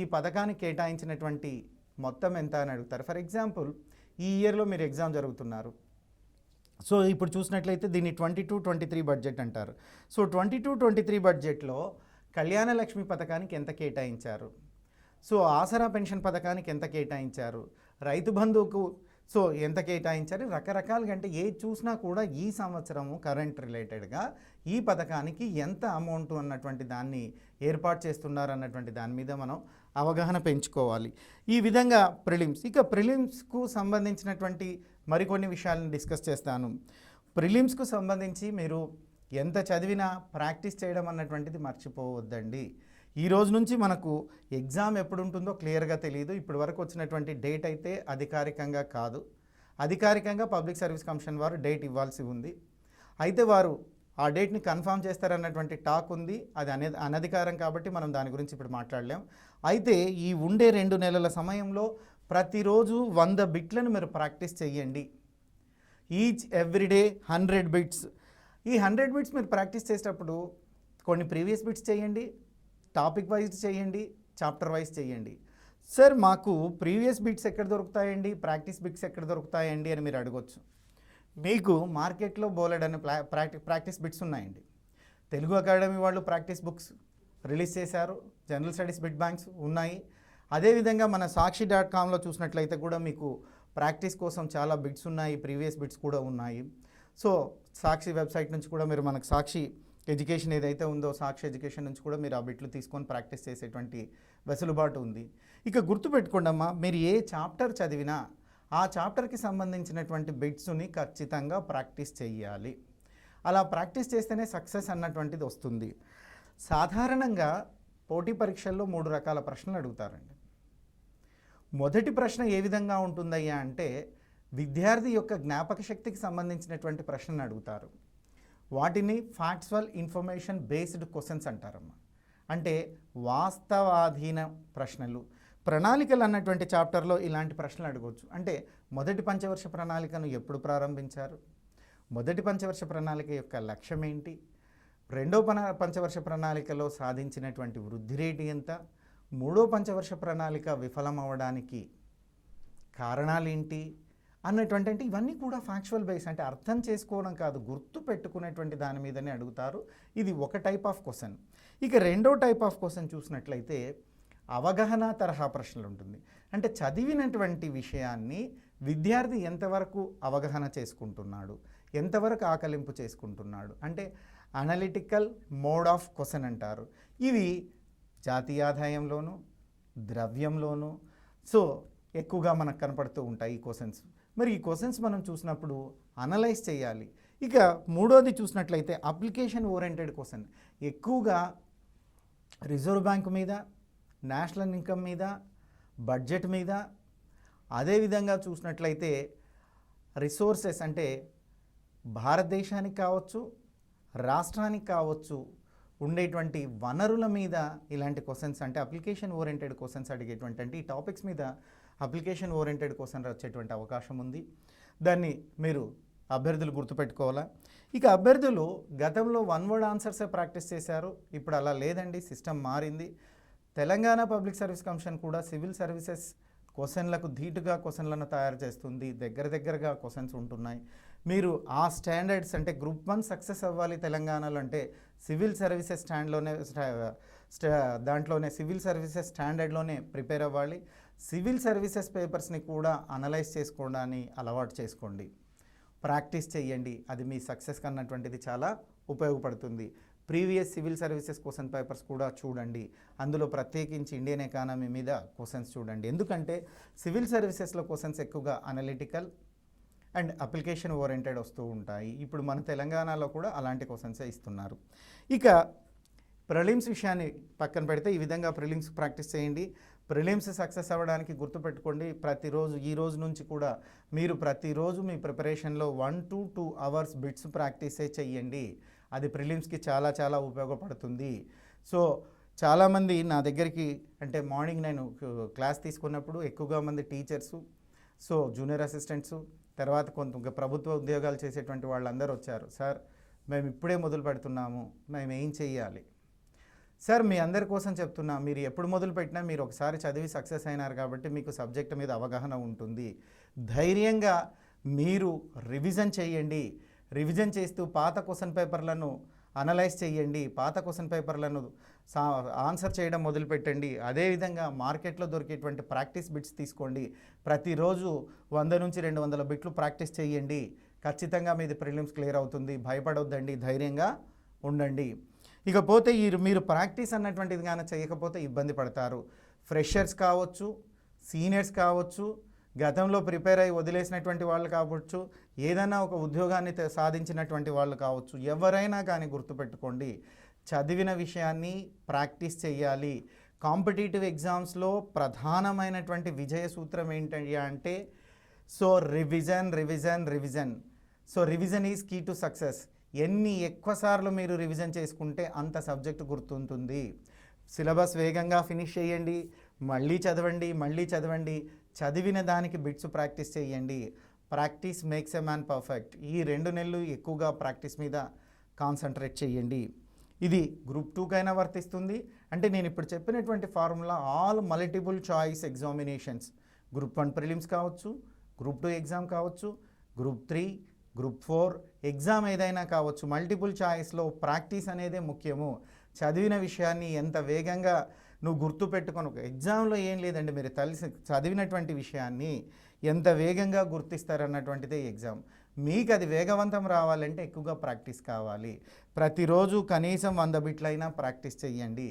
ఈ పథకానికి కేటాయించినటువంటి మొత్తం ఎంత అని అడుగుతారు. ఫర్ ఎగ్జాంపుల్ ఈ ఇయర్లో మీరు ఎగ్జామ్ జరుగుతున్నారు. సో ఇప్పుడు చూసినట్లయితే దీన్ని 22-23 బడ్జెట్ అంటారు. సో 22-23 బడ్జెట్లో కళ్యాణ లక్ష్మి పథకానికి ఎంత కేటాయించారు, సో ఆసరా పెన్షన్ పథకానికి ఎంత కేటాయించారు, రైతు బంధువుకు సో ఎంత కేటాయించారు, రకరకాలుగా, అంటే ఏది చూసినా కూడా ఈ సంవత్సరము కరెంట్ రిలేటెడ్గా ఈ పథకానికి ఎంత అమౌంట్ అన్నటువంటి దాన్ని ఏర్పాటు చేస్తున్నారు అన్నటువంటి దాని మీద మనం అవగాహన పెంచుకోవాలి. ఈ విధంగా ప్రిలిమ్స్, ఇక ప్రిలిమ్స్కు సంబంధించినటువంటి మరికొన్ని విషయాలను డిస్కస్ చేస్తాను. ప్రిలిమ్స్కు సంబంధించి మీరు ఎంత చదివినా ప్రాక్టీస్ చేయడం అన్నటువంటిది మర్చిపోవద్దండి. ఈ రోజు నుంచి మనకు ఎగ్జామ్ ఎప్పుడు ఉంటుందో క్లియర్గా తెలియదు. ఇప్పటి వరకు వచ్చినటువంటి డేట్ అయితే అధికారికంగా కాదు. అధికారికంగా పబ్లిక్ సర్వీస్ కమిషన్ వారు డేట్ ఇవ్వాల్సి ఉంది. అయితే వారు ఆ డేట్ని కన్ఫర్మ్ చేస్తారన్నటువంటి టాక్ ఉంది. అది అనధికారం కాబట్టి మనం దాని గురించి ఇప్పుడు మాట్లాడలేం. అయితే ఈ ఉండే 2 నెలల సమయంలో ప్రతిరోజు 100 బిట్లను మీరు ప్రాక్టీస్ చేయండి. Each everyday 100 bits. ఈ 100 బిట్స్ మీరు ప్రాక్టీస్ చేసేటప్పుడు కొన్ని ప్రీవియస్ బిట్స్ చేయండి, టాపిక్ వైజ్ చేయండి, చాప్టర్ వైజ్ చేయండి. సార్ మాకు ప్రీవియస్ బిట్స్ ఎక్కడ దొరుకుతాయండి, ప్రాక్టీస్ బిట్స్ ఎక్కడ దొరుకుతాయండి అని మీరు అడగొచ్చు. మీకు మార్కెట్లో బోలెడని ప్రాక్టీస్ బిట్స్ ఉన్నాయండి. తెలుగు అకాడమీ వాళ్ళు ప్రాక్టీస్ బుక్స్ రిలీజ్ చేశారు, జనరల్ స్టడీస్ బిట్ బ్యాంక్స్ ఉన్నాయి. అదేవిధంగా మన సాక్షి.comలో చూసినట్లయితే కూడా మీకు ప్రాక్టీస్ కోసం చాలా బిట్స్ ఉన్నాయి, ప్రీవియస్ బిట్స్ కూడా ఉన్నాయి. సో సాక్షి వెబ్సైట్ నుంచి కూడా మీరు మనకు సాక్షి ఎడ్యుకేషన్ ఏదైతే ఉందో సాక్షి ఎడ్యుకేషన్ నుంచి కూడా మీరు ఆ బిట్లు తీసుకొని ప్రాక్టీస్ చేసేటువంటి వెసులుబాటు ఉంది. ఇక గుర్తుపెట్టుకోండమ్మా, మీరు ఏ చాప్టర్ చదివినా ఆ చాప్టర్కి సంబంధించినటువంటి బిట్స్ని ఖచ్చితంగా ప్రాక్టీస్ చేయాలి. అలా ప్రాక్టీస్ చేస్తేనే సక్సెస్ అన్నటువంటిది వస్తుంది. సాధారణంగా పోటీ పరీక్షల్లో 3 రకాల ప్రశ్నలు అడుగుతారండి. మొదటి ప్రశ్న ఏ విధంగా ఉంటుందయ్యా అంటే విద్యార్థి యొక్క జ్ఞాపక శక్తికి సంబంధించినటువంటి ప్రశ్నను అడుగుతారు. వాటిని ఫ్యాక్చువల్ ఇన్ఫర్మేషన్ బేస్డ్ క్వశ్చన్స్ అంటారమ్మా. అంటే వాస్తవాధీన ప్రశ్నలు. ప్రణాళికలు అన్నటువంటి చాప్టర్లో ఇలాంటి ప్రశ్నలు అడగవచ్చు. అంటే మొదటి పంచవర్ష ప్రణాళికను ఎప్పుడు ప్రారంభించారు, మొదటి పంచవర్ష ప్రణాళిక యొక్క లక్ష్యం ఏంటి, రెండో పంచవర్ష ప్రణాళికలో సాధించినటువంటి వృద్ధి రేటు ఎంత, మూడో పంచవర్ష ప్రణాళిక విఫలమవడానికి కారణాలేంటి అన్నటువంటి, అంటే ఇవన్నీ కూడా ఫ్యాక్చువల్ బేస్, అంటే అర్థం చేసుకోవడం కాదు, గుర్తు పెట్టుకునేటువంటి దాని మీదనే అడుగుతారు. ఇది ఒక టైప్ ఆఫ్ క్వశ్చన్. ఇక రెండో టైప్ ఆఫ్ క్వశ్చన్ చూసినట్లయితే అవగాహన తరహా ప్రశ్నలు ఉంటుంది. అంటే చదివినటువంటి విషయాన్ని విద్యార్థి ఎంతవరకు అవగాహన చేసుకుంటున్నాడు, ఎంతవరకు ఆకలింపు చేసుకుంటున్నాడు, అంటే అనలిటికల్ మోడ్ ఆఫ్ క్వశ్చన్ అంటారు. ఇవి జాతీయ ఆదాయంలోను, ద్రవ్యంలోను సో ఎక్కువగా మనకు కనపడుతూ ఉంటాయి ఈ క్వశ్చన్స్. మరి ఈ క్వశ్చన్స్ మనం చూసినప్పుడు అనలైజ్ చేయాలి. ఇక మూడోది చూసినట్లయితే అప్లికేషన్ ఓరియంటెడ్ క్వశ్చన్. ఎక్కువగా రిజర్వ్ బ్యాంక్ మీద, నేషనల్ ఇన్కమ్ మీద, బడ్జెట్ మీద, అదేవిధంగా చూసినట్లయితే రిసోర్సెస్, అంటే భారతదేశానికి కావచ్చు, రాష్ట్రానికి కావచ్చు ఉండేటువంటి వనరుల మీద ఇలాంటి క్వశ్చన్స్, అంటే అప్లికేషన్ ఓరియంటెడ్ క్వశ్చన్స్ అడిగేటువంటి, అంటే ఈ టాపిక్స్ మీద అప్లికేషన్ ఓరియంటెడ్ క్వశ్చన్ వచ్చేటువంటి అవకాశం ఉంది. దాన్ని మీరు అభ్యర్థులు గుర్తుపెట్టుకోవాలా. ఇక అభ్యర్థులు గతంలో 1 వర్డ్ ఆన్సర్సే ప్రాక్టీస్ చేశారు, ఇప్పుడు అలా లేదండి, సిస్టమ్ మారింది. తెలంగాణ పబ్లిక్ సర్వీస్ కమిషన్ కూడా సివిల్ సర్వీసెస్ క్వశ్చన్లకు ధీటుగా క్వశ్చన్లను తయారు చేస్తుంది, దగ్గరగా క్వశ్చన్స్ ఉంటున్నాయి. మీరు ఆ స్టాండర్డ్స్ అంటే గ్రూప్ 1 సక్సెస్ అవ్వాలి తెలంగాణలో అంటే సివిల్ సర్వీసెస్ దాంట్లోనే సివిల్ సర్వీసెస్ స్టాండర్డ్లోనే ప్రిపేర్ అవ్వాలి. సివిల్ సర్వీసెస్ పేపర్స్ని కూడా అనలైజ్ చేసుకోవడాన్ని అలవాటు చేసుకోండి, ప్రాక్టీస్ చేయండి. అది మీ సక్సెస్కి అన్నటువంటిది చాలా ఉపయోగపడుతుంది. Previous civil services question papers కూడా చూడండి, అందులో ప్రత్యేకించి ఇండియన్ ఎకానమీ మీద క్వశ్చన్స్ చూడండి. ఎందుకంటే సివిల్ సర్వీసెస్లో క్వశ్చన్స్ ఎక్కువగా అనలిటికల్ అండ్ అప్లికేషన్ ఓరియంటెడ్ వస్తూ ఉంటాయి. ఇప్పుడు మన తెలంగాణలో కూడా అలాంటి క్వశ్చన్సే ఇస్తున్నారు. ఇక ప్రిలిమ్స్ విషయాన్ని పక్కన పెడితే ఈ విధంగా ప్రిలిమ్స్ ప్రాక్టీస్ చేయండి. ప్రిలిమ్స్ సక్సెస్ అవ్వడానికి గుర్తుపెట్టుకోండి, ప్రతిరోజు ఈ రోజు నుంచి కూడా మీరు ప్రతిరోజు మీ ప్రిపరేషన్లో 1 to 2 hours బిట్స్ ప్రాక్టీసే చెయ్యండి. అది ప్రిలిమ్స్కి చాలా చాలా ఉపయోగపడుతుంది. సో చాలామంది నా దగ్గరికి అంటే మార్నింగ్ నేను క్లాస్ తీసుకున్నప్పుడు ఎక్కువగా మంది టీచర్సు, సో జూనియర్ అసిస్టెంట్సు, తర్వాత కొంత ప్రభుత్వ ఉద్యోగాలు చేసేటువంటి వాళ్ళందరూ వచ్చారు. సార్ మేము ఇప్పుడే మొదలు పెడుతున్నాము, మేము ఏం చెయ్యాలి? సార్ మీ అందరి కోసం చెప్తున్నా, మీరు ఎప్పుడు మొదలు పెట్టినా మీరు ఒకసారి చదివి సక్సెస్ అయినారు కాబట్టి మీకు సబ్జెక్ట్ మీద అవగాహన ఉంటుంది. ధైర్యంగా మీరు రివిజన్ చేయండి. రివిజన్ చేస్తూ పాత క్వశ్చన్ పేపర్లను అనలైజ్ చేయండి, పాత క్వశ్చన్ పేపర్లను ఆన్సర్ చేయడం మొదలుపెట్టండి. అదేవిధంగా మార్కెట్లో దొరికేటువంటి ప్రాక్టీస్ బిట్స్ తీసుకోండి. ప్రతిరోజు 100 నుంచి 200 బిట్లు ప్రాక్టీస్ చేయండి. ఖచ్చితంగా మీది ప్రిలిమ్స్ క్లియర్ అవుతుంది. భయపడొద్దండి, ధైర్యంగా ఉండండి. ఇకపోతే మీరు ప్రాక్టీస్ అన్నటువంటిది కానీ చేయకపోతే ఇబ్బంది పడతారు. ఫ్రెషర్స్ కావచ్చు, సీనియర్స్ కావచ్చు, గతంలో ప్రిపేర్ అయ్యి వదిలేసినటువంటి వాళ్ళు కావచ్చు, ఏదైనా ఒక ఉద్యోగాన్ని సాధించినటువంటి వాళ్ళు కావచ్చు, ఎవరైనా కానీ గుర్తుపెట్టుకోండి, చదివిన విషయాన్ని ప్రాక్టీస్ చేయాలి. కాంపిటీటివ్ ఎగ్జామ్స్లో ప్రధానమైనటువంటి విజయ సూత్రం ఏంటి అంటే revision. So revision is key to success. ఎన్ని ఎక్కువసార్లు మీరు రివిజన్ చేసుకుంటే అంత సబ్జెక్టు గుర్తుంటుంది. సిలబస్ వేగంగా ఫినిష్ చేయండి, మళ్ళీ చదవండి, చదివిన దానికి బిట్స్ ప్రాక్టీస్ చేయండి. Practice makes a man perfect. ఈ 2 నెలలు ఎక్కువగా ప్రాక్టీస్ మీద కాన్సన్ట్రేట్ చేయండి. ఇది గ్రూప్ 2కైనా వర్తిస్తుంది. అంటే నేను ఇప్పుడు చెప్పినటువంటి formula all multiple choice examinations, group 1 prelims కావచ్చు, గ్రూప్ 2 ఎగ్జామ్ కావచ్చు, గ్రూప్ 3, గ్రూప్ 4 ఎగ్జామ్ ఏదైనా కావచ్చు, మల్టిపుల్ చాయిస్లో ప్రాక్టీస్ అనేదే ముఖ్యము. చదివిన విషయాన్ని ఎంత వేగంగా నువ్వు గుర్తుపెట్టుకొని, ఎగ్జామ్లో ఏం లేదండి, మీరు చదివినటువంటి విషయాన్ని ఎంత వేగంగా గుర్తిస్తారన్నటువంటిదే ఎగ్జామ్. మీకు అది వేగవంతం రావాలంటే ఎక్కువగా ప్రాక్టీస్ కావాలి. ప్రతిరోజు కనీసం 100 బిట్లైనా ప్రాక్టీస్ చేయండి.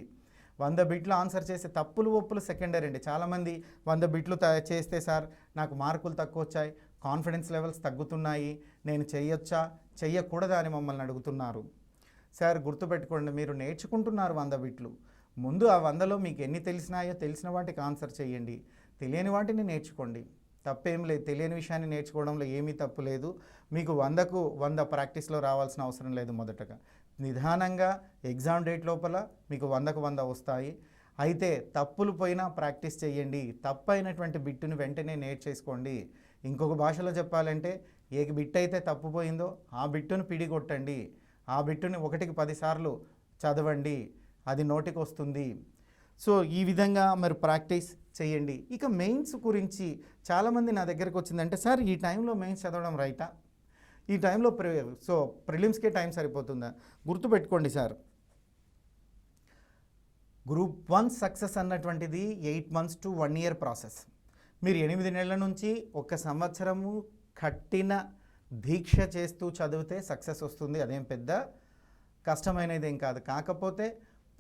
100 బిట్లు ఆన్సర్ చేసే తప్పులు ఒప్పులు సెకండరీ అండి. చాలామంది 100 బిట్లు చేస్తే సార్ నాకు మార్కులు తక్కువ వచ్చాయి, కాన్ఫిడెన్స్ లెవెల్స్ తగ్గుతున్నాయి, నేను చేయొచ్చా చెయ్యకూడదా అని మమ్మల్ని అడుగుతున్నారు. సార్ గుర్తుపెట్టుకోండి, మీరు నేర్చుకుంటున్నారు 100 బిట్లు. ముందు ఆ 100లో మీకు ఎన్ని తెలిసినాయో తెలిసిన వాటికి ఆన్సర్ చేయండి, తెలియని వాటిని నేర్చుకోండి. తప్పేం లేదు, తెలియని విషయాన్ని నేర్చుకోవడంలో ఏమీ తప్పు లేదు. మీకు 100కు 100 ప్రాక్టీస్లో రావాల్సిన అవసరం లేదు. మొదటగా నిదానంగా ఎగ్జామ్ డేట్ లోపల మీకు 100కు 100 వస్తాయి. అయితే తప్పులు పోయినా ప్రాక్టీస్ చేయండి. తప్పైనటువంటి బిట్టుని వెంటనే నేర్చేసుకోండి. ఇంకొక భాషలో చెప్పాలంటే ఏ బిట్ అయితే తప్పుపోయిందో ఆ బిట్టును పిడిగొట్టండి. ఆ బిట్టుని 1కి 10 సార్లు చదవండి, అది నోటికి వస్తుంది. సో ఈ విధంగా మరి ప్రాక్టీస్ చేయండి. ఇక మెయిన్స్ గురించి చాలామంది నా దగ్గరకు వచ్చిందంటే, సార్ ఈ టైంలో మెయిన్స్ చదవడం రైటా, ఈ టైంలో ప్రిలిమ్స్కే టైం సరిపోతుందా? గుర్తుపెట్టుకోండి సార్, గ్రూప్ 1 సక్సెస్ అన్నటువంటిది 8 months to 1 year ప్రాసెస్. మీరు 8 నెలల నుంచి 1 సంవత్సరము కఠిన దీక్ష చేస్తూ చదివితే సక్సెస్ వస్తుంది. అదేం పెద్ద కష్టమైనది ఏం కాదు. కాకపోతే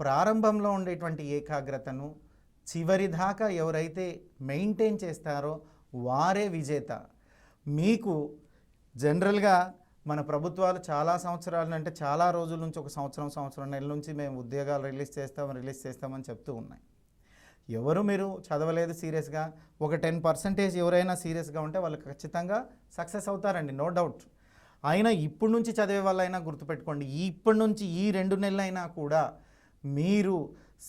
ప్రారంభంలో ఉండేటువంటి ఏకాగ్రతను చివరి దాకా ఎవరైతే మెయింటైన్ చేస్తారో వారే విజేత. మీకు జనరల్గా మన ప్రభుత్వాలు చాలా సంవత్సరాల అంటే చాలా రోజుల నుంచి, 1 సంవత్సరం నెలల నుంచి మేము ఉద్యోగాలు రిలీజ్ చేస్తామని చెప్తూ ఉన్నాయి. ఎవరు మీరు చదవలేదు సీరియస్గా, ఒక 10% ఎవరైనా సీరియస్గా ఉంటే వాళ్ళు ఖచ్చితంగా సక్సెస్ అవుతారండి, నో డౌట్. అయినా ఇప్పటి నుంచి చదివే వాళ్ళైనా గుర్తుపెట్టుకోండి, ఇప్పటి నుంచి ఈ 2 నెలలైనా కూడా మీరు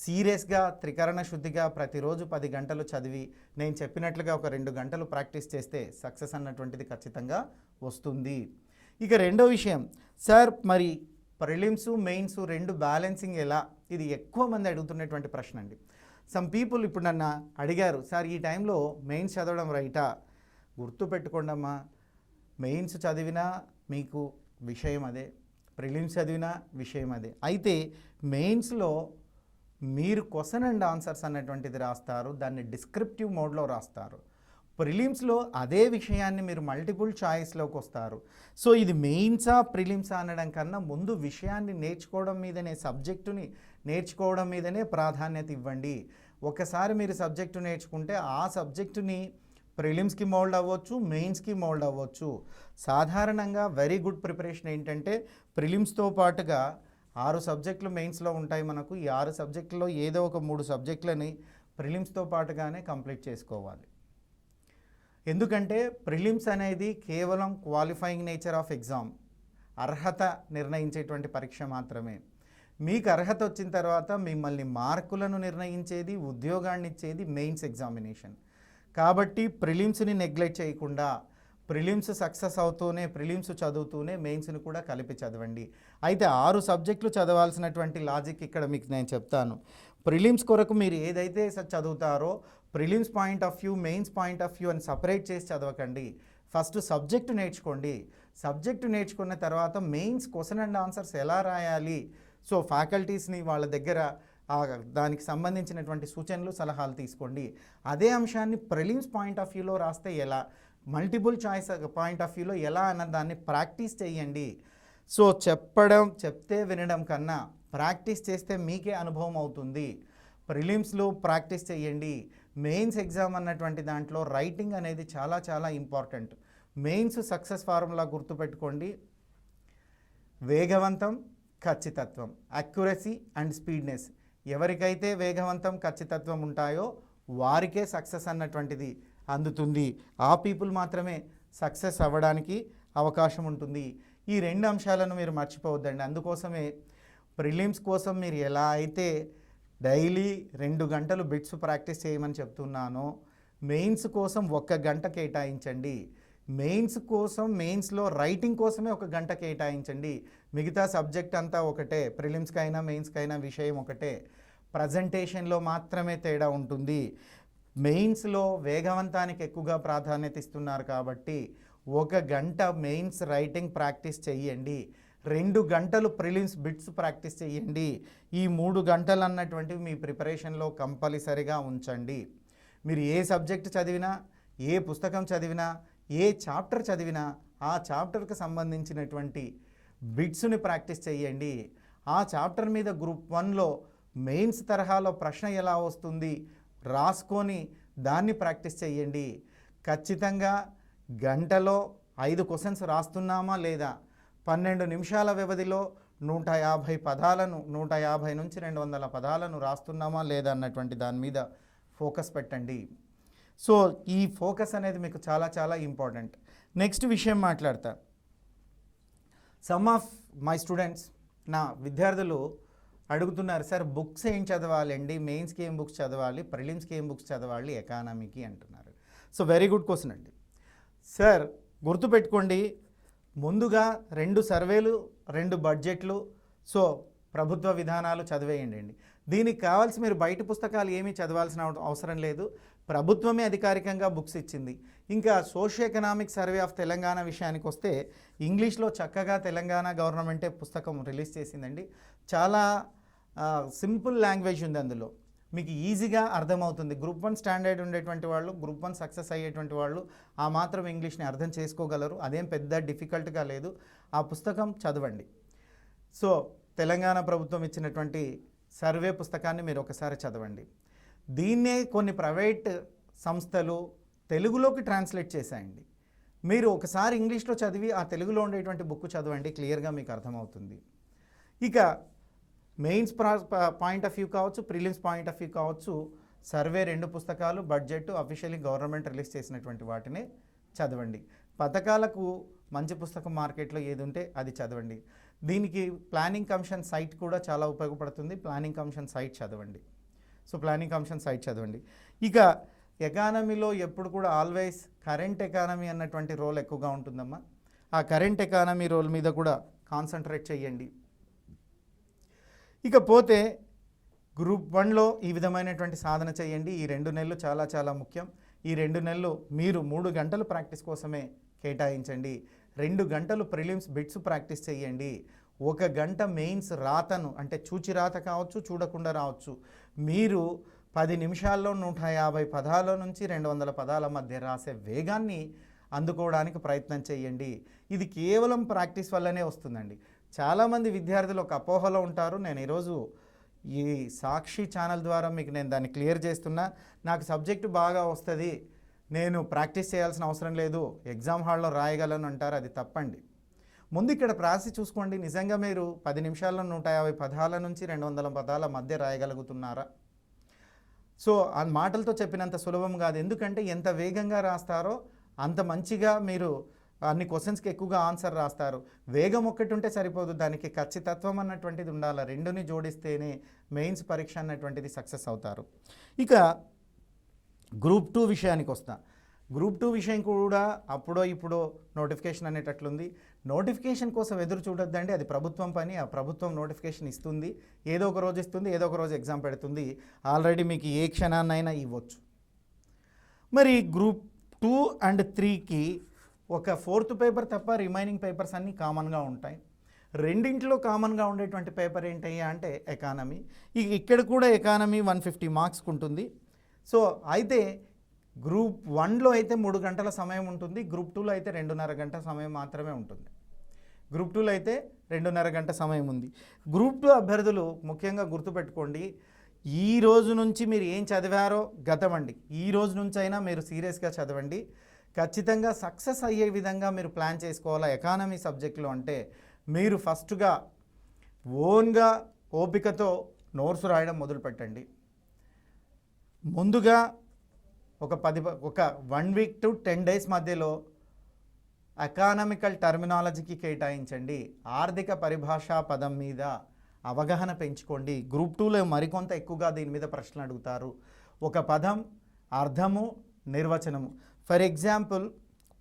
సీరియస్గా త్రికరణ శుద్ధిగా ప్రతిరోజు 10 గంటలు చదివి నేను చెప్పినట్లుగా ఒక 2 గంటలు ప్రాక్టీస్ చేస్తే సక్సెస్ అన్నటువంటిది ఖచ్చితంగా వస్తుంది. ఇక రెండో విషయం, సార్ మరి ప్రిలిమ్స్ మెయిన్స్ 2 బ్యాలెన్సింగ్ ఎలా? ఇది ఎక్కువ మంది అడుగుతున్నటువంటి ప్రశ్న అండి. సమ్ పీపుల్ ఇప్పుడు నన్ను అడిగారు, సార్ ఈ టైంలో మెయిన్స్ చదవడం రైటా? గుర్తుపెట్టుకోండి అమ్మా, మెయిన్స్ చదివినా మీకు విషయం అదే, ప్రిలిమ్స్ చదివినా విషయం అదే. అయితే మెయిన్స్లో మీరు క్వశ్చన్ అండ్ ఆన్సర్స్ అన్నటువంటిది రాస్తారు, దాన్ని డిస్క్రిప్టివ్ మోడ్లో రాస్తారు. ప్రిలిమ్స్లో అదే విషయాన్ని మీరు మల్టిపుల్ చాయిస్లోకి వస్తారు. సో ఇది మెయిన్సా ప్రిలిమ్సా అనడం కన్నా ముందు విషయాన్ని నేర్చుకోవడం మీదనే, సబ్జెక్టుని నేర్చుకోవడం మీదనే ప్రాధాన్యత ఇవ్వండి. ఒకసారి మీరు సబ్జెక్టు నేర్చుకుంటే ఆ సబ్జెక్టుని ప్రిలిమ్స్కి మోల్డ్ అవ్వచ్చు, మెయిన్స్కి మోల్డ్ అవ్వచ్చు. సాధారణంగా వెరీ గుడ్ ప్రిపరేషన్ ఏంటంటే ప్రిలిమ్స్తో పాటుగా 6 సబ్జెక్టులు మెయిన్స్లో ఉంటాయి మనకు. ఈ 6 సబ్జెక్టుల్లో ఏదో ఒక 3 సబ్జెక్టులని ప్రిలిమ్స్తో పాటుగానే కంప్లీట్ చేసుకోవాలి. ఎందుకంటే ప్రిలిమ్స్ అనేది కేవలం క్వాలిఫైయింగ్ నేచర్ ఆఫ్ ఎగ్జామ్, అర్హత నిర్ణయించేటువంటి పరీక్ష మాత్రమే. మీకు అర్హత వచ్చిన తర్వాత మిమ్మల్ని మార్కులను నిర్ణయించేది, ఉద్యోగాన్ని ఇచ్చేది మెయిన్స్ ఎగ్జామినేషన్. కాబట్టి ప్రిలిమ్స్ని నెగ్లెక్ట్ చేయకుండా ప్రిలిమ్స్ సక్సెస్ అవుతూనే, ప్రిలిమ్స్ చదువుతూనే మెయిన్స్ని కూడా కలిపి చదవండి. అయితే 6 సబ్జెక్టులు చదవాల్సినటువంటి లాజిక్ ఇక్కడ మీకు నేను చెప్తాను. ప్రిలిమ్స్ కొరకు మీరు ఏదైతే చదువుతారో prelims point of view, mains point of view అని సపరేట్ చేసి చదవకండి. ఫస్ట్ సబ్జెక్టు నేర్చుకోండి. సబ్జెక్టు నేర్చుకున్న తర్వాత మెయిన్స్ క్వశ్చన్ అండ్ ఆన్సర్స్ ఎలా రాయాలి, సో ఫ్యాకల్టీస్ని వాళ్ళ దగ్గర దానికి సంబంధించినటువంటి సూచనలు, సలహాలు తీసుకోండి. అదే అంశాన్ని ప్రిలిమ్స్ పాయింట్ ఆఫ్ వ్యూలో రాస్తే ఎలా, మల్టిపుల్ చాయిస్ పాయింట్ ఆఫ్ వ్యూలో ఎలా అన్న దాన్ని ప్రాక్టీస్ చేయండి. సో చెప్తే వినడం కన్నా ప్రాక్టీస్ చేస్తే మీకే అనుభవం అవుతుంది. ప్రిలిమ్స్లో ప్రాక్టీస్ చేయండి. మెయిన్స్ ఎగ్జామ్ అన్నటువంటి దాంట్లో రైటింగ్ అనేది చాలా చాలా ఇంపార్టెంట్. మెయిన్స్ సక్సెస్ ఫార్ములా గుర్తుపెట్టుకోండి: వేగవంతం, ఖచ్చితత్వం, అక్యురసీ అండ్ స్పీడ్నెస్. ఎవరికైతే వేగవంతం, ఖచ్చితత్వం ఉంటాయో వారికే సక్సెస్ అన్నటువంటిది అందుతుంది. ఆ పీపుల్ మాత్రమే సక్సెస్ అవ్వడానికి అవకాశం ఉంటుంది. ఈ 2 అంశాలను మీరు మర్చిపోవద్దండి. అందుకోసమే ప్రిలిమ్స్ కోసం మీరు ఎలా అయితే డైలీ 2 గంటలు బిట్స్ ప్రాక్టీస్ చేయమని చెప్తున్నానో, మెయిన్స్ కోసం 1 గంట కేటాయించండి. మెయిన్స్ కోసం, మెయిన్స్లో రైటింగ్ కోసమే 1 గంట కేటాయించండి. మిగతా సబ్జెక్ట్ అంతా ఒకటే, ప్రిలిమ్స్కైనా మెయిన్స్కైనా విషయం ఒకటే. ప్రజెంటేషన్లో మాత్రమే తేడా ఉంటుంది. మెయిన్స్లో వేగవంతానికి ఎక్కువగా ప్రాధాన్యత ఇస్తున్నారు కాబట్టి 1 గంట మెయిన్స్ రైటింగ్ ప్రాక్టీస్ చేయండి. 2 గంటలు ప్రిలిమ్స్ బిట్స్ ప్రాక్టీస్ చేయండి. ఈ 3 గంటలు అన్నటువంటివి మీ ప్రిపరేషన్లో కంపల్సరిగా ఉంచండి. మీరు ఏ సబ్జెక్ట్ చదివినా, ఏ పుస్తకం చదివినా, ఏ చాప్టర్ చదివినా ఆ చాప్టర్కి సంబంధించినటువంటి బిట్స్ని ప్రాక్టీస్ చేయండి. ఆ చాప్టర్ మీద గ్రూప్ 1లో మెయిన్స్ తరహాలో ప్రశ్న ఎలా వస్తుంది రాసుకొని దాన్ని ప్రాక్టీస్ చేయండి. ఖచ్చితంగా గంటలో 5 క్వశ్చన్స్ రాస్తున్నామా లేదా, 12 నిమిషాల వ్యవధిలో 150 పదాలను, 150 నుంచి 200 పదాలను రాస్తున్నామా లేదా అన్నటువంటి దాని మీద ఫోకస్ పెట్టండి. సో ఈ ఫోకస్ అనేది మీకు చాలా చాలా ఇంపార్టెంట్. నెక్స్ట్ విషయం మాట్లాడతా. సమ్ ఆఫ్ మై స్టూడెంట్స్, నా విద్యార్థులు అడుగుతున్నారు, సార్ బుక్స్ ఏం చదవాలండి, మెయిన్స్కి ఏం బుక్స్ చదవాలి, ప్రిలిమ్స్కి ఏం బుక్స్ చదవాలి, ఎకానమీకి అంటున్నారు. సో వెరీ గుడ్ క్వశ్చన్ అండి. సార్ గుర్తుపెట్టుకోండి, ముందుగా 2 సర్వేలు, 2 బడ్జెట్లు, సో ప్రభుత్వ విధానాలు చదివేయండి. దీనికి కావాల్సి మీరు బయట పుస్తకాలు ఏమీ చదవాల్సిన అవసరం లేదు. ప్రభుత్వమే అధికారికంగా బుక్స్ ఇచ్చింది. ఇంకా socio economic survey of Telangana విషయానికి వస్తే ఇంగ్లీష్లో చక్కగా తెలంగాణ గవర్నమెంటే పుస్తకం రిలీజ్ చేసిందండి. చాలా సింపుల్ లాంగ్వేజ్ ఉంది అందులో, మీకు ఈజీగా అర్థమవుతుంది. గ్రూప్ 1 స్టాండర్డ్ ఉండేటువంటి వాళ్ళు, గ్రూప్ 1 సక్సెస్ అయ్యేటువంటి వాళ్ళు ఆ మాత్రం ఇంగ్లీష్ని అర్థం చేసుకోగలరు. అదేం పెద్ద డిఫికల్ట్గా లేదు. ఆ పుస్తకం చదవండి. సో తెలంగాణ ప్రభుత్వం ఇచ్చినటువంటి సర్వే పుస్తకాన్ని మీరు ఒకసారి చదవండి. దీన్నే కొన్ని ప్రైవేట్ సంస్థలు తెలుగులోకి ట్రాన్స్లేట్ చేశాయండి. మీరు ఒకసారి ఇంగ్లీష్లో చదివి ఆ తెలుగులో ఉండేటువంటి బుక్ చదవండి, క్లియర్గా మీకు అర్థమవుతుంది. ఇక మెయిన్స్ పాయింట్ ఆఫ్ వ్యూ కావచ్చు, ప్రిలిమ్స్ పాయింట్ ఆఫ్ వ్యూ కావచ్చు, సర్వే 2 పుస్తకాలు, బడ్జెట్ అఫీషియల్లీ గవర్నమెంట్ రిలీజ్ చేసినటువంటి వాటినే చదవండి. పథకాలకు మంచి పుస్తకం మార్కెట్లో ఏది ఉంటే అది చదవండి. దీనికి ప్లానింగ్ కమిషన్ సైట్ కూడా చాలా ఉపయోగపడుతుంది. ప్లానింగ్ కమిషన్ సైట్ చదవండి. సో ప్లానింగ్ కమిషన్ సైట్ చదవండి. ఇక ఎకానమీలో ఎప్పుడు కూడా ఆల్వేస్ కరెంట్ ఎకానమీ అన్నటువంటి రోల్ ఎక్కువగా ఉంటుందమ్మా. ఆ కరెంట్ ఎకానమీ రోల్ మీద కూడా కాన్సన్ట్రేట్ చేయండి. ఇకపోతే గ్రూప్ 1లో ఈ విధమైనటువంటి సాధన చేయండి. ఈ 2 నెలలు చాలా చాలా ముఖ్యం. ఈ 2 నెలలు మీరు 3 గంటలు ప్రాక్టీస్ కోసమే కేటాయించండి. 2 గంటలు ప్రిలిమ్స్ బిట్స్ ప్రాక్టీస్ చేయండి. 1 గంట మెయిన్స్ రాతను, అంటే చూచి రాత కావచ్చు, చూడకుండా రావచ్చు, మీరు 10 నిమిషాల్లో 150 పదాల నుంచి 200 పదాల మధ్య రాసే వేగాన్ని అందుకోవడానికి ప్రయత్నం చేయండి. ఇది కేవలం ప్రాక్టీస్ వల్లనే వస్తుందండి. చాలామంది విద్యార్థులు ఒక అపోహలో ఉంటారు. నేను ఈరోజు ఈ సాక్షి ఛానల్ ద్వారా మీకు నేను దాన్ని క్లియర్ చేస్తున్నా. నాకు సబ్జెక్టు బాగా వస్తుంది, నేను ప్రాక్టీస్ చేయాల్సిన అవసరం లేదు, ఎగ్జామ్ హాల్లో రాయగలను అంటారు. అది తప్పండి. ముందు ఇక్కడ రాసి చూసుకోండి. నిజంగా మీరు 10 నిమిషాల్లో 150 పదాల నుంచి 200 పదాల మధ్య రాయగలుగుతున్నారా? సో ఆ మాటలతో చెప్పినంత సులభం కాదు. ఎందుకంటే ఎంత వేగంగా రాస్తారో అంత మంచిగా మీరు అన్ని క్వశ్చన్స్కి ఎక్కువగా ఆన్సర్ రాస్తారు. వేగం ఒక్కటి ఉంటే సరిపోదు, దానికి ఖచ్చితత్వం అన్నటువంటిది ఉండాలి. రెండుని జోడిస్తేనే మెయిన్స్ పరీక్ష అన్నటువంటిది సక్సెస్ అవుతారు. ఇక గ్రూప్ 2 విషయానికి వస్తా. గ్రూప్ 2 విషయం కూడా అప్పుడో ఇప్పుడో నోటిఫికేషన్ అనేటట్లుంది. నోటిఫికేషన్ కోసం ఎదురు చూడొద్దండి. అది ప్రభుత్వం పని. ఆ ప్రభుత్వం నోటిఫికేషన్ ఇస్తుంది, ఏదో ఒక రోజు ఇస్తుంది, ఏదో ఒక రోజు ఎగ్జామ్ పెడుతుంది. ఆల్రెడీ మీకు ఏ క్షణాన్నైనా ఇవ్వచ్చు. మరి గ్రూప్ 2 అండ్ 3కి ఒక 4th పేపర్ తప్ప రిమైనింగ్ పేపర్స్ అన్నీ కామన్గా ఉంటాయి. రెండింటిలో కామన్గా ఉండేటువంటి పేపర్ ఏంటయ్యా అంటే ఎకానమీ. ఇక్కడ కూడా ఎకానమీ 150 మార్క్స్కి ఉంటుంది. సో అయితే గ్రూప్ 1లో అయితే 3 గంటల సమయం ఉంటుంది, గ్రూప్ 2లో అయితే 2.5 గంటల సమయం మాత్రమే ఉంటుంది. గ్రూప్ 2లో అయితే 2.5 గంట సమయం ఉంది. గ్రూప్ 2 అభ్యర్థులు ముఖ్యంగా గుర్తుపెట్టుకోండి, ఈ రోజు నుంచి మీరు ఏం చదివారో గతమండి, ఈ రోజు నుంచి అయినా మీరు సీరియస్గా చదవండి. ఖచ్చితంగా సక్సెస్ అయ్యే విధంగా మీరు ప్లాన్ చేసుకోవాలా. ఎకానమీ సబ్జెక్టులో అంటే మీరు ఫస్ట్గా ఓన్గా ఓపికతో నోట్స్ రాయడం మొదలుపెట్టండి. ముందుగా ఒక 1 వీక్ టు 10 డేస్ మధ్యలో ఎకానమికల్ టర్మినాలజీకి కేటాయించండి. ఆర్థిక పరిభాషా పదం మీద అవగాహన పెంచుకోండి. గ్రూప్ 2లో మరికొంత ఎక్కువగా దీని మీద ప్రశ్నలు అడుగుతారు. ఒక పదం అర్థము, నిర్వచనము. For example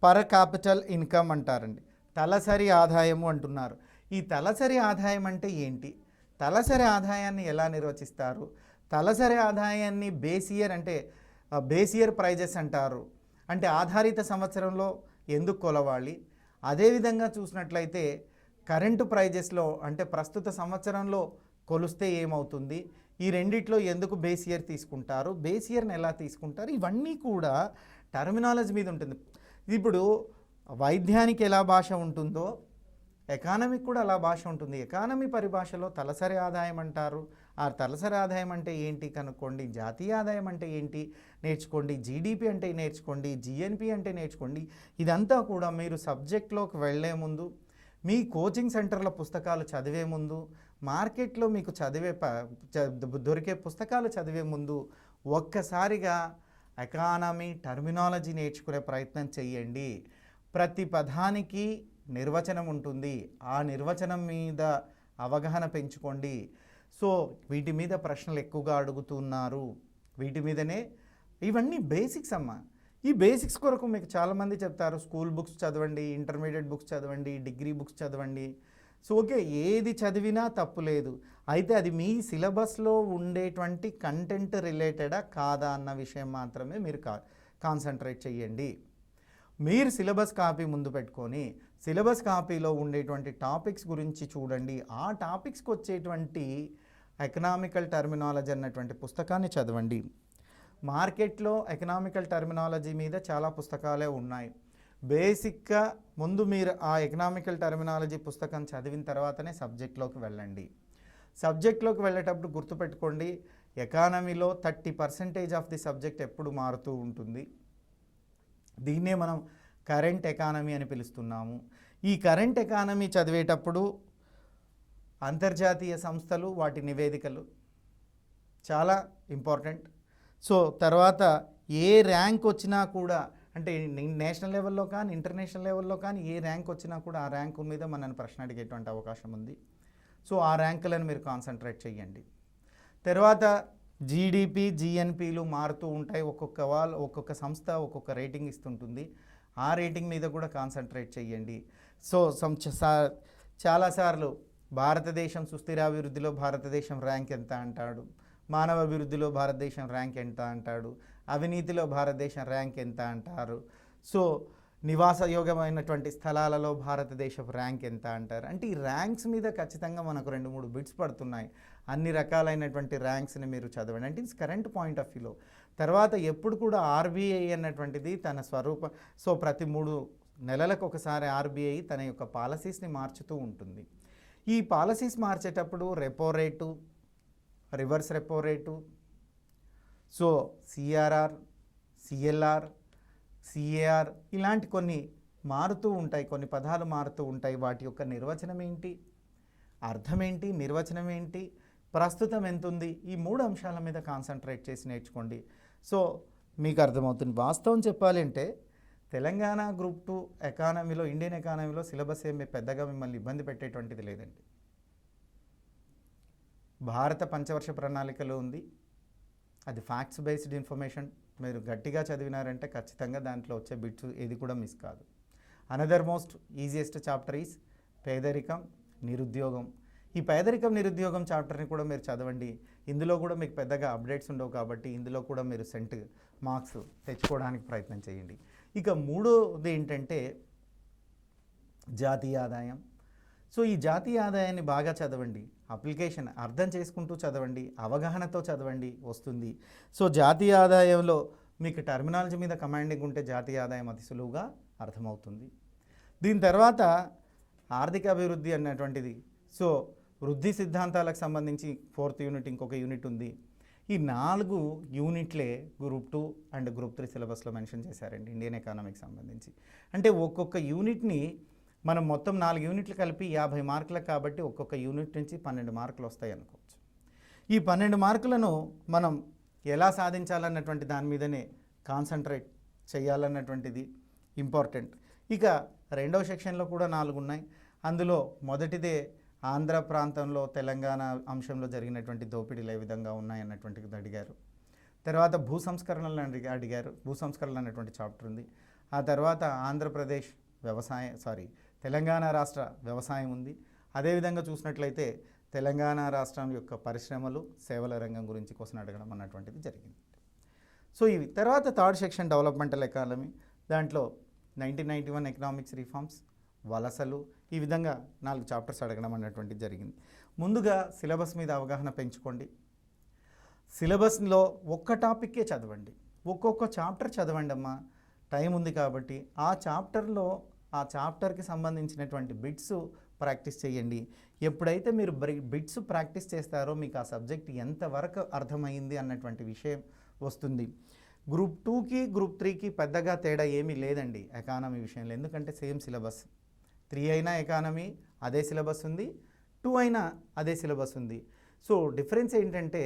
per capital income అంటారండి, తలసరి ఆదాయము అంటున్నారు. ఈ తలసరి ఆదాయం అంటే ఏంటి? తలసరి ఆదాయాన్ని ఎలా నిర్వచిస్తారు? తలసరి ఆదాయాన్ని బేస్ ఇయర్ అంటే బేస్ ఇయర్ ప్రైజెస్ అంటారు. అంటే ఆధారిత సంవత్సరంలో ఎందుకు కొలవాలి? అదేవిధంగా చూసినట్లయితే కరెంటు ప్రైజెస్లో అంటే ప్రస్తుత సంవత్సరంలో కొలిస్తే ఏమవుతుంది? ఈ రెండిట్లో ఎందుకు బేస్ ఇయర్ తీసుకుంటారు? బేస్ ఇయర్ని ఎలా తీసుకుంటారు? ఇవన్నీ కూడా టర్మినాలజీ మీద ఉంటుంది. ఇప్పుడు వైద్యానికి ఎలా భాష ఉంటుందో ఎకానమీకి కూడా అలా భాష ఉంటుంది. ఎకానమీ పరిభాషలో తలసరి ఆదాయం అంటారు. ఆ తలసరి ఆదాయం అంటే ఏంటి కనుక్కోండి. జాతీయ ఆదాయం అంటే ఏంటి నేర్చుకోండి. జీడిపి అంటే నేర్చుకోండి. జిఎన్పి అంటే నేర్చుకోండి. ఇదంతా కూడా మీరు సబ్జెక్ట్లోకి వెళ్ళే ముందు, మీ కోచింగ్ సెంటర్ల పుస్తకాలు చదివే ముందు, మార్కెట్లో మీకు దొరికే పుస్తకాలు చదివే ముందు ఒక్కసారిగా ఎకానమీ టర్మినాలజీ నేర్చుకునే ప్రయత్నం చేయండి. ప్రతి పదానికి నిర్వచనం ఉంటుంది. ఆ నిర్వచనం మీద అవగాహన పెంచుకోండి. సో వీటి మీద ప్రశ్నలు ఎక్కువగా అడుగుతున్నారు. వీటి మీదనే ఇవన్నీ బేసిక్స్ అమ్మ. ఈ బేసిక్స్ కొరకు మీకు చాలామంది చెప్తారు స్కూల్ బుక్స్ చదవండి, ఇంటర్మీడియట్ బుక్స్ చదవండి, డిగ్రీ బుక్స్ చదవండి. సో ఓకే, ఏది చదివినా తప్పు లేదు. అయితే అది మీ సిలబస్లో ఉండేటువంటి కంటెంట్ రిలేటెడా కాదా అన్న విషయం మాత్రమే మీరు కాన్సన్ట్రేట్ చేయండి. మీరు సిలబస్ కాపీ ముందు పెట్టుకొని సిలబస్ కాపీలో ఉండేటువంటి టాపిక్స్ గురించి చూడండి. ఆ టాపిక్స్కి వచ్చేటువంటి ఎకనామికల్ టర్మినాలజీ అన్నటువంటి పుస్తకాన్ని చదవండి. మార్కెట్లో ఎకనామికల్ టర్మినాలజీ మీద చాలా పుస్తకాలే ఉన్నాయి. బేసిక్గా ముందు మీరు ఆ ఎకనామికల్ టర్మినాలజీ పుస్తకం చదివిన తర్వాతనే సబ్జెక్ట్లోకి వెళ్ళండి. సబ్జెక్ట్లోకి వెళ్ళేటప్పుడు గుర్తుపెట్టుకోండి, ఎకానమీలో 30% ఆఫ్ ది సబ్జెక్ట్ ఎప్పుడు మారుతూ ఉంటుంది. దీన్నే మనం కరెంట్ ఎకానమీ అని పిలుస్తున్నాము. ఈ కరెంట్ ఎకానమీ చదివేటప్పుడు అంతర్జాతీయ సంస్థలు, వాటి నివేదికలు చాలా ఇంపార్టెంట్. సో తర్వాత ఏ ర్యాంక్ వచ్చినా కూడా, అంటే నేషనల్ లెవెల్లో కానీ ఇంటర్నేషనల్ లెవెల్లో కానీ ఏ ర్యాంక్ వచ్చినా కూడా ఆ ర్యాంకు మీద మనల్ని ప్రశ్న అడిగేటువంటి అవకాశం ఉంది. సో ఆ ర్యాంకులను మీరు కాన్సన్ట్రేట్ చేయండి. తర్వాత జీడిపి, జిఎన్పిలు మారుతూ ఉంటాయి. ఒక్కొక్క సంస్థ ఒక్కొక్క రేటింగ్ ఇస్తుంటుంది. ఆ రేటింగ్ మీద కూడా కాన్సన్ట్రేట్ చేయండి. సో చాలాసార్లు భారతదేశం సుస్థిరాభివృద్ధిలో భారతదేశం ర్యాంక్ ఎంత అంటాడు, మానవ అభివృద్ధిలో భారతదేశం ర్యాంక్ ఎంత అంటాడు, అవినీతిలో భారతదేశం ర్యాంక్ ఎంత అంటారు, సో నివాసయోగ్యమైనటువంటి స్థలాలలో భారతదేశపు ర్యాంక్ ఎంత అంటారు. అంటే ఈ ర్యాంక్స్ మీద ఖచ్చితంగా మనకు 2-3 బిట్స్ పడుతున్నాయి. అన్ని రకాలైనటువంటి ర్యాంక్స్ని మీరు చదవండి. అంటే ఇట్స్ కరెంట్ పాయింట్ ఆఫ్ వ్యూలో. తర్వాత ఎప్పుడు కూడా ఆర్బీఐ అన్నటువంటిది తన స్వరూపం, సో ప్రతి 3 నెలలకు ఒకసారి ఆర్బీఐ తన యొక్క పాలసీస్ని మార్చుతూ ఉంటుంది. ఈ పాలసీస్ మార్చేటప్పుడు repo rate, reverse repo rate, so CRR, CLR, CAR ఇలాంటి కొన్ని మారుతూ ఉంటాయి, కొన్ని పదాలు మారుతూ ఉంటాయి. వాటి యొక్క నిర్వచనం ఏంటి, అర్థం ఏంటి, నిర్వచనం ఏంటి, ప్రస్తుతం ఎంత ఉంది, ఈ 3 అంశాల మీద కాన్సన్ట్రేట్ చేసి నేర్చుకోండి. సో మీకు అర్థమవుతుంది. వాస్తవం చెప్పాలి అంటే తెలంగాణ గ్రూప్ 2 ఎకానమీలో, ఇండియన్ ఎకానమీలో సిలబస్ ఏమి పెద్దగా మిమ్మల్ని ఇబ్బంది పెట్టేటువంటిది లేదండి. భారత పంచవర్ష ప్రణాళికలో ఉంది. అది ఫ్యాక్ట్స్ బేస్డ్ ఇన్ఫర్మేషన్. మీరు గట్టిగా చదివినారంటే ఖచ్చితంగా దాంట్లో వచ్చే బిట్స్ ఏది కూడా మిస్ కాదు. Another most easiest chapter is పేదరికం, నిరుద్యోగం. ఈ పేదరికం, నిరుద్యోగం చాప్టర్ని కూడా మీరు చదవండి. ఇందులో కూడా మీకు పెద్దగా అప్డేట్స్ ఉండవు కాబట్టి ఇందులో కూడా మీరు సెంట్ మార్క్స్ తెచ్చుకోవడానికి ప్రయత్నం చేయండి. ఇక 3వది ఏంటంటే జాతీయ ఆదాయం. సో ఈ జాతీయ ఆదాయాన్ని బాగా చదవండి, అప్లికేషన్ అర్థం చేసుకుంటూ చదవండి, అవగాహనతో చదవండి, వస్తుంది. సో జాతీయ ఆదాయంలో మీకు టర్మినాలజీ మీద కమాండింగ్ ఉంటే జాతీయ ఆదాయం అతి సులువుగా అర్థమవుతుంది. దీని తర్వాత ఆర్థిక అభివృద్ధి అన్నటువంటిది, సో వృద్ధి సిద్ధాంతాలకు సంబంధించి 4th యూనిట్, ఇంకొక యూనిట్ ఉంది. ఈ 4 యూనిట్లే గ్రూప్ 2 అండ్ గ్రూప్ 3 సిలబస్లో మెన్షన్ చేశారండి ఇండియన్ ఎకానమీకి సంబంధించి. అంటే ఒక్కొక్క యూనిట్ని మనం మొత్తం 4 యూనిట్లు కలిపి 50 మార్కులకు కాబట్టి ఒక్కొక్క యూనిట్ నుంచి 12 మార్కులు వస్తాయి అనుకోవచ్చు. ఈ 12 మార్కులను మనం ఎలా సాధించాలన్నటువంటి దాని మీదనే కాన్సన్ట్రేట్ చేయాలన్నటువంటిది ఇంపార్టెంట్. ఇక 2వ సెక్షన్లో కూడా 4 ఉన్నాయి. అందులో మొదటిదే ఆంధ్ర ప్రాంతంలో తెలంగాణ అంశంలో జరిగినటువంటి దోపిడీలు ఏ విధంగా ఉన్నాయన్నటువంటిది అడిగారు. తర్వాత భూ సంస్కరణలు అడిగారు. భూ సంస్కరణలు అనేటువంటి చాప్టర్ ఉంది. ఆ తర్వాత ఆంధ్రప్రదేశ్ తెలంగాణ రాష్ట్ర వ్యవసాయం ఉంది. అదేవిధంగా చూసినట్లయితే తెలంగాణ రాష్ట్రం యొక్క పరిశ్రమలు, సేవల రంగం గురించి క్వశ్చన్ అడగడం అన్నటువంటిది జరిగింది. సో ఇవి తర్వాత 3rd సెక్షన్ డెవలప్మెంటల్ ఎకానమీ. దాంట్లో 1991 ఎకనామిక్స్ రిఫార్మ్స్, వలసలు, ఈ విధంగా 4 చాప్టర్స్ అడగడం అన్నటువంటిది జరిగింది. ముందుగా సిలబస్ మీద అవగాహన పెంచుకోండి. సిలబస్లో ఒక్క టాపిక్కే చదవండి, ఒక్కొక్క చాప్టర్ చదవండి అమ్మా, టైం ఉంది కాబట్టి. ఆ చాప్టర్కి సంబంధించినటువంటి బిట్స్ ప్రాక్టీస్ చేయండి. ఎప్పుడైతే మీరు బిట్స్ ప్రాక్టీస్ చేస్తారో మీకు ఆ సబ్జెక్ట్ ఎంతవరకు అర్థమైంది అన్నటువంటి విషయం వస్తుంది. గ్రూప్ 2కి గ్రూప్ 3కి పెద్దగా తేడా ఏమీ లేదండి ఎకానమీ విషయంలో, ఎందుకంటే సేమ్ సిలబస్. 3 అయినా ఎకానమీ అదే సిలబస్ ఉంది, 2 అయినా అదే సిలబస్ ఉంది. సో డిఫరెన్స్ ఏంటంటే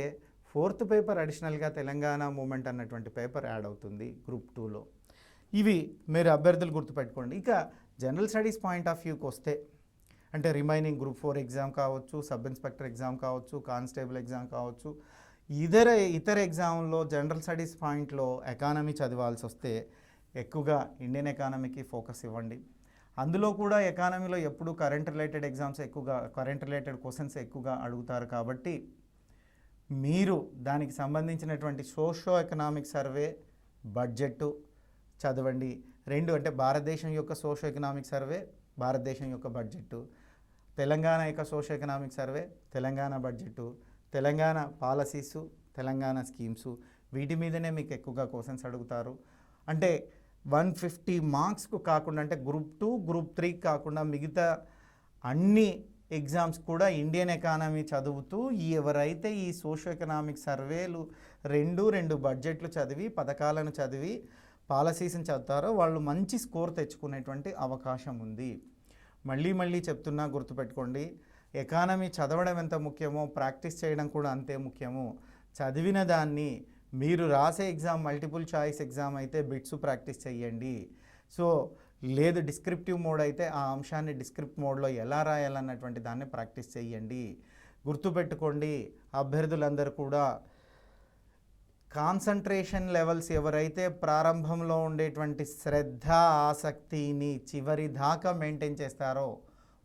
4th పేపర్ అడిషనల్గా తెలంగాణ మూమెంట్ అన్నటువంటి పేపర్ యాడ్ అవుతుంది గ్రూప్ 2లో. ఇవి మీరు అభ్యర్థులు గుర్తుపెట్టుకోండి. ఇక జనరల్ స్టడీస్ పాయింట్ ఆఫ్ వ్యూకి వస్తే, అంటే రిమైనింగ్ గ్రూప్ 4 ఎగ్జామ్ కావచ్చు, సబ్ ఇన్స్పెక్టర్ ఎగ్జామ్ కావచ్చు, కానిస్టేబుల్ ఎగ్జామ్ కావచ్చు, ఇతర ఎగ్జామ్లో జనరల్ స్టడీస్ పాయింట్లో ఎకానమీ చదవాల్సి వస్తే ఎక్కువగా ఇండియన్ ఎకానమీకి ఫోకస్ ఇవ్వండి. అందులో కూడా ఎకానమీలో ఎప్పుడు కరెంట్ రిలేటెడ్ క్వశ్చన్స్ ఎక్కువగా అడుగుతారు కాబట్టి మీరు దానికి సంబంధించినటువంటి సోషో ఎకనామిక్ సర్వే, బడ్జెట్ చదవండి. 2 అంటే భారతదేశం యొక్క సోషో ఎకనామిక్ సర్వే, భారతదేశం యొక్క బడ్జెట్, తెలంగాణ యొక్క socio economic survey, Telangana budget, Telangana పాలసీసు, Telangana schemes, వీటి మీదనే మీకు ఎక్కువగా క్వశ్చన్స్ అడుగుతారు. అంటే 150 మార్క్స్కు కాకుండా, అంటే గ్రూప్ 2 గ్రూప్ 3 కాకుండా మిగతా అన్ని ఎగ్జామ్స్ కూడా ఇండియన్ ఎకానమీ చదువుతూ ఎవరైతే ఈ సోషో ఎకనామిక్ సర్వేలు 2 బడ్జెట్లు చదివి, పథకాలను చదివి, పాలసీస్ని చదువుతారో వాళ్ళు మంచి స్కోర్ తెచ్చుకునేటువంటి అవకాశం ఉంది. మళ్ళీ చెప్తున్నా, గుర్తుపెట్టుకోండి, ఎకానమీ చదవడం ఎంత ముఖ్యమో ప్రాక్టీస్ చేయడం కూడా అంతే ముఖ్యము. చదివిన దాన్ని మీరు రాసే ఎగ్జామ్ మల్టిపుల్ చాయిస్ ఎగ్జామ్ అయితే బిట్స్ ప్రాక్టీస్ చేయండి. సో లేదు డిస్క్రిప్టివ్ మోడ్ అయితే ఆ అంశాన్ని డిస్క్రిప్ట్ మోడ్లో ఎలా రాయాలన్నటువంటి దాన్ని ప్రాక్టీస్ చేయండి. గుర్తుపెట్టుకోండి, అభ్యర్థులందరూ కూడా కాన్సంట్రేషన్ లెవెల్స్ ఎవరైతే ప్రారంభంలో ఉండేటువంటి శ్రద్ధ, ఆసక్తిని చివరి దాకా మెయింటైన్ చేస్తారో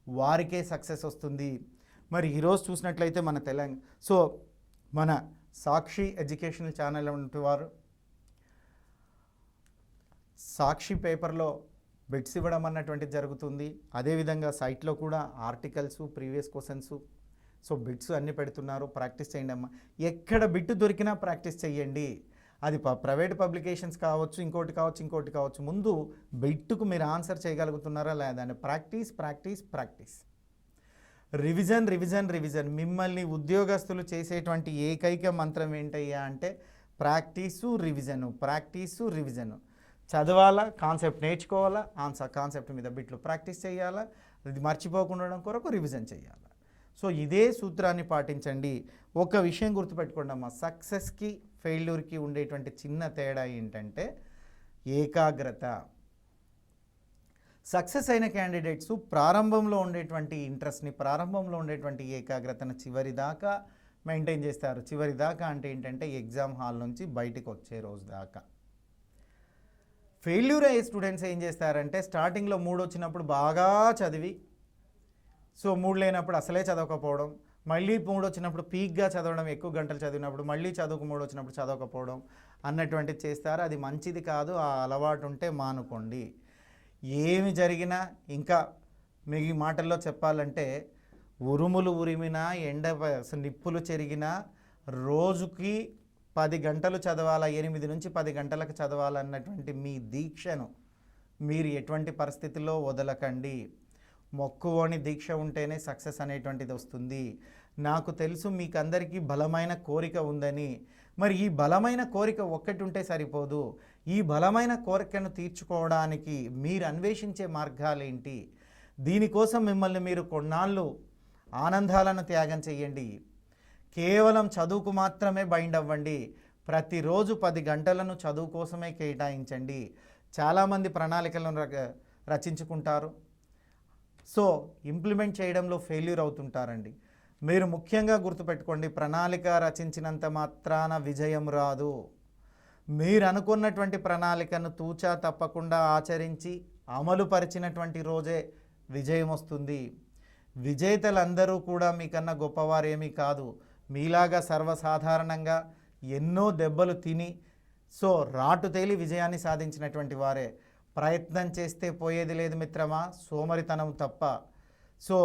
వారికే సక్సెస్ వస్తుంది. మరి ఈరోజు చూసినట్లయితే మన సాక్షి ఎడ్యుకేషనల్ ఛానల్ వంటి వారు సాక్షి పేపర్లో బిట్స్ ఇవ్వడం అన్నటువంటిది జరుగుతుంది. అదేవిధంగా సైట్లో కూడా articles, previous questions, so bits అన్నీ పెడుతున్నారు. ప్రాక్టీస్ చేయండి అమ్మా. ఎక్కడ బిట్ దొరికినా ప్రాక్టీస్ చేయండి. అది ప్రైవేట్ పబ్లికేషన్స్ కావచ్చు, ఇంకోటి కావచ్చు. ముందు బిట్టుకు మీరు ఆన్సర్ చేయగలుగుతున్నారా లేదా అని ప్రాక్టీస్. రివిజన్. మిమ్మల్ని ఉద్యోగస్తులు చేసేటువంటి ఏకైక మంత్రం ఏంటయ్యా అంటే ప్రాక్టీసు రివిజను. చదవాలా, కాన్సెప్ట్ నేర్చుకోవాలా, కాన్సెప్ట్ మీద బిట్లు ప్రాక్టీస్ చేయాలా, ఇది మర్చిపోకుండా కొరకు రివిజన్ చేయాలా. సో ఇదే సూత్రాన్ని పాటించండి. ఒక విషయం గుర్తుపెట్టుకోండి అమ్మా, సక్సెస్కి ఫెయిల్యూర్కి ఉండేటువంటి చిన్న తేడా ఏంటంటే ఏకాగ్రత. సక్సెస్ అయిన క్యాండిడేట్స్ ప్రారంభంలో ఉండేటువంటి ఇంట్రెస్ట్ని, ప్రారంభంలో ఉండేటువంటి ఏకాగ్రతను చివరి దాకా మెయింటైన్ చేస్తారు. చివరి దాకా అంటే ఏంటంటే ఎగ్జామ్ హాల్ నుంచి బయటికి వచ్చే రోజు దాకా. ఫెయిల్యూర్ అయ్యే స్టూడెంట్స్ ఏం చేస్తారంటే స్టార్టింగ్లో 3 వచ్చినప్పుడు బాగా చదివి, సో 3 లేనప్పుడు అసలే చదవకపోవడం, మళ్ళీ 3 వచ్చినప్పుడు పీక్గా చదవడం, ఎక్కువ గంటలు చదివినప్పుడు మళ్ళీ చదువుకు 3 వచ్చినప్పుడు చదవకపోవడం అన్నటువంటిది చేస్తారు. అది మంచిది కాదు. ఆ అలవాటు ఉంటే మానుకోండి. ఏమి జరిగినా, ఇంకా మీ మాటల్లో చెప్పాలంటే ఉరుములు ఉరిమినా, నిప్పులు చెరిగినా రోజుకి 10 గంటలు చదవాలా, 8 నుంచి 10 గంటలకు చదవాలన్నటువంటి మీ దీక్షను మీరు ఎటువంటి పరిస్థితుల్లో వదలకండి. మొక్కువోని దీక్ష ఉంటేనే సక్సెస్ అనేటువంటిది వస్తుంది. నాకు తెలుసు మీకు అందరికీ బలమైన కోరిక ఉందని. మరి ఈ బలమైన కోరిక ఒక్కటి ఉంటే సరిపోదు. ఈ బలమైన కోరికను తీర్చుకోవడానికి మీరు అన్వేషించే మార్గాలేంటి? దీనికోసం మిమ్మల్ని మీరు కొన్నాళ్ళు ఆనందాలను త్యాగం చేయండి. కేవలం చదువుకు మాత్రమే బైండ్ అవ్వండి. ప్రతిరోజు 10 గంటలను చదువు కోసమే కేటాయించండి. చాలామంది ప్రణాళికలను రచించుకుంటారు, సో ఇంప్లిమెంట్ చేయడంలో ఫెయిల్యూర్ అవుతుంటారండి. మీరు ముఖ్యంగా గుర్తుపెట్టుకోండి, ప్రణాళిక రచించినంత మాత్రాన విజయం రాదు. మీరు అనుకున్నటువంటి ప్రణాళికను తూచా తప్పకుండా ఆచరించి అమలు పరిచినటువంటి రోజే విజయం వస్తుంది. విజేతలందరూ కూడా మీకన్నా గొప్పవారేమీ కాదు. మీలాగా సర్వసాధారణంగా ఎన్నో దెబ్బలు తిని, సో రాటు తేలి విజయాన్ని సాధించినటువంటి వారే. ప్రయత్నం చేస్తే పోయేది లేదు మిత్రమా, సోమరితనం తప్ప. సో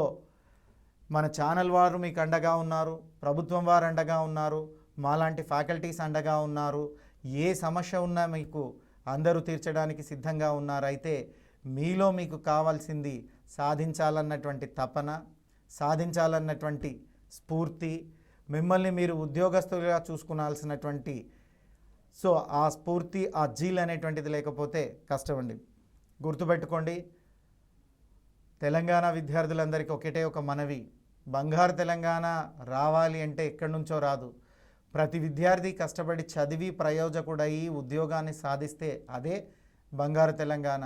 మన ఛానల్ వారు మీకు అండగా ఉన్నారు, ప్రభుత్వం వారు అండగా ఉన్నారు, మాలాంటి ఫ్యాకల్టీస్ అండగా ఉన్నారు. ఏ సమస్య ఉన్నా మీకు అందరూ తీర్చడానికి సిద్ధంగా ఉన్నారు. అయితే మీలో మీకు కావాల్సింది సాధించాలన్నటువంటి తపన, సాధించాలన్నటువంటి స్ఫూర్తి, మిమ్మల్ని మీరు ఉద్యోగస్తులుగా చూసుకునాల్సినటువంటి సో ఆ స్ఫూర్తి, ఆ జీల్ అనేటువంటిది లేకపోతే కష్టమండి. గుర్తుపెట్టుకోండి, తెలంగాణ విద్యార్థులందరికీ ఒకటే ఒక మనవి, బంగారు తెలంగాణ రావాలి అంటే ఎక్కడి నుంచో రాదు. ప్రతి విద్యార్థి కష్టపడి చదివి ప్రయోజకుడయి ఉద్యోగాన్ని సాధిస్తే అదే బంగారు తెలంగాణ.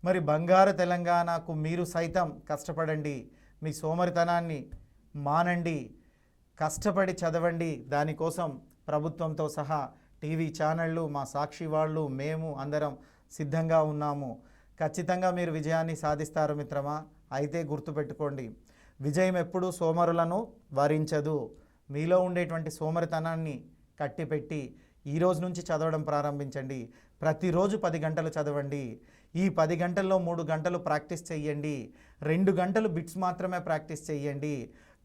మరి బంగారు తెలంగాణకు మీరు సైతం కష్టపడండి. మీ సోమరితనాన్ని మానండి, కష్టపడి చదవండి. దానికోసం ప్రభుత్వంతో సహా టీవీ ఛానళ్ళు, మా సాక్షి వాళ్ళు, మేము అందరం సిద్ధంగా ఉన్నాము. ఖచ్చితంగా మీరు విజయాన్ని సాధిస్తారు మిత్రమా. అయితే గుర్తుపెట్టుకోండి, విజయం ఎప్పుడూ సోమరులను వరించదు. మీలో ఉండేటువంటి సోమరితనాన్ని కట్టిపెట్టి ఈ రోజు నుంచి చదవడం ప్రారంభించండి. ప్రతిరోజు 10 గంటలు చదవండి. ఈ 10 గంటల్లో 3 గంటలు ప్రాక్టీస్ చేయండి. 2 గంటలు బిట్స్ మాత్రమే ప్రాక్టీస్ చేయండి.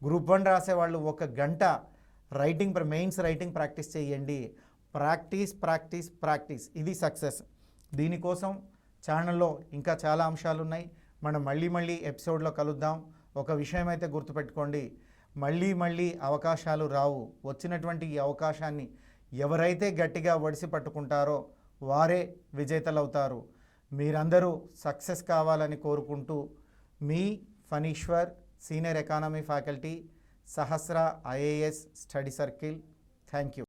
గ్రూప్ 1 రాసేవాళ్ళు 1 గంట మెయిన్స్ రైటింగ్ ప్రాక్టీస్ చేయండి. ప్రాక్టీస్, ఇది సక్సెస్. దీనికోసం ఛానల్లో ఇంకా చాలా అంశాలు ఉన్నాయి. మనం మళ్ళీ ఎపిసోడ్లో కలుద్దాం. ఒక విషయం అయితే గుర్తుపెట్టుకోండి, మళ్ళీ అవకాశాలు రావు. వచ్చినటువంటి ఈ అవకాశాన్ని ఎవరైతే గట్టిగా ఒడిసి పట్టుకుంటారో వారే విజేతలు అవుతారు. మీరందరూ సక్సెస్ కావాలని కోరుకుంటూ మీ Phaneeshwar, senior economy faculty, Sahasra IAS study circle. Thank you.